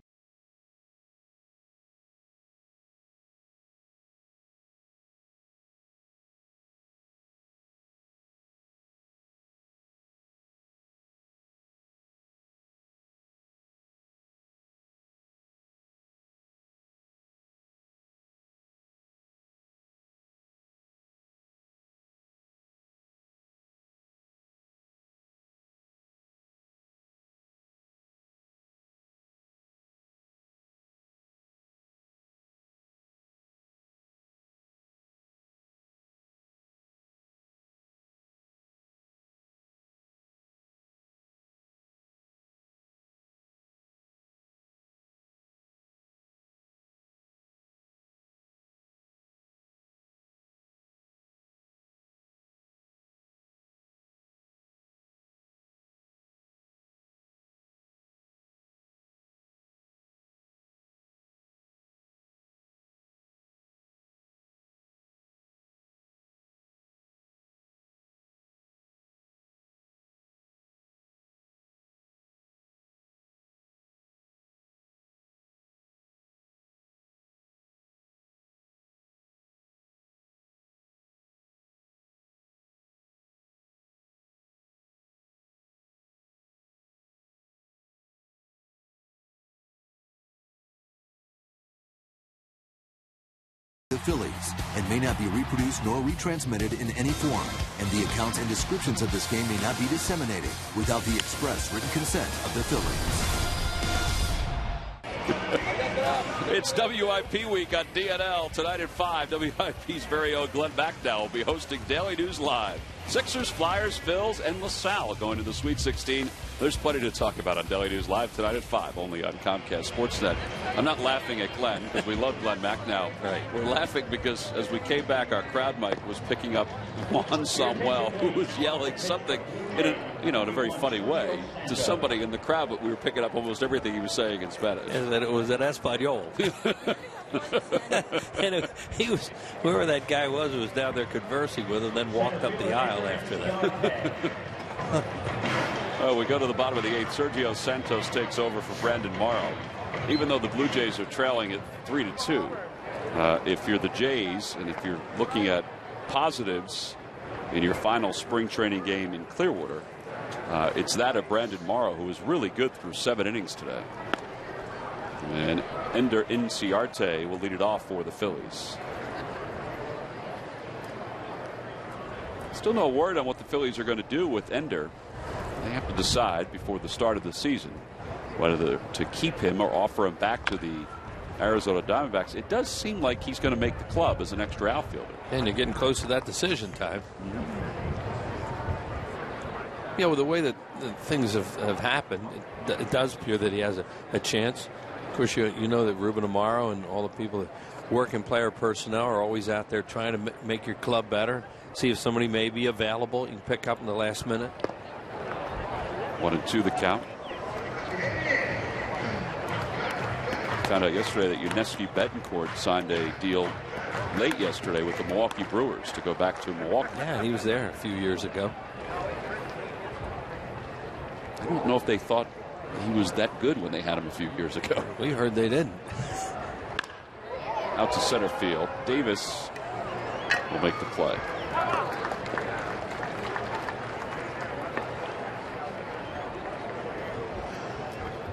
S9: The Phillies and may not be reproduced nor retransmitted in any form, and the accounts and descriptions of this game may not be disseminated without the express written consent of the Phillies.
S1: It's WIP week on DNL tonight at 5. WIP's very own Glenn Macnow will be hosting Daily News Live. Sixers, Flyers, Phils, and LaSalle going to the Sweet 16. There's plenty to talk about on Daily News Live tonight at 5, only on Comcast Sportsnet. I'm not laughing at Glenn because we love Glenn Macnow.
S2: Right.
S1: We're laughing because as we came back, our crowd mic was picking up Juan Samuel, who was yelling something in a very funny way to somebody in the crowd, but we were picking up almost everything he was saying in Spanish.
S2: And that it was an Espanol. And he was, whoever that guy was who was down there conversing with him, then walked up the aisle after that.
S1: Oh, we go to the bottom of the 8th. Sergio Santos takes over for Brandon Morrow. Even though the Blue Jays are trailing at 3-2, if you're the Jays and if you're looking at positives, in your final spring training game in Clearwater, it's that of Brandon Morrow, who was really good through 7 innings today. And Ender Inciarte will lead it off for the Phillies. Still no word on what the Phillies are going to do with Ender. They have to decide before the start of the season whether to keep him or offer him back to the Arizona Diamondbacks. It does seem like he's going to make the club as an extra outfielder.
S2: And you're getting close to that decision time. Yeah, with the way that things have happened, it does appear that he has a chance. Of course, you know that Ruben Amaro and all the people that work in player personnel are always out there trying to make your club better. See if somebody may be available you can pick up in the last minute.
S1: 1-2 the count. Found out yesterday that Yuniesky Betancourt signed a deal late yesterday with the Milwaukee Brewers to go back to Milwaukee.
S2: Yeah, he was there a few years ago.
S1: I don't know if they thought he was that good when they had him a few years ago.
S2: We heard they didn't.
S1: Out to center field. Davis will make the play.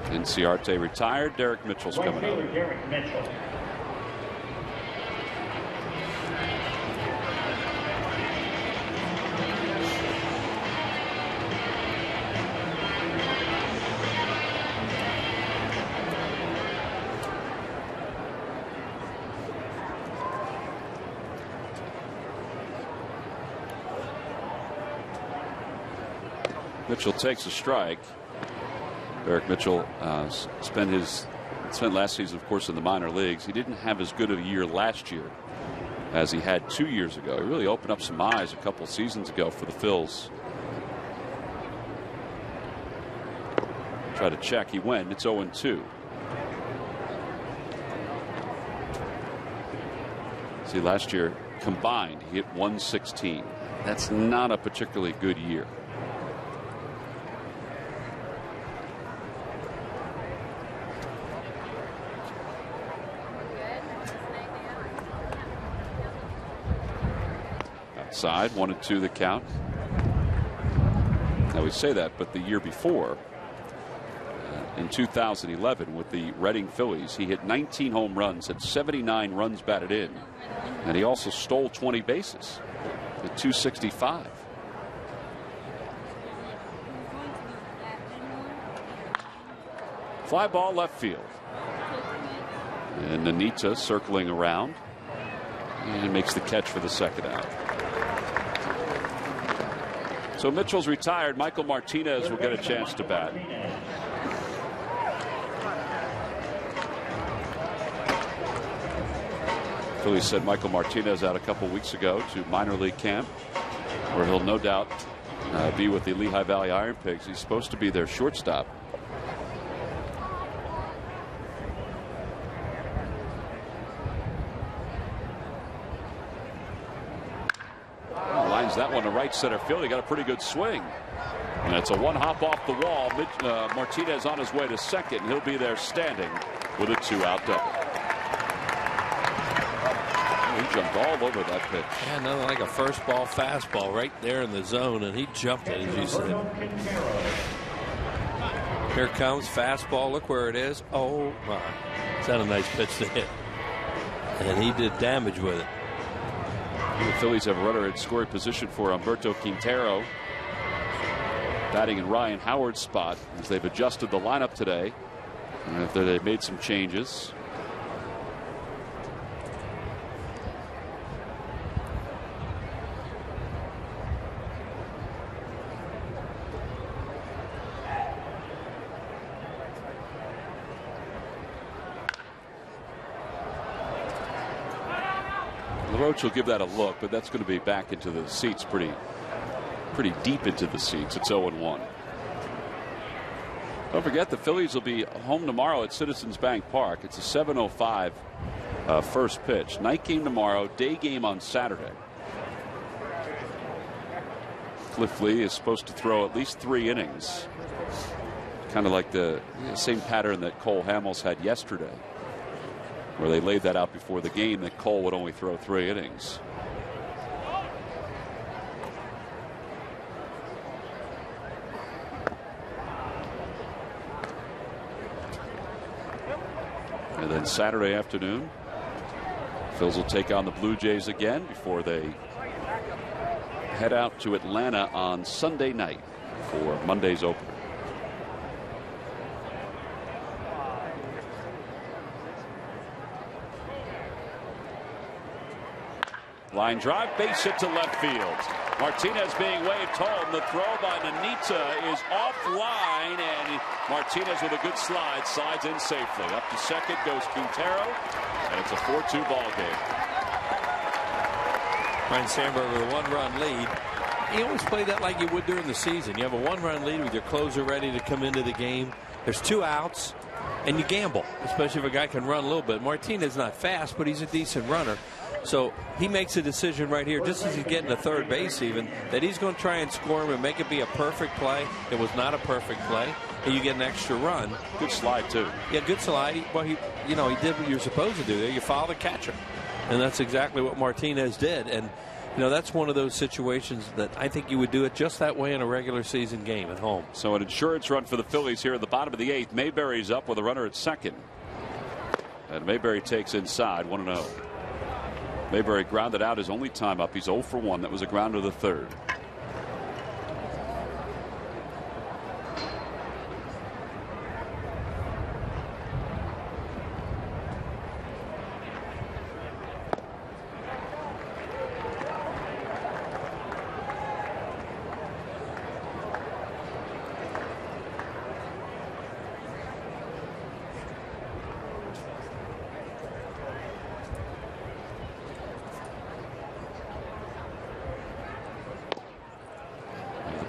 S1: Inciarte retired. Derek Mitchell's coming out.
S5: Derek Mitchell.
S1: Mitchell takes a strike. Derek Mitchell spent last season, of course, in the minor leagues. He didn't have as good a year last year as he had 2 years ago. He really opened up some eyes a couple seasons ago for the Phils. Try to check. He went. It's 0-2. See, last year combined, he hit 116. That's not a particularly good year. Outside, 1-2 the count. Now we say that, but the year before, in 2011 with the Reading Phillies, he hit 19 home runs, had 79 runs batted in, and he also stole 20 bases at 265. Fly ball left field. And Anita circling around and makes the catch for the second out. So Mitchell's retired. Michael Martinez will get a chance to bat. Phillies sent Michael Martinez out a couple weeks ago to minor league camp, where he'll no doubt be with the Lehigh Valley Iron Pigs. He's supposed to be their shortstop. Lines that one to right center field. He got a pretty good swing. And it's a one hop off the wall. Martinez on his way to second. He'll be there standing with a 2-out double. He jumped all over that pitch.
S2: Yeah, nothing like a first ball fastball right there in the zone, and he jumped it, as you said. Here comes fastball. Look where it is. Oh my! Is that a nice pitch to hit? And he did damage with it.
S1: The Phillies have a runner in scoring position for Humberto Quintero, batting in Ryan Howard's spot as they've adjusted the lineup today. And after they've made some changes. LaRoche will give that a look, but that's going to be back into the seats pretty deep into the seats. It's 0-1. Don't forget the Phillies will be home tomorrow at Citizens Bank Park. It's a 7:05 first pitch. Night game tomorrow, day game on Saturday. Cliff Lee is supposed to throw at least 3 innings. Kind of like the same pattern that Cole Hamels had yesterday, where they laid that out before the game that Cole would only throw 3 innings. And then Saturday afternoon, Phils will take on the Blue Jays again before they head out to Atlanta on Sunday night for Monday's opener. Line drive, base hit to left field. Martinez being waved home. The throw by Nanita is offline, and Martinez with a good slide slides in safely. Up to second goes Quintero, and it's a 4-2 ball game.
S2: Ryan Sandberg with a 1-run lead. You always play that like you would during the season. You have a 1-run lead with your closer ready to come into the game. There's 2 outs, and you gamble, especially if a guy can run a little bit. Martinez not fast, but he's a decent runner. So he makes a decision right here, just as he's getting to third base even, that he's going to try and score him and make it be a perfect play. It was not a perfect play, and you get an extra run.
S1: Good slide, too.
S2: Yeah, good slide. He did what you're supposed to do there. You follow the catcher, and that's exactly what Martinez did. And, that's one of those situations that I think you would do it just that way in a regular season game at home.
S1: So an insurance run for the Phillies here at the bottom of the 8th. Mayberry's up with a runner at second. And Mayberry takes inside 1-0. Mayberry grounded out his only time up. He's 0 for 1. That was a ground to the third.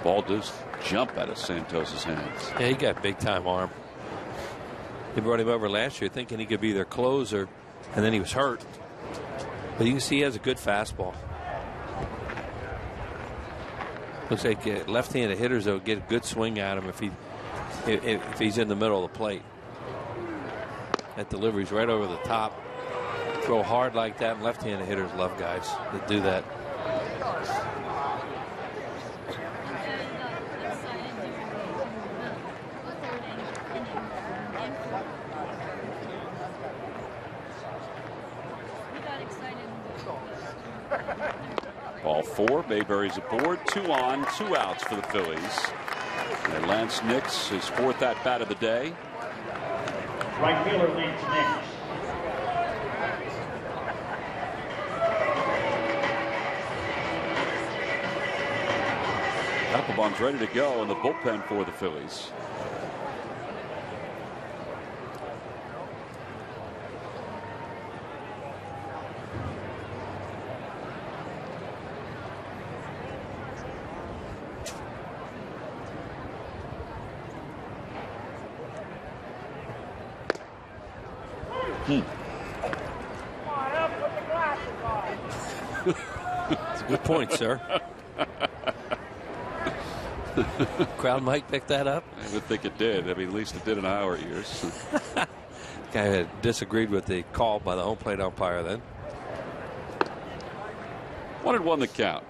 S1: Ball does jump out of Santos's hands.
S2: Yeah, he got big time arm. They brought him over last year thinking he could be their closer, and then he was hurt. But you can see he has a good fastball. Looks like left-handed hitters will get a good swing at him if he's in the middle of the plate. That delivery's right over the top. Throw hard like that, and left-handed hitters love guys that do that.
S1: Ball 4. Mayberry's aboard. 2 on, 2 outs for the Phillies. And Lance Nix, his 4th at bat of the day.
S5: Right fielder Lance Nix.
S1: Applebaum's ready to go in the bullpen for the Phillies.
S2: That's a good point, sir. Crowd might pick that up.
S1: I would think it did. I mean, at least it did in our ears.
S2: Guy had disagreed with the call by the home plate umpire then.
S1: 1-1 the count.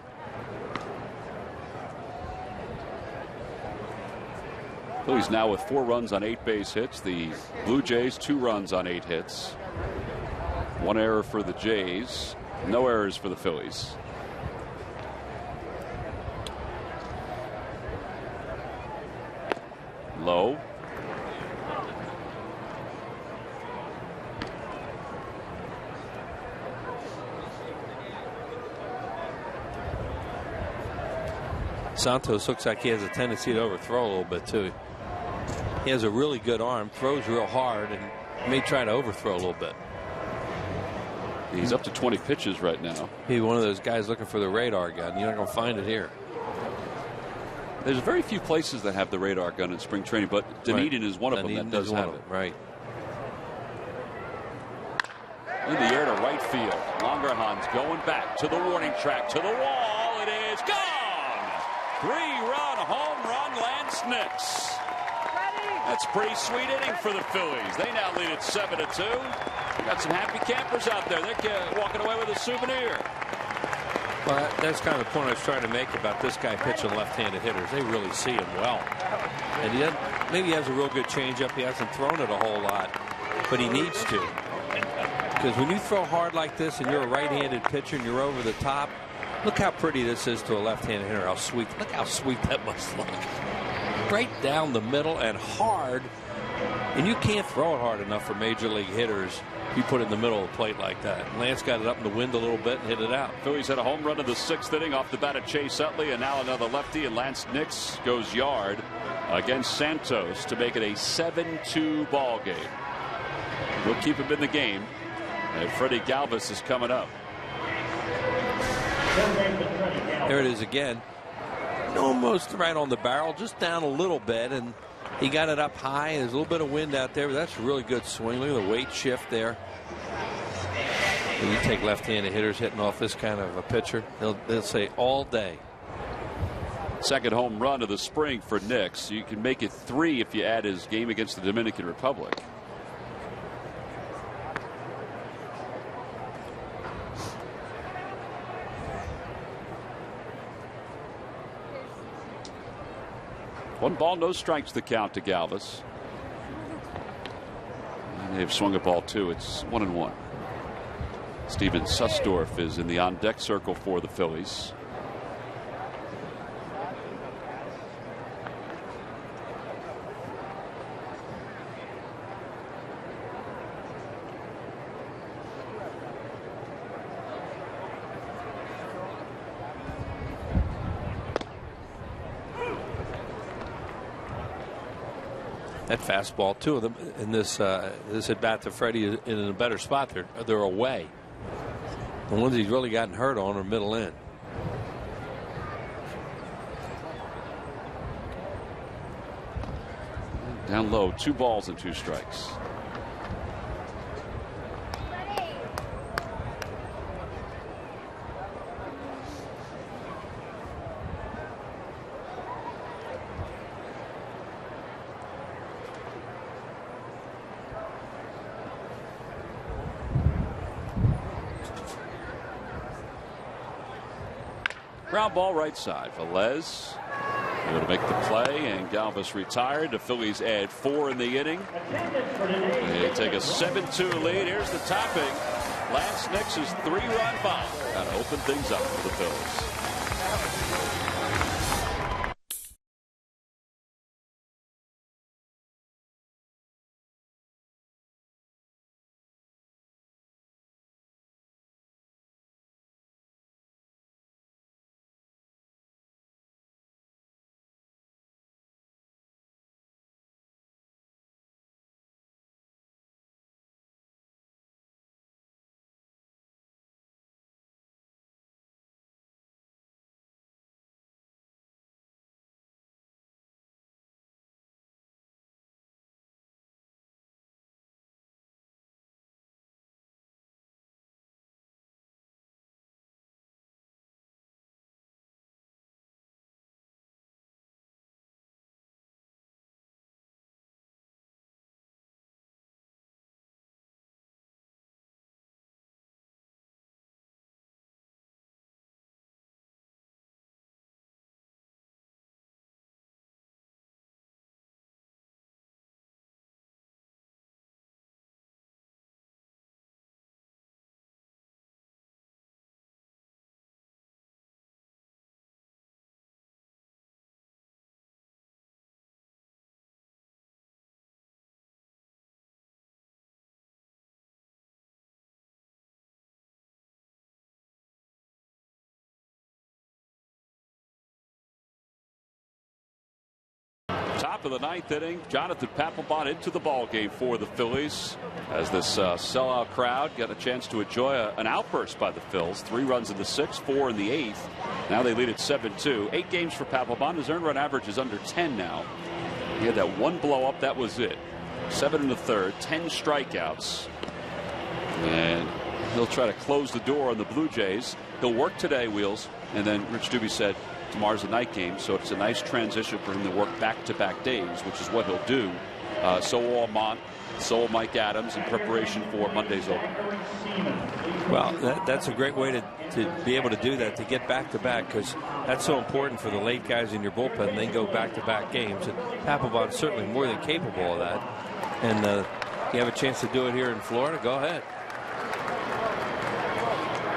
S1: Phillies now with 4 runs on 8 base hits. The Blue Jays 2 runs on 8 hits. 1 error for the Jays. No errors for the Phillies. Low.
S2: Santos looks like he has a tendency to overthrow a little bit too. He has a really good arm, throws real hard, and may try to overthrow a little bit.
S1: He's up to 20 pitches right now.
S2: He's one of those guys looking for the radar gun. You're not going to find it here.
S1: There's very few places that have the radar gun in spring training, but Dunedin is one of them that does have it.
S2: Right.
S1: In the air to right field. Longerhan's going back to the warning track, to the wall. It is gone. 3-run home run, Lance Nix. That's a pretty sweet inning for the Phillies. They now lead it 7-2. Got some happy campers out there. They're walking away with a souvenir.
S2: Well, that's kind of the point I was trying to make about this guy pitching left-handed hitters. They really see him well. And maybe he has a real good changeup. He hasn't thrown it a whole lot, but he needs to. because when you throw hard like this and you're a right-handed pitcher and you're over the top, look how pretty this is to a left-handed hitter. How sweet. Look how sweet that must look. Right down the middle and hard. And you can't throw it hard enough for major league hitters. You put it in the middle of the plate like that. Lance got it up in the wind a little bit and hit it out.
S1: Phillies had a home run in the 6th inning off the bat of Chase Utley, and now another lefty, and Lance Nix goes yard against Santos to make it a 7-2 ball game. We'll keep him in the game. And Freddie Galvis is coming up.
S2: There it is again. Almost right on the barrel, just down a little bit, and he got it up high. There's a little bit of wind out there, but that's a really good swing. Look at the weight shift there. When you take left-handed hitters hitting off this kind of a pitcher, they'll say all day.
S1: Second home run of the spring for Nix. You can make it 3 if you add his game against the Dominican Republic. One ball, no strikes the count to Galvis. And they've swung a ball too. It's 1-1. Steven Susdorf is in the on deck circle for the Phillies.
S2: That fastball, two of them in this at bat to Freddie is in a better spot. They're away. The ones he's really gotten hurt on are middle in.
S1: Down low, 2 balls and 2 strikes. Ground ball right side. Velez able to make the play, and Galvis retired. The Phillies add 4 in the inning. They take a 7-2 lead. Here's the topping. Lance Nix's 3-run bomb. Got to open things up for the Phillies. Top of the 9th inning, Jonathan Papelbon into the ball game for the Phillies as this sellout crowd got a chance to enjoy an outburst by the Phils. 3 runs in the 6th, 4 in the 8th. Now they lead at 7-2. 8 games for Papelbon. His earned run average is under 10 now. He had that one blow up. That was it. 7 1/3, 10 strikeouts. And he'll try to close the door on the Blue Jays. He'll work today, Wheels. And then Rich Doobie said tomorrow's a night game, so it's a nice transition for him to work back-to-back days, which is what he'll do. So will Mont, so will Mike Adams in preparation for Monday's opener.
S2: Well, that's a great way to be able to do that, to get back-to-back, because that's so important for the late guys in your bullpen. They go back-to-back games, and Papelbon's certainly more than capable of that. And you have a chance to do it here in Florida, go ahead.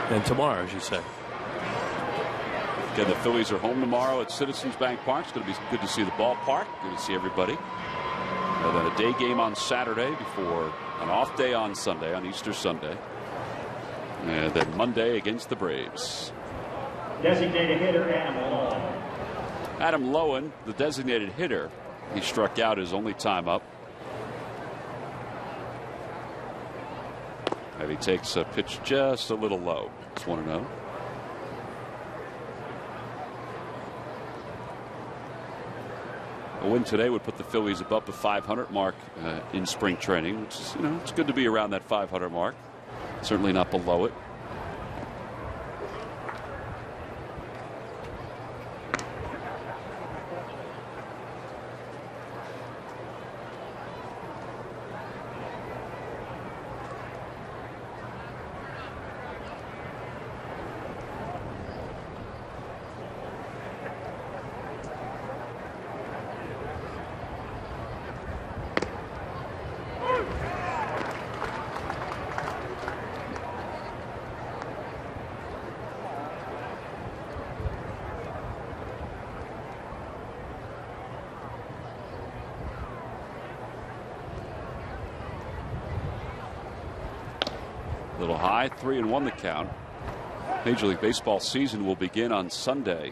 S2: And tomorrow, as you say.
S1: Again, the Phillies are home tomorrow at Citizens Bank Park. It's going to be good to see the ballpark. Good to see everybody. And then a day game on Saturday before an off day on Sunday, on Easter Sunday. And then Monday against the Braves.
S5: Designated hitter Adam Lowen.
S1: Adam Lowen, the designated hitter. He struck out his only time up. And he takes a pitch just a little low. It's 1-0. A win today would put the Phillies above the 500 mark in spring training, which is, it's good to be around that 500 mark. Certainly not below it. A little high, 3-1 the count. Major League Baseball season will begin on Sunday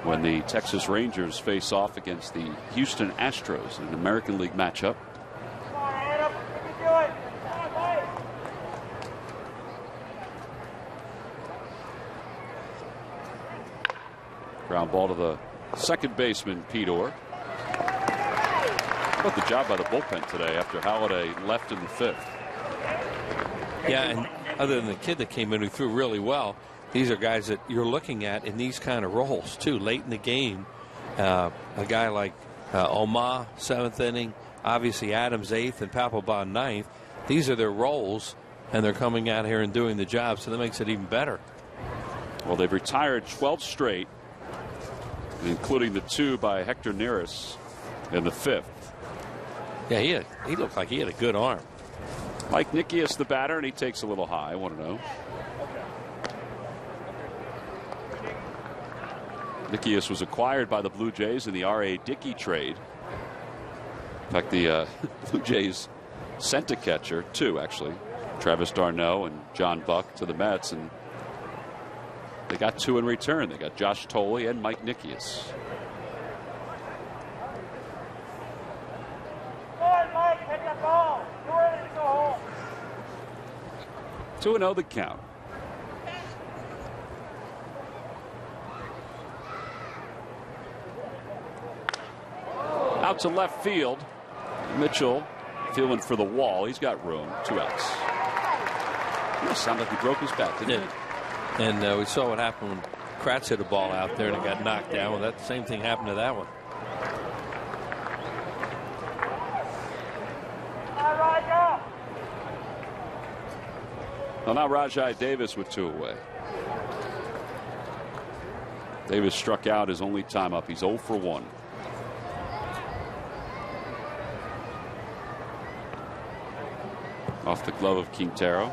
S1: when the Texas Rangers face off against the Houston Astros in an American League matchup. Ground ball to the second baseman, Pedor. What the job by the bullpen today after Halladay left in the 5th.
S2: Yeah, and other than the kid that came in who threw really well, these are guys that you're looking at in these kind of roles, too, late in the game. A guy like Omar, 7th inning, obviously Adams, 8th, and Papelbon, 9th. These are their roles, and they're coming out here and doing the job, so that makes it even better.
S1: Well, they've retired 12 straight, including the 2 by Hector Neris in the 5th.
S2: Yeah, he looked like he had a good arm.
S1: Mike Nickius, the batter, and he takes a little high. 1-0. Nickius was acquired by the Blue Jays in the R.A. Dickey trade. In fact, the Blue Jays sent a catcher, 2 actually, Travis d'Arnaud and John Buck, to the Mets, and they got 2 in return. They got Josh Tolley and Mike Nickius. 2-0 the count. Out to left field. Mitchell feeling for the wall. He's got room. 2 outs. It sounded like he broke his back, didn't it?
S2: And we saw what happened when Kratz hit a ball out there and it got knocked down. Well, that same thing happened to that one.
S1: Well, now Rajai Davis with 2 away. Davis struck out his only time up. He's 0 for 1. Off the glove of Quintero.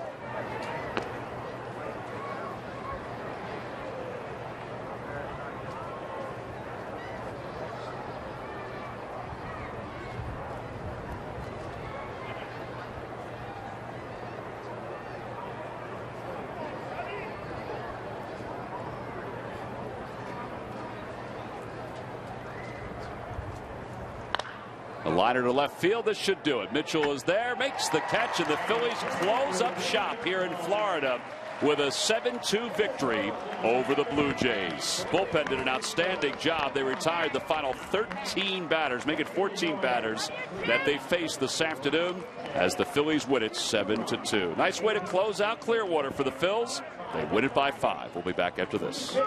S1: A liner to left field. This should do it. Mitchell is there, makes the catch, and the Phillies close up shop here in Florida with a 7-2 victory over the Blue Jays. Bullpen did an outstanding job. They retired the final 13 batters, make it 14 batters that they faced this afternoon as the Phillies win it 7-2. Nice way to close out Clearwater for the Phils. They win it by 5. We'll be back after this.